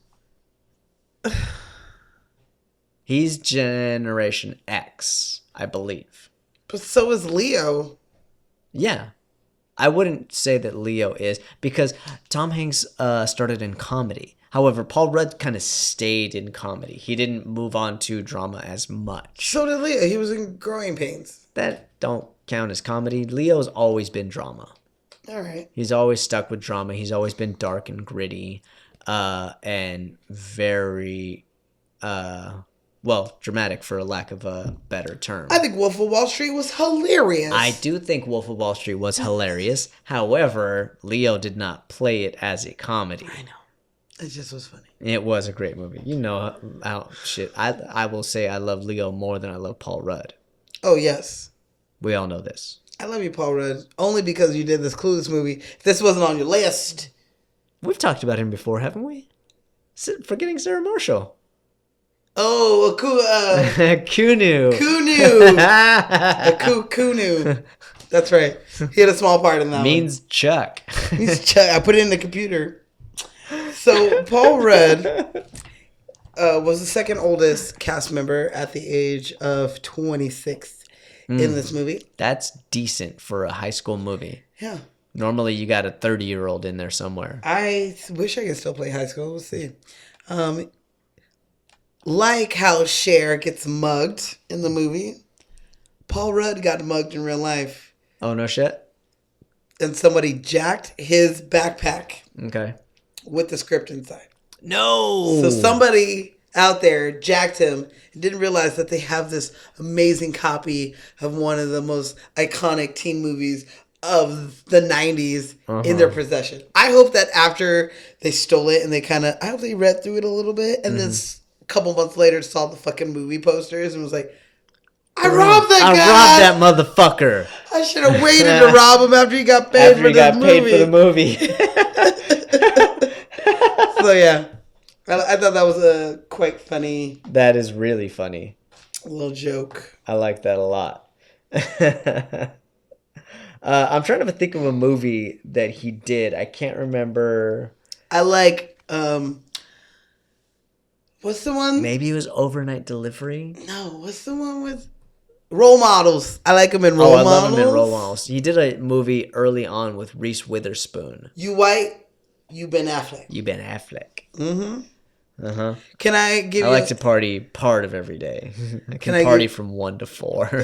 He's Generation X, I believe. But so is Leo. Yeah. I wouldn't say that Leo is, because Tom Hanks started in comedy. However, Paul Rudd kind of stayed in comedy. He didn't move on to drama as much. So did Leo. He was in Growing Pains. That don't count as comedy. Leo's always been drama. All right. He's always stuck with drama. He's always been dark and gritty, and very, dramatic, for a lack of a better term. I think Wolf of Wall Street was hilarious. I do think Wolf of Wall Street was hilarious. However, Leo did not play it as a comedy. I know. It just was funny. It was a great movie. You know how shit. I will say I love Leo more than I love Paul Rudd. Oh, yes. We all know this. I love you, Paul Rudd, only because you did this Clueless movie. If this wasn't on your list. We've talked about him before, haven't we? Forgetting Sarah Marshall. Oh, Kunu. Kunu. That's right. He had a small part in that Means Chuck. Means Chuck. I put it in the computer. So, Paul Rudd, was the second oldest cast member at the age of 26 in this movie. That's decent for a high school movie. Yeah. Normally, you got a 30-year-old in there somewhere. I wish I could still play high school. We'll see. Like how Cher gets mugged in the movie, Paul Rudd got mugged in real life. Oh, no shit? And somebody jacked his backpack Okay. with the script inside. No! So somebody out there jacked him and didn't realize that they have this amazing copy of one of the most iconic teen movies of the 90s in their possession. I hope that after they stole it and I hope they read through it a little bit and then a couple months later saw the fucking movie posters and was like, I robbed that guy. I robbed that motherfucker. I should have waited to rob him after he got paid for the movie. So yeah, I thought that was a quite funny. That is really funny. Little joke. I like that a lot. I'm trying to think of a movie that he did. I can't remember. I like, what's the one? Maybe it was Overnight Delivery. No, what's the one with Role Models? I like him in Role Models. I love him in Role Models. He did a movie early on with Reese Witherspoon. You white, you Ben Affleck. You Ben Affleck. Mm-hmm. Uh-huh. Can I give you... I like to party part of every day. I can party from 1 to 4.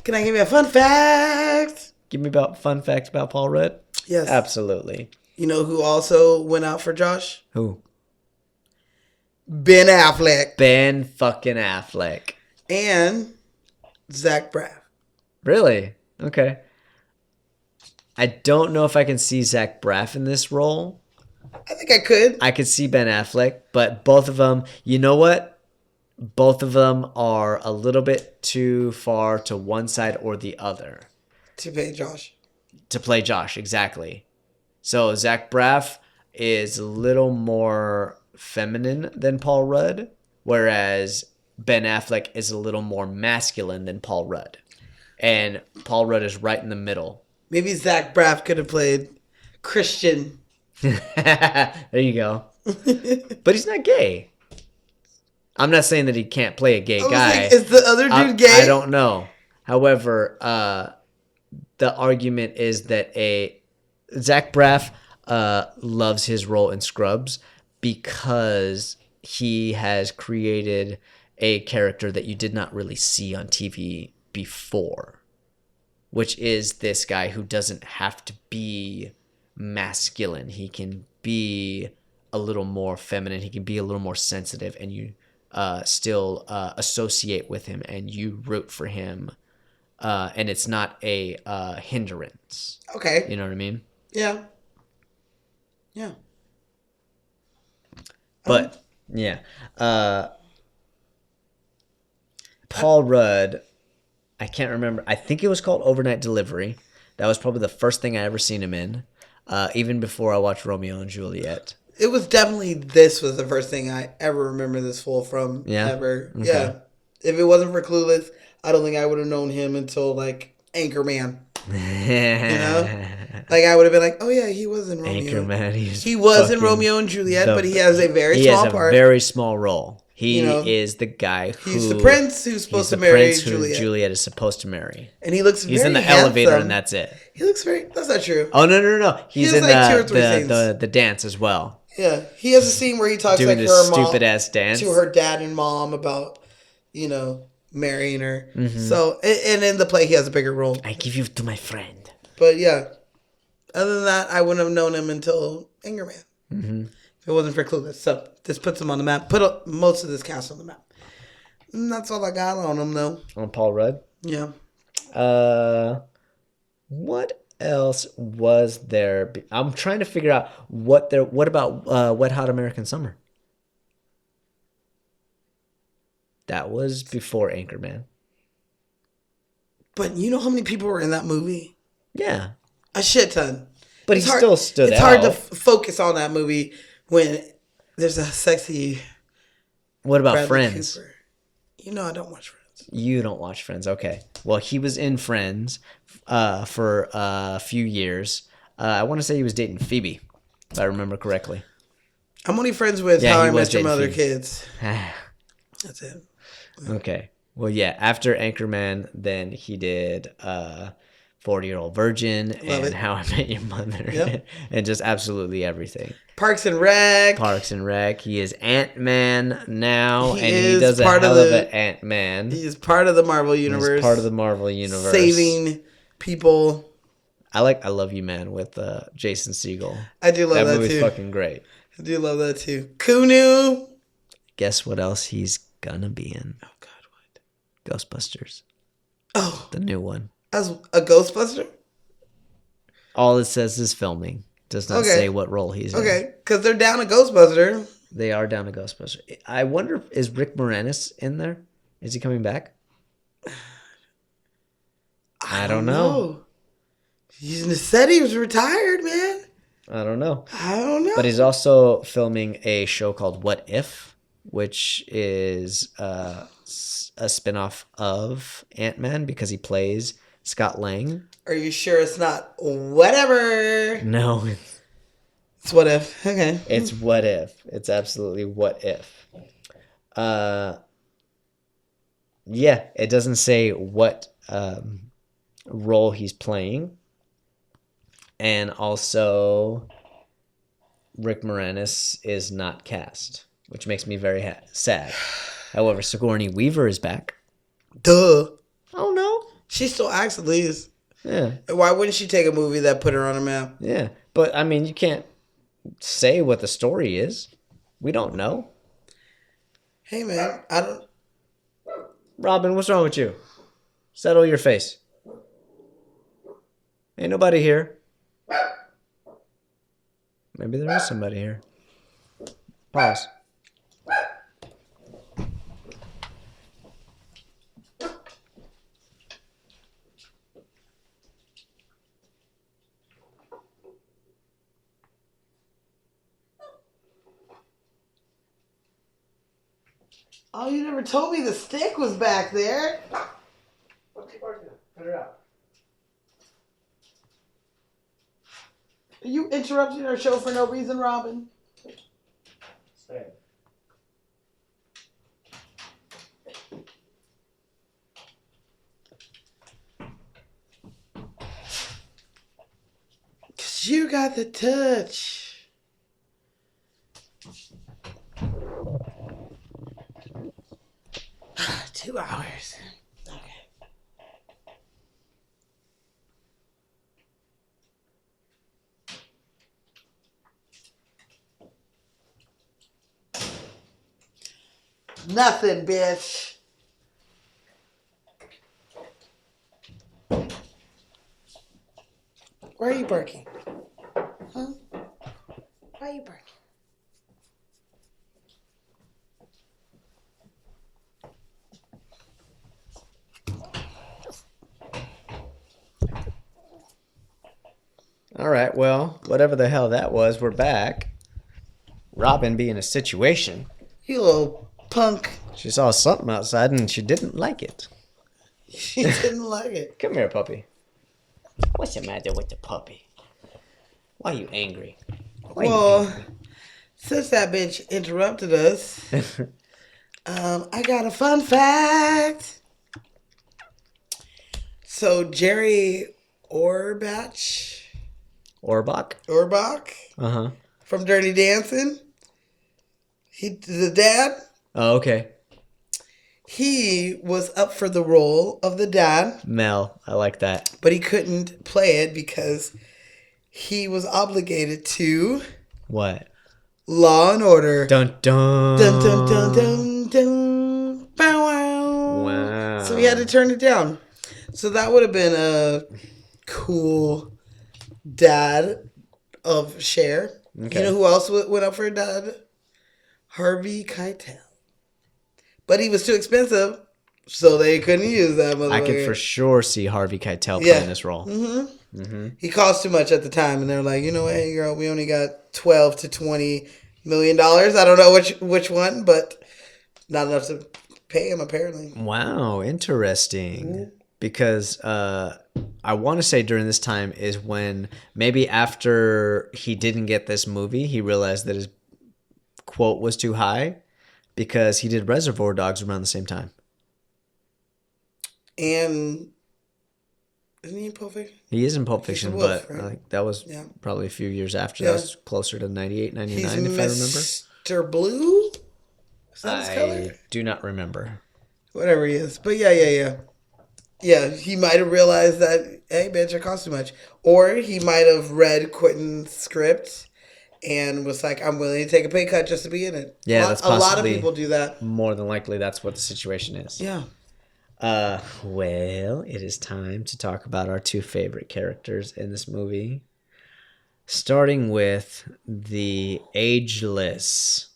Can I give you a fun fact? Give me about fun facts about Paul Rudd? Yes. Absolutely. You know who also went out for Josh? Who? Ben Affleck. Ben fucking Affleck. And Zach Braff. Really? Okay. I don't know if I can see Zach Braff in this role. I think I could. I could see Ben Affleck, but both of them, you know what? Both of them are a little bit too far to one side or the other. To play Josh. To play Josh, exactly. So Zach Braff is a little more feminine than Paul Rudd, whereas Ben Affleck is a little more masculine than Paul Rudd. And Paul Rudd is right in the middle. Maybe Zach Braff could have played Christian. There you go. But he's not gay. I'm not saying that he can't play a gay guy. Like, is the other dude gay? I don't know. However, the argument is that Zach Braff loves his role in Scrubs because he has created a character that you did not really see on TV before, which is this guy who doesn't have to be masculine. He can be a little more feminine. He can be a little more sensitive, and you still associate with him and you root for him. And it's not a hindrance. Okay. You know what I mean? Yeah. Yeah. But, yeah. Paul Rudd, I can't remember. I think it was called Overnight Delivery. That was probably the first thing I ever seen him in, even before I watched Romeo and Juliet. It was definitely, this was the first thing I ever remember this fool from. Yeah? Ever. Okay. Yeah. If it wasn't for Clueless, I don't think I would have known him until, like, Anchorman. You know? Like, I would have been like, oh, yeah, he was in Romeo. Anchorman. He was in Romeo and Juliet, but he has a very small part. He has a very small role. He is the guy who... He's the prince who's supposed to marry Juliet. Juliet is supposed to marry. And he looks very He's in the handsome. elevator and that's it. He looks very... That's not true. Oh, no. He's has in like 2 or 3 scenes. the dance as well. Yeah. He has a scene where he talks Doing like this her mom... stupid-ass dance. To her dad and mom about, you know, marrying her. Mm-hmm. So, and in the play, he has a bigger role. I give you to my friend. But yeah. Other than that, I wouldn't have known him until Anchorman. Mm-hmm. If it wasn't for Clueless. So, this puts him on the map. Put most of this cast on the map. And that's all I got on him, though. On Paul Rudd? Yeah. What else was there? I'm trying to figure out what about Wet Hot American Summer? That was before Anchorman. But you know how many people were in that movie? Yeah. A shit ton. But he still stood out. It's hard to focus on that movie when there's a sexy... What about Bradley Friends? Cooper. You know I don't watch Friends. You don't watch Friends. Okay. Well, he was in Friends for a few years. I want to say he was dating Phoebe, if I remember correctly. I'm only friends with Yeah, How he I was Met Your dating Mother Phoebe. kids. That's it. Okay. Well, yeah. After Anchorman, then he did 40-Year-Old Virgin Love and it. How I Met Your Mother, Yep. and just absolutely everything. Parks and Rec. Parks and Rec. He is Ant-Man now, He and he is does a part of hell of an the. Ant-Man. He is part of the Marvel He's universe. part of the Marvel universe. Saving people. I Love You Man with Jason Segel. I do love that movie's too. fucking great. I do love that too. Kunu. Guess what else he's gonna be in? Oh God, what? Ghostbusters. Oh, The new one. as a Ghostbuster. All it says is filming. Does not say what role he's in. Okay, because they're down a Ghostbuster. They are down to Ghostbusters. I wonder, is Rick Moranis in there? Is he coming back? I don't know. He said he was retired, man. I don't know. I don't know. But he's also filming a show called What If, which is a spinoff of Ant-Man because he plays Scott Lang. Are you sure it's not whatever? No, It's what if. Okay. it's What If. It's absolutely What If. Yeah, it doesn't say what role he's playing. And also, Rick Moranis is not cast, which makes me very sad. However, Sigourney Weaver is back. Duh. Oh, no. She still acts at least. Yeah. Why wouldn't she take a movie that put her on a map? Yeah. But, I mean, you can't say what the story is. We don't know. Hey, man. I don't. Robin, what's wrong with you? Settle your face. Ain't nobody here. Maybe there is somebody here. Pause. Oh, you never told me the stick was back there. Put it out. Are you interrupting our show for no reason, Robin? Stay. Cause you got the touch. 2 hours. Okay. Nothing, bitch. Why are you barking? Huh? Why are you barking? All right, well, whatever the hell that was, we're back. Robin being a situation. You little punk. She saw something outside and she didn't like it. She didn't like it. Come here, puppy. What's the matter with the puppy? Why are you angry? Well, since that bitch interrupted us, I got a fun fact. So Jerry Orbach Orbach? Uh-huh. from Dirty Dancing, the dad, Oh, okay. he was up for the role of the dad, Mel, I like that. but he couldn't play it because he was obligated to What? Law and Order. Dun dun. Dun dun dun dun dun. Bow wow. Wow. So he had to turn it down. So that would have been a cool dad of Cher. Okay. You know who else went up for a dad? Harvey Keitel. But he was too expensive, so they couldn't use that motherfucker. I could for sure see Harvey Keitel playing this role. He cost too much at the time, and they're like, you know what, hey girl, we only got $12 to $20 million. I don't know which one, but not enough to pay him apparently. Wow, interesting. Because I want to say during this time is when maybe after he didn't get this movie, he realized that his quote was too high because he did Reservoir Dogs around the same time. And isn't he in Pulp Fiction? He is in Pulp He's the Fiction, wolf, but right? I think that was probably a few years after. That was closer to 98, 99, He's if I remember. Mr. Blue? Is that his color? I do not remember. Whatever he is. But yeah. Yeah, he might have realized that, hey, bitch, it costs too much. Or he might have read Quentin's script and was like, I'm willing to take a pay cut just to be in it. Yeah, that's possibly. A lot of people do that. More than likely, that's what the situation is. Yeah. Well, it is time to talk about our two favorite characters in this movie. Starting with the ageless,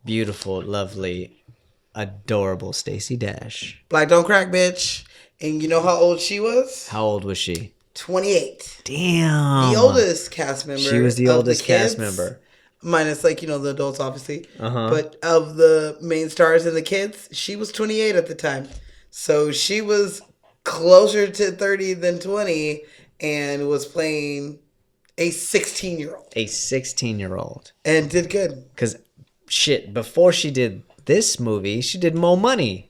beautiful, lovely, adorable Stacey Dash. Black don't crack, bitch. And you know how old she was? How old was she? 28. Damn. The oldest cast member. She was the oldest cast member. Minus, like, the adults, obviously. But of the main stars and the kids, she was 28 at the time. So she was closer to 30 than 20 and was playing a 16-year-old. A 16-year-old. And did good. Because, shit, before she did this movie, she did Mo Money.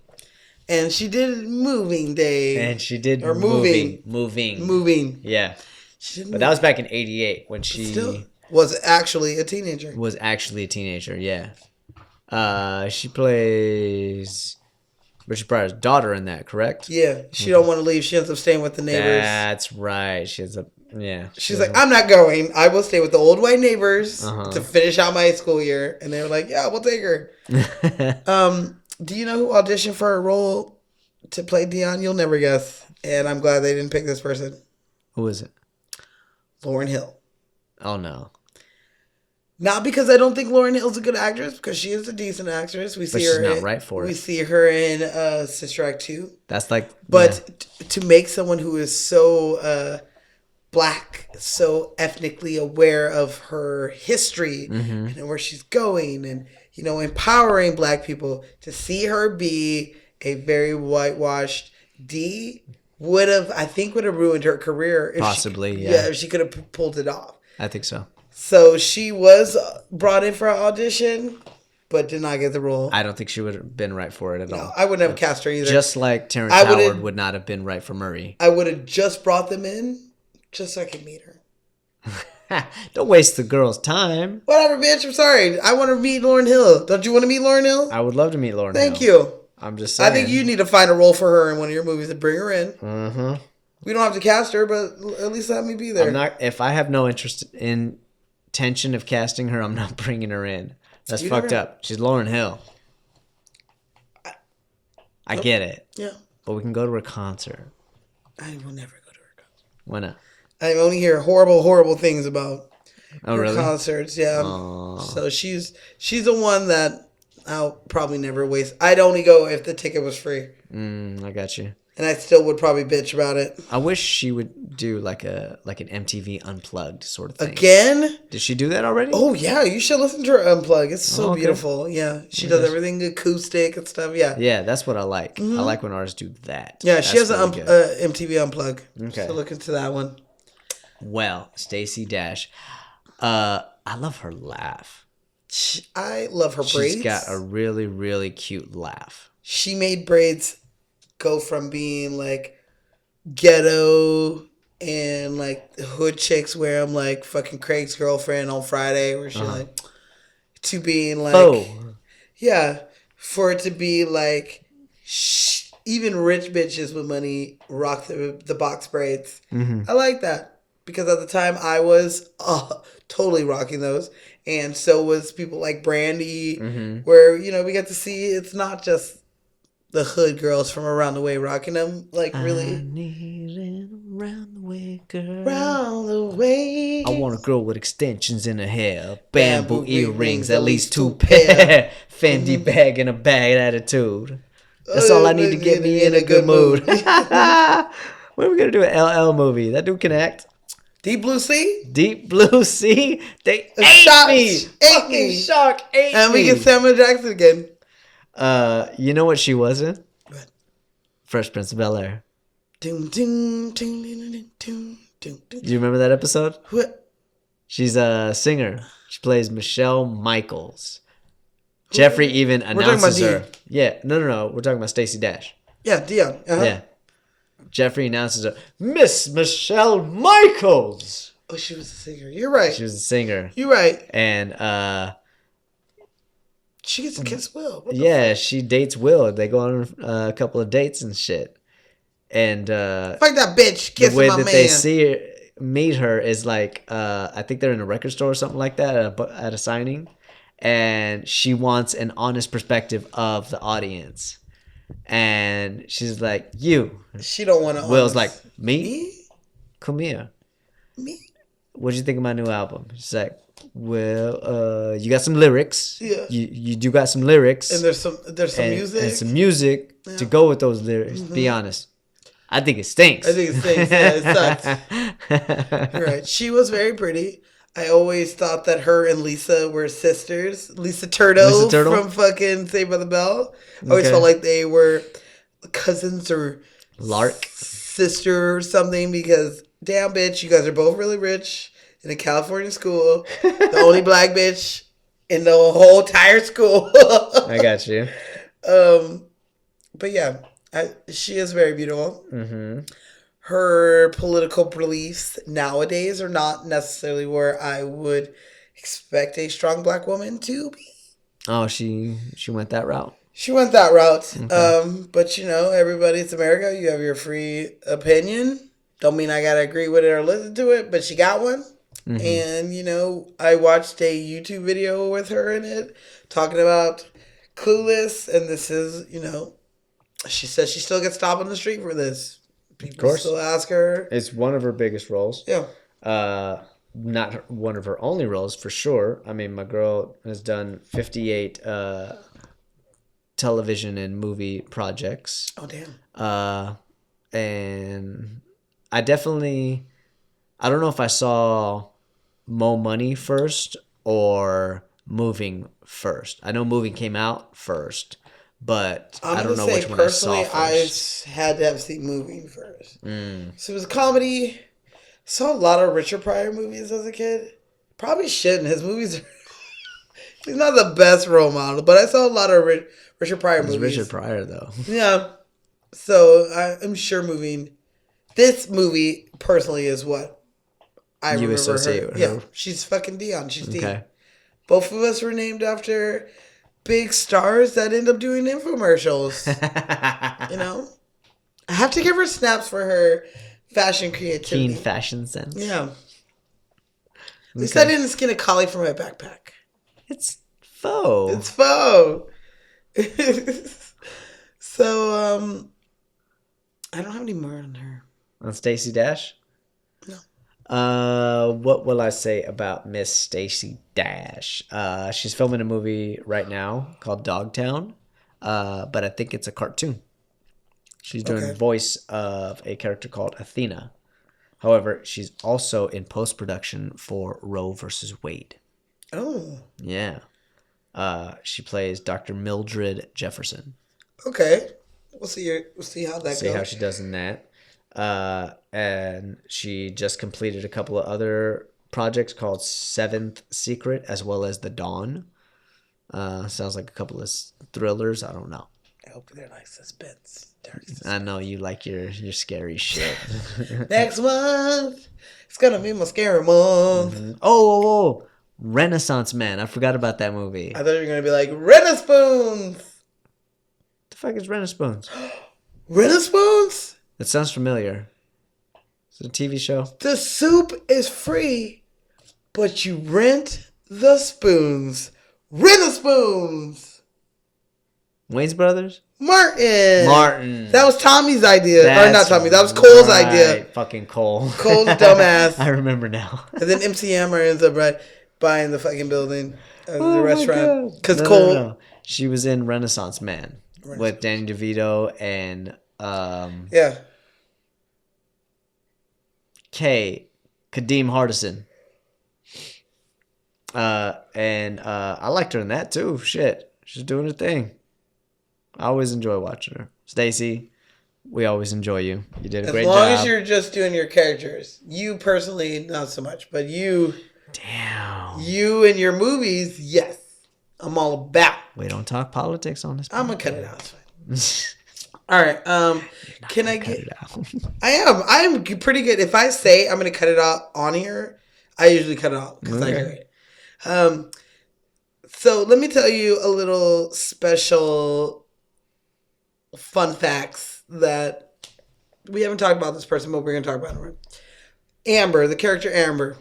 And she did Moving Day. And she did or Moving. Yeah. But that was back in 88 when she still was actually a teenager. Yeah. She plays Richard Pryor's daughter in that, correct? Yeah. She don't want to leave. She ends up staying with the neighbors. That's right. She's like, I'm not going. I will stay with the old white neighbors to finish out my school year. And they were like, yeah, we'll take her. Do you know who auditioned for a role to play Dion? You'll never guess. And I'm glad they didn't pick this person. Who is it? Lauryn Hill. Oh, no. Not because I don't think Lauryn Hill's a good actress, because she is a decent actress. But she's not right for it. We see her in Sister Act 2. That's like... But to make someone who is so black, so ethnically aware of her history and where she's going and, empowering black people, to see her be a very whitewashed D would have ruined her career. Possibly, if she could have pulled it off. I think so. So she was brought in for an audition, but did not get the role. I don't think she would have been right for it at all. I wouldn't have cast her either. Just like Terrence Howard would not have been right for Murray. I would have just brought them in just so I could meet her. Don't waste the girl's time. Whatever, bitch. I'm sorry. I want to meet Lauryn Hill. Don't you want to meet Lauryn Hill? I would love to meet Lauryn Hill. Thank you. I'm just saying. I think you need to find a role for her in one of your movies and bring her in. We don't have to cast her, but at least let me be there. If I have no intention of casting her, I'm not bringing her in. That's fucked up. She's Lauryn Hill. I get it. Yeah. But we can go to her concert. I will never go to her concert. Why not? I only hear horrible, horrible things about her really? concerts. Yeah. So she's the one that I'll probably never waste. I'd only go if the ticket was free. I got you. And I still would probably bitch about it. I wish she would do like an MTV Unplugged sort of thing. Again? Did she do that already? Oh, yeah. You should listen to her Unplugged. It's so beautiful. Yeah. She does everything acoustic and stuff. Yeah. Yeah, that's what I like. I like when artists do that. Yeah, she has an MTV Unplugged. Okay. So look into that one. Well, Stacey Dash. I love her laugh. I love her braids. She's got a really, really cute laugh. She made braids go from being like ghetto and like hood chicks wear them like fucking Craig's girlfriend on Friday, where she like, to being like, yeah, for it to be like, even rich bitches with money rock the box braids. I like that because at the time I was totally rocking those, and so was people like Brandy, where we get to see it's not just the hood girls from around the way rocking them, like really. I need an around the way girl. Around the way. I want a girl with extensions in her hair, bamboo earrings, at least 2 pair, Fendi bag and a bad attitude. That's all I need to get me in a good mood. When are we gonna do an LL movie? That dude can act. Deep Blue Sea? Deep Blue Sea? They ate me. Shark ate me. And we get Samuel Jackson again. You know what she was in? What? Fresh Prince of Bel-Air. Do you remember that episode? What? She's a singer. She plays Michelle Michaels. Jeffrey even announces her. Yeah, no. We're talking about Stacey Dash. Yeah, Dion. Uh-huh. Yeah. Jeffrey announces her, Miss Michelle Michaels. Oh, she was a singer. You're right. She was a singer. You're right. And she gets to kiss Will. Yeah, she dates Will. They go on a couple of dates and shit. And fuck that bitch. Kiss the way my that man. they meet her is like I think they're in a record store or something like that at a signing, and she wants an honest perspective of the audience. And she's like, you. She don't want to. Will's like, me? Me? Come here. Me? What'd you think of my new album? She's like, well, you got some lyrics. Yeah. You do got some lyrics. And there's some music. And some music to go with those lyrics. Mm-hmm. Be honest. I think it stinks. Yeah, it sucks. You're right. She was very pretty. I always thought that her and Lisa were sisters. Lisa Turtle from fucking Saved by the Bell. I always felt like they were cousins or Lark sister or something because damn bitch, you guys are both really rich in a California school. The only black bitch in the whole entire school. I got you. But yeah, she is very beautiful. Mm-hmm. Her political beliefs nowadays are not necessarily where I would expect a strong black woman to be. Oh, she went that route. She went that route. Okay. But you know, everybody, it's America. You have your free opinion. Don't mean I gotta agree with it or listen to it, but she got one. Mm-hmm. And you know, I watched a YouTube video with her in it talking about Clueless, and this is, you know, she says she still gets stopped on the street for this. People still ask her. It's one of her biggest roles. Yeah. Not one of her only roles, for sure. I mean, my girl has done 58 television and movie projects. Oh, damn. And I don't know if I saw Mo Money first or Moving first. I know Moving came out first. But I don't know which one I saw first. I had to have seen Moving first. So it was a comedy. Saw a lot of Richard Pryor movies as a kid. Probably shouldn't. His movies are... He's not the best role model, but I saw a lot of Richard Pryor movies. Richard Pryor, though. Yeah. So I'm sure Moving... This movie, personally, is what I remember associate her. With her. Yeah, she's fucking Dion. She's okay. Dion. Both of us were named after... big stars that end up doing infomercials. You know? I have to give her snaps for her fashion creativity. Keen fashion sense. Yeah. At least I didn't skin a collie for my backpack. It's faux. It's faux. So, I don't have any more on her. On Stacey Dash? No. What will I say about Miss Stacey Dash? She's filming a movie right now called Dogtown, but I think it's a cartoon. She's doing the voice of a character called Athena. However, she's also in post-production for Roe versus Wade. Oh. Yeah. She plays Dr. Mildred Jefferson. Okay. We'll see how that goes. See how she does in that. And she just completed a couple of other projects called Seventh Secret as well as The Dawn. Sounds like a couple of thrillers. I don't know. I hope they're like suspense. I know you like your scary shit. Next month, it's gonna be my scary month. Mm-hmm. Oh, Renaissance Man. I forgot about that movie. I thought you were gonna be like Renaissance. The fuck is Renaissance? Renaissance? It sounds familiar. Is it a TV show? The soup is free, but you rent the spoons. Renaissance. Wayne's Brothers? Martin. That was Tommy's idea. Or not Tommy. That was Cole's idea. Fucking Cole. Cole's dumbass. I remember now. And then MC Hammer ends up buying the fucking building, the restaurant. Because Cole. No. She was in Renaissance Man with Danny DeVito and Kadeem Hardison. And I liked her in that too. Shit. She's doing her thing. I always enjoy watching her. Stacey, we always enjoy you. You did a great job. As long as you're just doing your characters. You personally, not so much. But you... Damn. You and your movies, yes. I'm all about. We don't talk politics on this. I'm gonna cut it out. It's fine. All right. Can I cut get? it out? I am pretty good. If I say I'm gonna cut it out on here, I usually cut it out because I hear it. So let me tell you a little special fun facts that we haven't talked about this person, but we're gonna talk about it. Amber, the character Amber.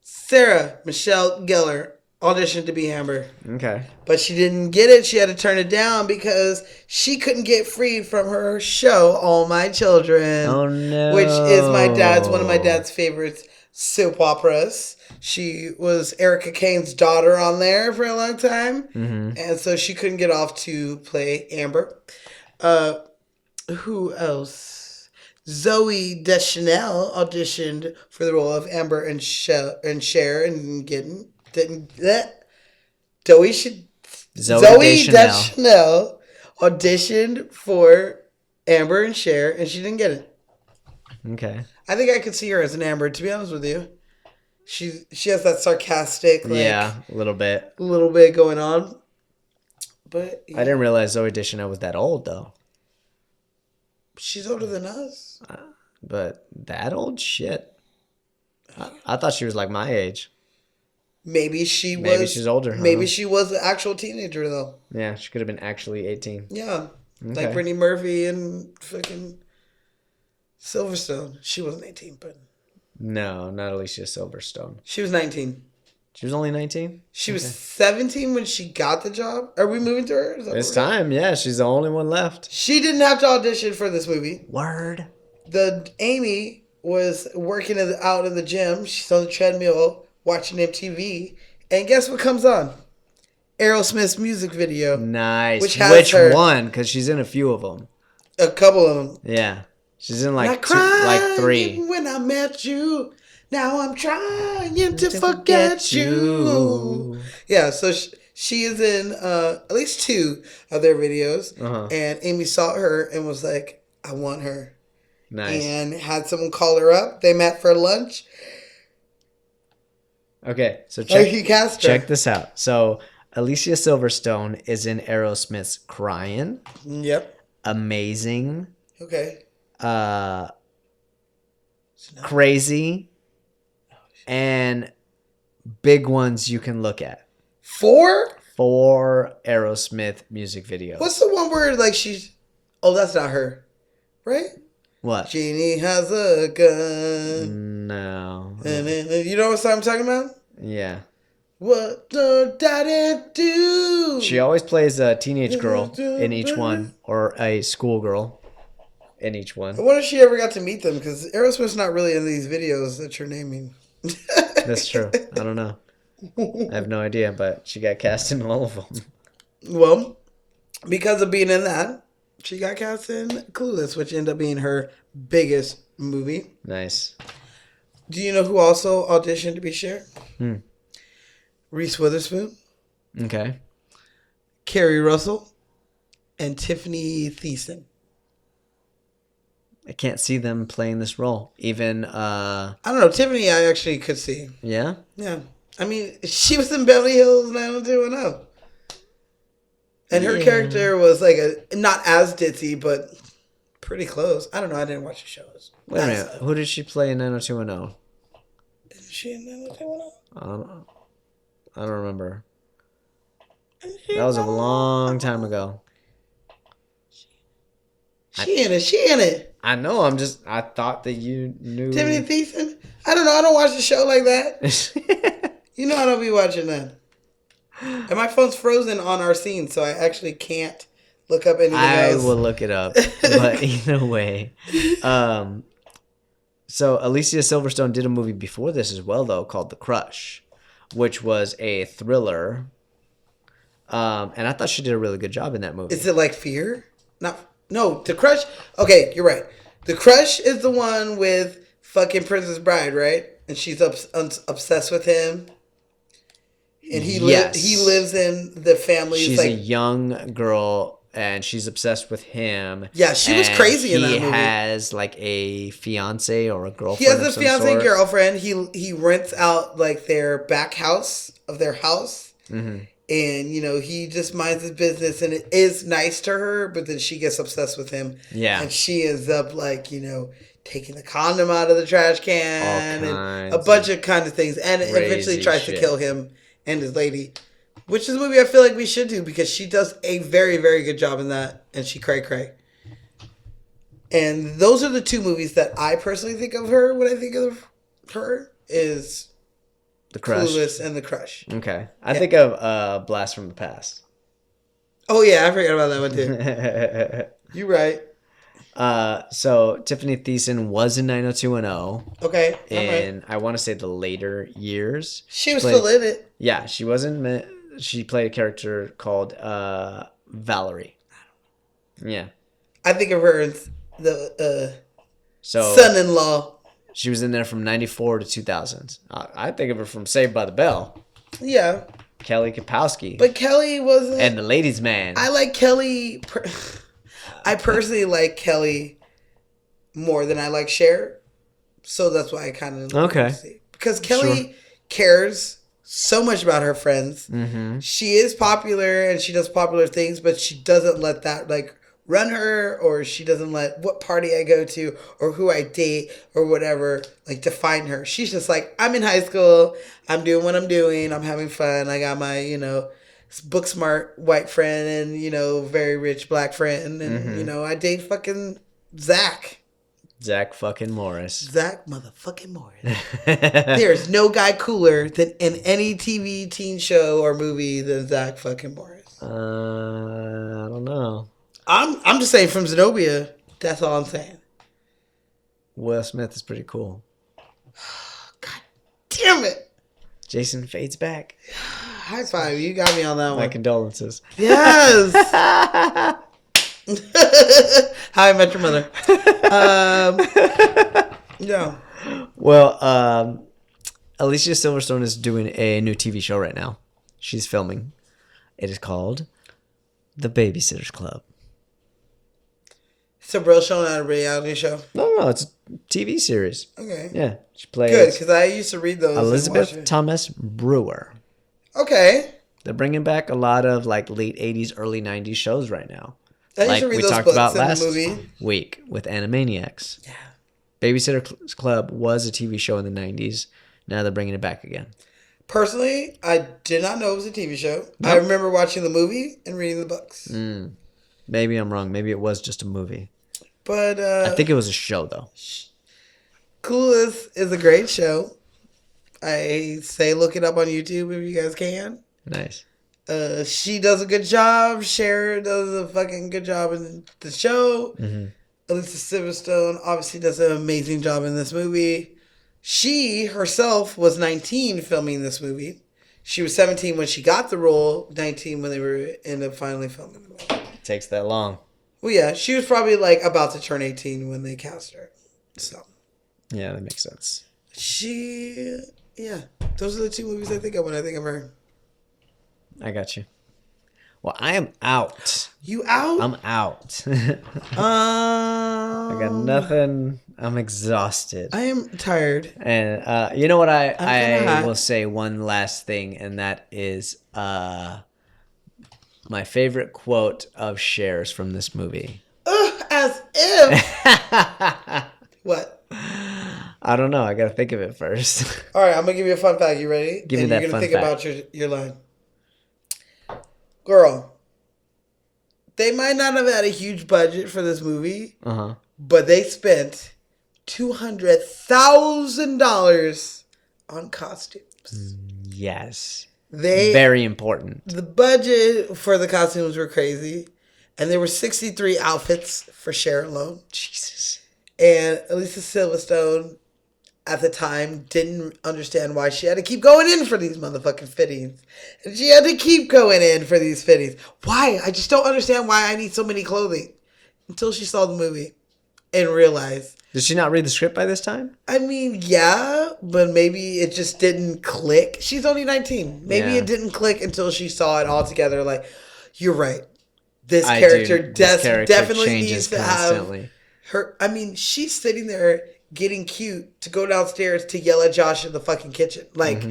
Sarah Michelle Gellar auditioned to be Amber. Okay. But she didn't get it. She had to turn it down because she couldn't get freed from her show, All My Children. Oh no. Which is one of my dad's favorite soap operas. She was Erica Kane's daughter on there for a long time. Mm-hmm. And so she couldn't get off to play Amber. Who else? Zoe Deschanel auditioned for the role of Amber and Cher and didn't. Zoe Deschanel auditioned for Amber and Cher, and she didn't get it. Okay. I think I could see her as an Amber, to be honest with you. She has that sarcastic, a little bit going on. But yeah. I didn't realize Zoe Deschanel was that old though. She's older than us. But that old shit. I thought she was like my age. Maybe she's older. Maybe she was an actual teenager though. Yeah, she could have been actually 18. Yeah. Okay. Like Brittany Murphy and fucking Silverstone. She wasn't 18, but no, not Alicia Silverstone. She was 19. She was only 19? She was 17 when she got the job. Are we moving to her? It's time, yeah. She's the only one left. She didn't have to audition for this movie. Word. Amy was working out in the gym. She's on the treadmill watching MTV. And guess what comes on? Aerosmith's music video. Nice. Which one? Because she's in a few of them. A couple of them. Yeah. She's in like 3. When I met you. Now I'm trying to forget you. Yeah, so she is in at least 2 of their videos. Uh-huh. And Amy saw her and was like, I want her. Nice. And had someone call her up. They met for lunch. Okay, so check this out. So Alicia Silverstone is in Aerosmith's Crying. Yep. Amazing. Okay. Crazy. And big ones you can look at. 4 Aerosmith music videos. What's the one where like she's... Oh, that's not her. Right? What? Jeannie has a gun. No. You know what song I'm talking about? Yeah. What the daddy do? She always plays a teenage girl in each one. Or a schoolgirl in each one. I wonder if she ever got to meet them. Because Aerosmith's not really in these videos that you're naming. That's true. I don't know. I have no idea, but she got cast in all of them. Well, because of being in that, she got cast in Clueless, which ended up being her biggest movie. Nice. Do you know who also auditioned to be Cher? Reese Witherspoon. Okay. Kerry Russell. And Tiffany Thiessen. I can't see them playing this role. Even, I don't know. Tiffany, I actually could see. Yeah? Yeah. I mean, she was in Beverly Hills 90210. And her character was like not as ditzy, but pretty close. I don't know. I didn't watch the shows. Wait a minute. Who did she play in 90210? Is she in 90210? I don't remember. That was a long time ago. She in it. I know. I thought that you knew. Tiffany Thiessen? I don't know. I don't watch the show like that. You know I don't be watching that. And my phone's frozen on our scene, so I actually can't look up anything else. I will look it up. But either way. So Alicia Silverstone did a movie before this as well, though, called The Crush, which was a thriller. And I thought she did a really good job in that movie. Is it like Fear? No, The Crush. Okay, you're right. The Crush is the one with fucking Princess Bride, right? And she's obsessed with him. And he lives in the family. She's like a young girl and she's obsessed with him. Yeah, she was and crazy in that movie. He has like a fiance or a girlfriend. He has of a some fiance sort. and girlfriend. He rents out like their back house of their house. Mm-hmm. And, you know, he just minds his business and it is nice to her, but then she gets obsessed with him. Yeah. And she ends up, like, you know, taking the condom out of the trash can and a bunch of kind of things. And eventually tries to kill him and his lady, which is a movie I feel like we should do because she does a very, very good job in that. And she cray. And those are the two movies that I personally think of her when I think of her is The Crush. Clueless and The Crush. Okay. I think of Blast from the Past. Oh, yeah. I forgot about that one, too. You're right. So Tiffany Thiessen was in 90210. Okay. In, I want to say, the later years. She was still in it. Yeah. She wasn't. She played a character called Valerie. Yeah. I think of her as the so son-in-law. She was in there from 94 to 2000. I think of her from Saved by the Bell. Yeah. Kelly Kapowski. But Kelly wasn't... And the ladies' man. I like Kelly... I personally like Kelly more than I like Cher. So that's why I kind of... Okay. Because Kelly cares so much about her friends. Mm-hmm. She is popular and she does popular things, but she doesn't let that, like... run her, or she doesn't let what party I go to or who I date or whatever like define her. She's just like, I'm in high school, I'm doing what I'm doing, I'm having fun, I got my, you know, book smart white friend and, you know, very rich black friend, and you know, I date fucking Zach fucking Morris. Zach motherfucking Morris. There's no guy cooler than in any TV, teen show or movie than Zach fucking Morris. I don't know. I'm just saying from Zenobia. That's all I'm saying. Will Smith is pretty cool. God damn it. Jason fades back. High five. You got me on that one. My condolences. Yes. How I Met Your Mother. Yeah. Well, Alicia Silverstone is doing a new TV show right now. She's filming. It is called The Babysitter's Club. It's a real show, not a reality show. No, it's a TV series. Okay. Yeah, she plays. Good, because I used to read those. Elizabeth Thomas Brewer. Okay. They're bringing back a lot of like late 80s, early 90s shows right now. I used like to read we those talked books about in last the movie. week with Animaniacs. Yeah. Babysitter Club was a TV show in the 90s. Now they're bringing it back again. Personally, I did not know it was a TV show. No? I remember watching the movie and reading the books. Maybe I'm wrong. Maybe it was just a movie. But I think it was a show, though. Clueless is a great show. I say look it up on YouTube if you guys can. Nice. She does a good job. Cher does a fucking good job in the show. Alicia Silverstone obviously does an amazing job in this movie. She herself was 19 filming this movie. She was 17 when she got the role, 19 when they were end up finally filming the movie. It takes that long. Well, yeah, she was probably like about to turn 18 when they cast her. So. Yeah, that makes sense. Yeah, those are the two movies I think of when I think of her. I got you. Well, I am out. You out? I'm out. I got nothing. I'm exhausted. I am tired. And you know what? I hot. will say one last thing, and that is my favorite quote of Cher's from this movie. As if. What? I don't know. I got to think of it first. All right, I'm going to give you a fun fact. You ready? Give me that you're fun think fact. about your line. Girl, they might not have had a huge budget for this movie, but they spent $200,000 on costumes. Yes. They Very important. The budget for the costumes were crazy, and there were 63 outfits for Cher alone. Jesus. And Alicia Silverstone, at the time, didn't understand why she had to keep going in for these motherfucking fittings. And she had to keep going in for these fittings. Why? I just don't understand why I need so many clothing. Until she saw the movie and realized. Did she not read the script by this time? I mean, yeah, but maybe it just didn't click. She's only 19. Maybe it didn't click until she saw it all together. Like, you're right. this I character, do. This character definitely changes needs to constantly. have her. I mean, she's sitting there getting cute to go downstairs to yell at Josh in the fucking kitchen. Like,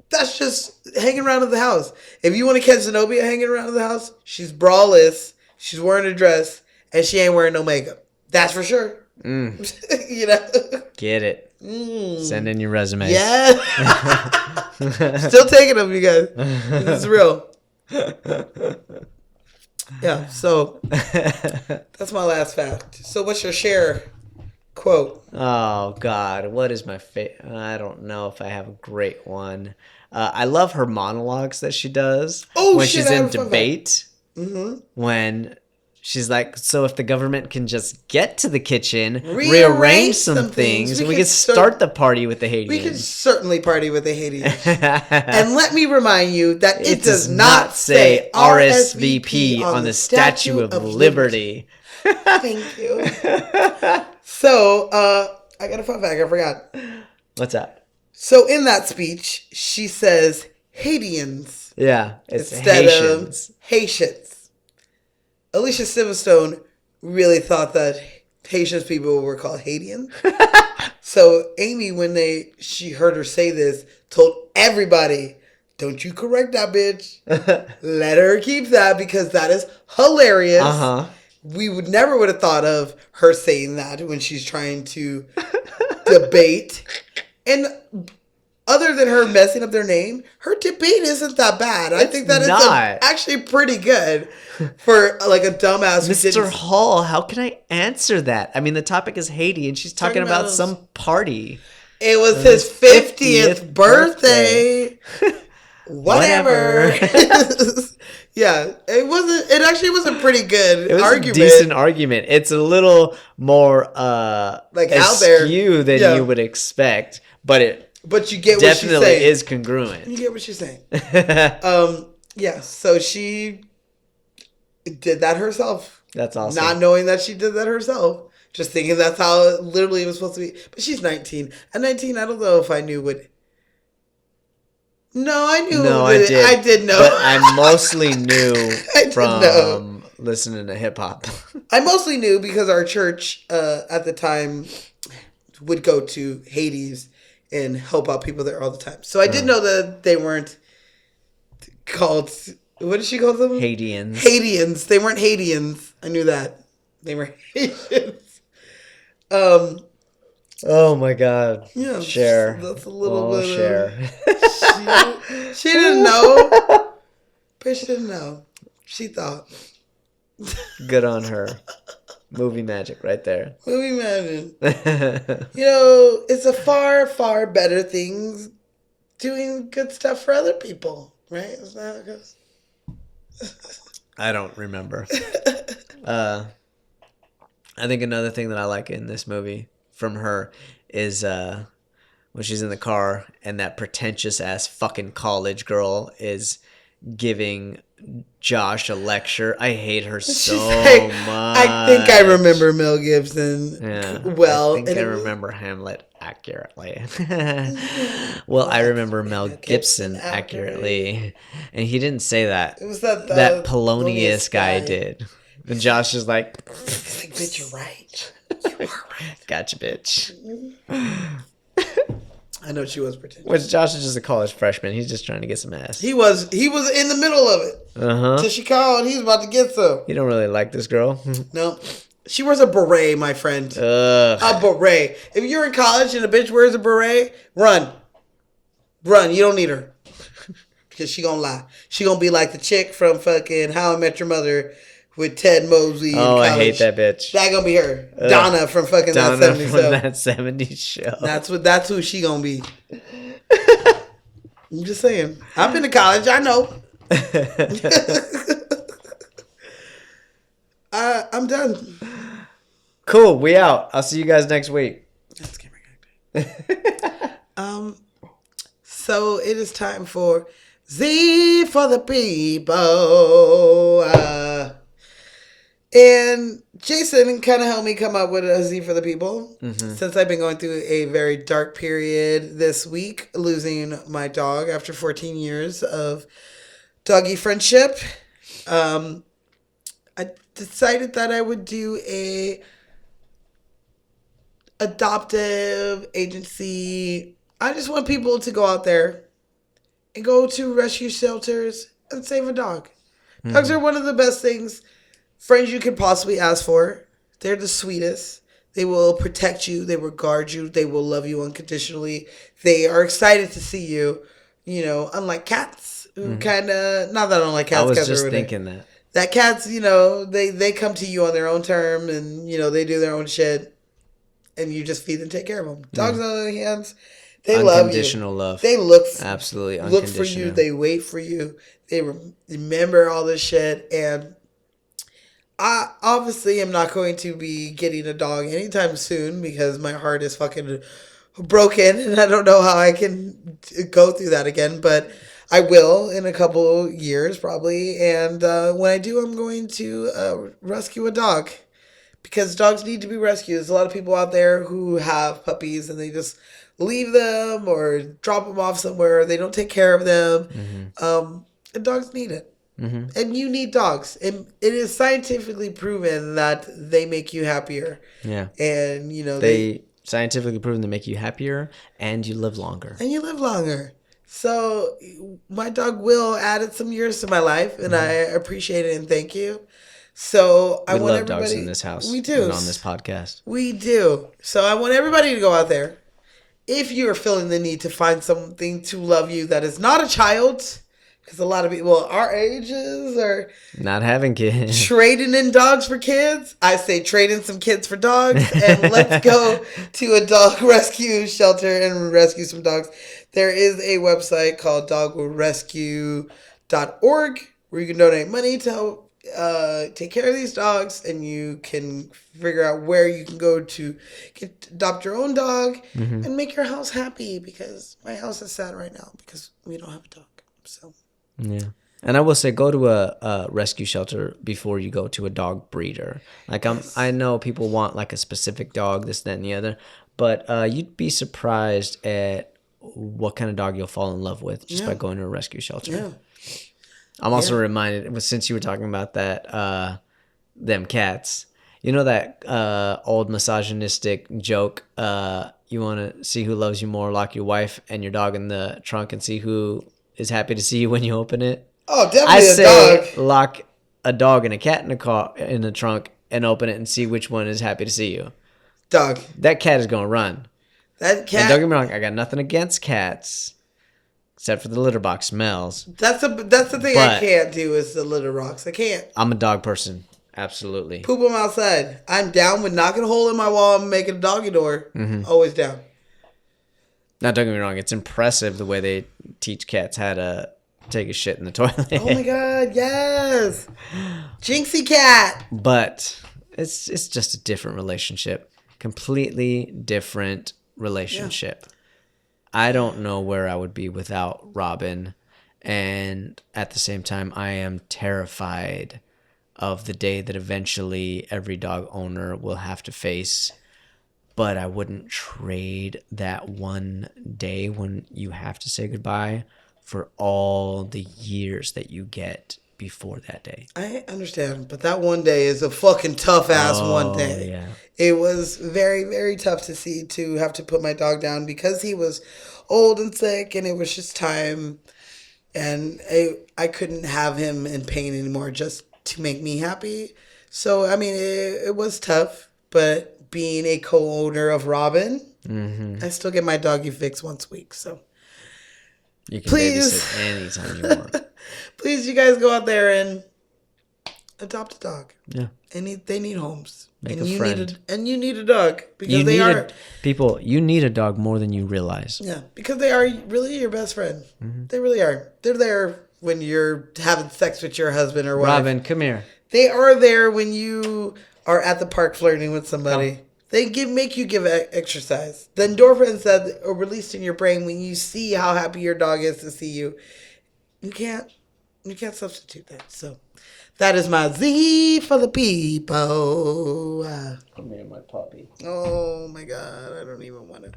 that's just hanging around in the house. If you want to catch Zenobia hanging around in the house, she's braless, she's wearing a dress, and she ain't wearing no makeup. That's for sure. You know? Get it. Send in your resumes. Yeah. Still taking them, you guys. This is real. Yeah, so that's my last fact. So what's your share quote? Oh, God. What is my favorite? I don't know if I have a great one. I love her monologues that she does when Shit, she's I in have a fun debate. When she's like, so if the government can just get to the kitchen, rearrange some things, we can start the party with the Haitians. We can certainly party with the Haitians. And let me remind you that it does not say RSVP on the Statue of Liberty. Thank you. So, I got a fun fact. I forgot. What's that? So in that speech, she says Haitians. Yeah, it's instead Haitians. of Haitians. Alicia Silverstone really thought that Haitian people were called Haitians. So Amy, when she heard her say this, told everybody, "Don't you correct that bitch. Let her keep that because that is hilarious." We would have thought of her saying that when she's trying to debate. And other than her messing up their name, her debate isn't that bad. I think that it's actually pretty good for like a dumbass. Mr. Hall, how can I answer that? I mean, the topic is Haiti, and she's talking about some party. It was his 50th birthday. Whatever. Yeah, it actually was a pretty good argument. A decent argument. It's a little more like out there than you would expect, but you get what she's saying. Definitely is congruent. You get what she's saying. Yeah, so she did that herself. That's awesome. Not knowing that she did that herself. Just thinking that's how it literally was supposed to be. But she's 19. At 19, I don't know if I knew what... No, I knew. No, I did. I did know. But I mostly knew from listening to hip hop. I mostly knew because our church at the time would go to Hades and help out people there all the time. So I did know that they weren't called... What did she call them? Haitians. Haitians. They weren't Haitians. I knew that. They were Haitians. Oh my God. Yeah. Cher. That's a little bit Cher. She didn't know. But she didn't know. She thought. Good on her. Movie magic right there. Movie magic. You know, it's a far, far better thing doing good stuff for other people. Right? Isn't that how it goes? I don't remember. I think another thing that I like in this movie from her is when she's in the car and that pretentious ass fucking college girl is giving Josh a lecture. I hate her so much. I think I remember Mel Gibson well. I think I remember Hamlet accurately. Well, I remember Mel Gibson accurately. And he didn't say that. It was that Polonius guy did. And Josh is like, bitch, you're right. You are right. Gotcha, bitch. I know she was pretending. Which Josh is just a college freshman. He's just trying to get some ass. He was in the middle of it. Till she called, he's about to get some. You don't really like this girl? No. She wears a beret, my friend. Ugh. A beret. If you're in college and a bitch wears a beret, run. Run. You don't need her. Because she gonna lie. She gonna be like the chick from fucking How I Met Your Mother with Ted Mosby. Oh, I hate that bitch. That gonna be her. Donna from fucking Donna That 70s from Show. That 70s Show. That's who she gonna be. I'm just saying. I've been to college. I know. I'm done. Cool. We out. I'll see you guys next week. That's So it is time for Z for the people. And Jason kind of helped me come up with a Z for the people. Since I've been going through a very dark period this week, losing my dog after 14 years of doggy friendship. I decided that I would do a adoptive agency. I just want people to go out there and go to rescue shelters and save a dog. Dogs are one of the best things, friends you could possibly ask for. They're the sweetest. They will protect you. They will guard you. They will love you unconditionally. They are excited to see you. You know, unlike cats, who kind of, not that I don't like cats. I was cats just are thinking that. that cats, you know, they come to you on their own term, and you know they do their own shit, and you just feed and take care of them. Dogs, on the other hand, they love you. Unconditional love. They look Absolutely look for unconditional. you. They wait for you. They remember all this shit, and I obviously am not going to be getting a dog anytime soon because my heart is fucking broken, and I don't know how I can go through that again, but I will in a couple years probably. And when I do, I'm going to rescue a dog because dogs need to be rescued. There's a lot of people out there who have puppies and they just leave them or drop them off somewhere. They don't take care of them. And dogs need it. And you need dogs. And it is scientifically proven that they make you happier. Yeah. And, you know, They scientifically proven to make you happier and you live longer. and you live longer. So my dog Will added some years to my life, and I appreciate it and thank you. So I We want love everybody. dogs in this house. We do And on this podcast. We do. So I want everybody to go out there. If you are feeling the need to find something to love you that is not a child, because a lot of people our ages are Not having kids. trading in dogs for kids, I say trade in some kids for dogs, and let's go to a dog rescue shelter and rescue some dogs. There is a website called dogrescue.org where you can donate money to help take care of these dogs, and you can figure out where you can go to adopt your own dog and make your house happy, because my house is sad right now because we don't have a dog. So Yeah. And I will say, go to a rescue shelter before you go to a dog breeder. Like I know people want like a specific dog, this, that, and the other, but you'd be surprised at what kind of dog you'll fall in love with just by going to a rescue shelter. yeah. I'm also reminded, since you were talking about that, them cats. You know that old misogynistic joke? You want to see who loves you more? Lock your wife and your dog in the trunk and see who is happy to see you when you open it. Oh, definitely I a say dog. lock a dog and a cat in the car in the trunk and open it and see which one is happy to see you. Dog. That cat is gonna run. That And cat. don't get me wrong, I got nothing against cats, except for the litter box smells. That's the thing I But- can't do is the litter box. I can't I'm a dog person, absolutely. poop them outside. I'm down with knocking a hole in my wall and making a doggy door. Always down. Now, don't get me wrong, it's impressive the way they teach cats how to take a shit in the toilet. Oh my god, yes. Jinxie cat. But it's just a different relationship, completely different relationship. I don't know where I would be without Robin, and at the same time I am terrified of the day that eventually every dog owner will have to face. But I wouldn't trade that one day when you have to say goodbye for all the years that you get before that day. I understand, but that one day is a fucking tough ass one day. Yeah. It was very, very tough to have to put my dog down because he was old and sick, and it was just time. And I couldn't have him in pain anymore just to make me happy. So, I mean, it was tough, but being a co-owner of Robin, I still get my doggy fix once a week. So You can Please. babysit anytime you want. please, you guys go out there and adopt a dog. Yeah. They need homes. Make and a you friend. Need you need a dog because You they need are people, you need a dog more than you realize. yeah, because they are really your best friend. They really are. They're there when you're having sex with your husband or wife. Robin, come here. They are there when you are at the park flirting with somebody. They make you give exercise. The endorphins that are released in your brain when you see how happy your dog is to see you. You can't substitute that. So that is my Z for the people. Come here, my puppy. Oh my god, I don't even want to.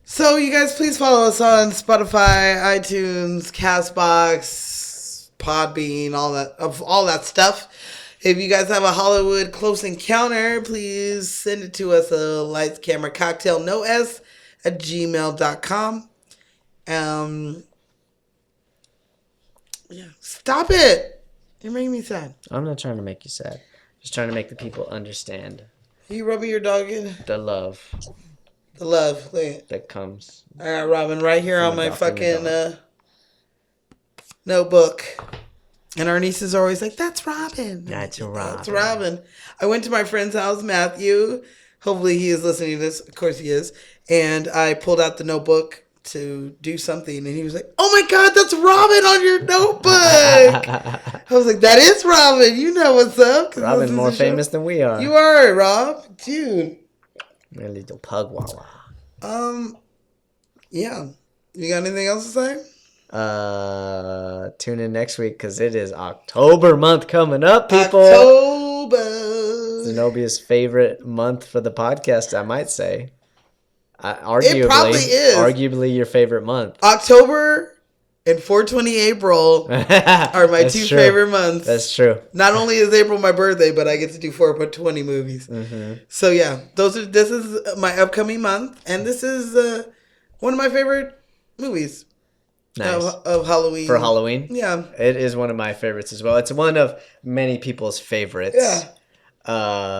So you guys, please follow us on Spotify, iTunes, Castbox, Podbean, all that stuff. If you guys have a Hollywood close encounter, please send it to us. Lights, camera, cocktail, no S at gmail.com. Yeah. Stop it. You're making me sad. I'm not trying to make you sad. Just trying to make the people understand. Are you rubbing your dog in? The love. The love. Look. That comes. I got Robin right here on my dog, from the fucking notebook. And our nieces are always like, that's Robin. That's Robin. That's Robin. I went to my friend's house, Matthew. Hopefully he is listening to this. Of course he is. And I pulled out the notebook to do something. And he was like, oh my God, that's Robin on your notebook. I was like, that is Robin. You know what's up. Robin's more famous than we are. You are, Rob. Dude. My little pug wawa. Yeah. You got anything else to say? Tune in next week because it is October month coming up, people. October. Zenobia's favorite month for the podcast, I might say. Arguably, it probably is. Arguably your favorite month. October and 420 April are my two favorite months. That's true. Not only is April my birthday, but I get to do 420 movies. Mm-hmm. So yeah, this is my upcoming month, and this is one of my favorite movies. Nice. Of Halloween. For Halloween? Yeah. It is one of my favorites as well. It's one of many people's favorites. Yeah.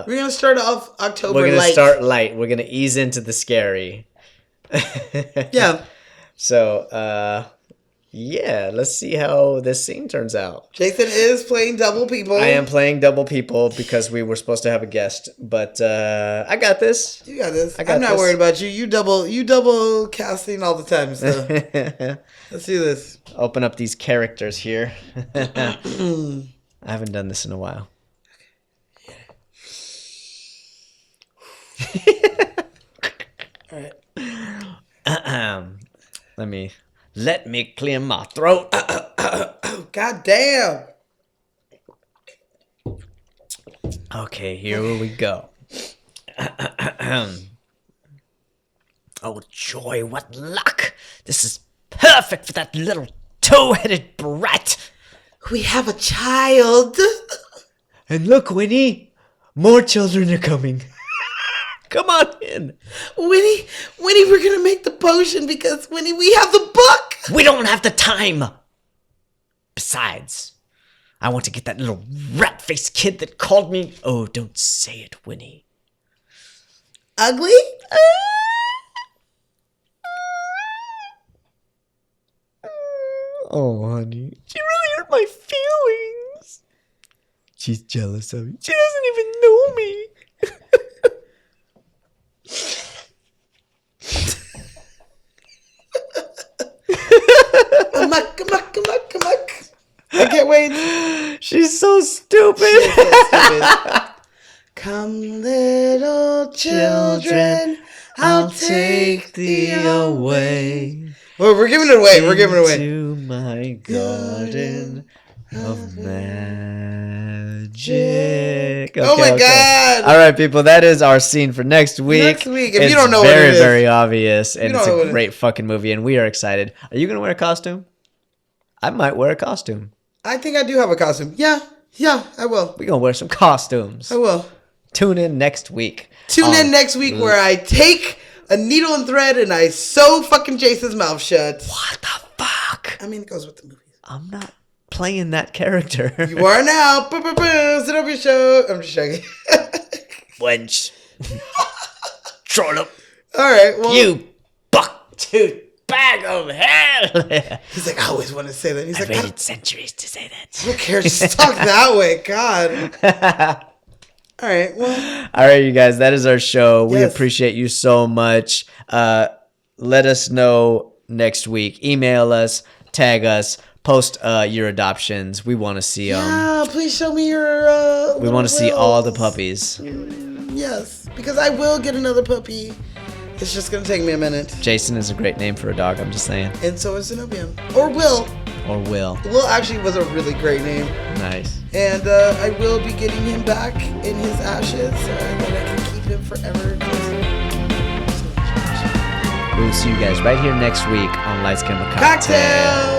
We're going to start off October light. We're going to start light. We're going to ease into the scary. Yeah. So, yeah, let's see how this scene turns out. Jason is playing double people. I am playing double people because we were supposed to have a guest, but I got this. You got this. I'm not worried about you. You double casting all the time. So let's do this. Open up these characters here. I haven't done this in a while. All right. Let me clear my throat. God damn. Okay, here we go. Oh, joy, what luck. This is perfect for that little toe-headed brat. We have a child. And look, Winnie, more children are coming. Come on in. Winnie, we're going to make the potion because, Winnie, we have the book. We don't have the time. Besides, I want to get that little rat-faced kid that called me. Oh, don't say it, Winnie. Ugly? Oh, honey. She really hurt my feelings. She's jealous of me. She doesn't even know me. Come on. I can't wait. She's so stupid. Come, little children, I'll take thee away. Well, we're giving it away. To my garden of magic. Okay, oh my God. All right, people, that is our scene for next week. If you don't know what it is. Very obvious, and it's a great fucking movie, and we are excited. Are you going to wear a costume? I might wear a costume. I think I do have a costume. Yeah, I will. We're going to wear some costumes. I will. Tune in next week. Tune in next week where I take a needle and thread and I sew fucking Jason's mouth shut. What the fuck? I mean, it goes with the movies. I'm not playing that character. You are now. Sit up your show. I'm just joking. Wench. Trollop. All right. Well, you buck-tooth bag of hell. He's like, I always want to say that. He's I've like, waited centuries to say that. Who cares? Just talk that way. God. All right. Well. All right, you guys. That is our show. We appreciate you so much. Let us know next week. Email us. Tag us. Post your adoptions. We want to see them. Yeah, please show me your. We want to see all the puppies. Yes, because I will get another puppy. It's just gonna take me a minute. Jason is a great name for a dog. I'm just saying. And so is Zenobia. Or Will. Or Will. Will actually was a really great name. Nice. And I will be getting him back in his ashes so that I can keep him forever. We'll see you guys right here next week on Lights Camera Cocktail.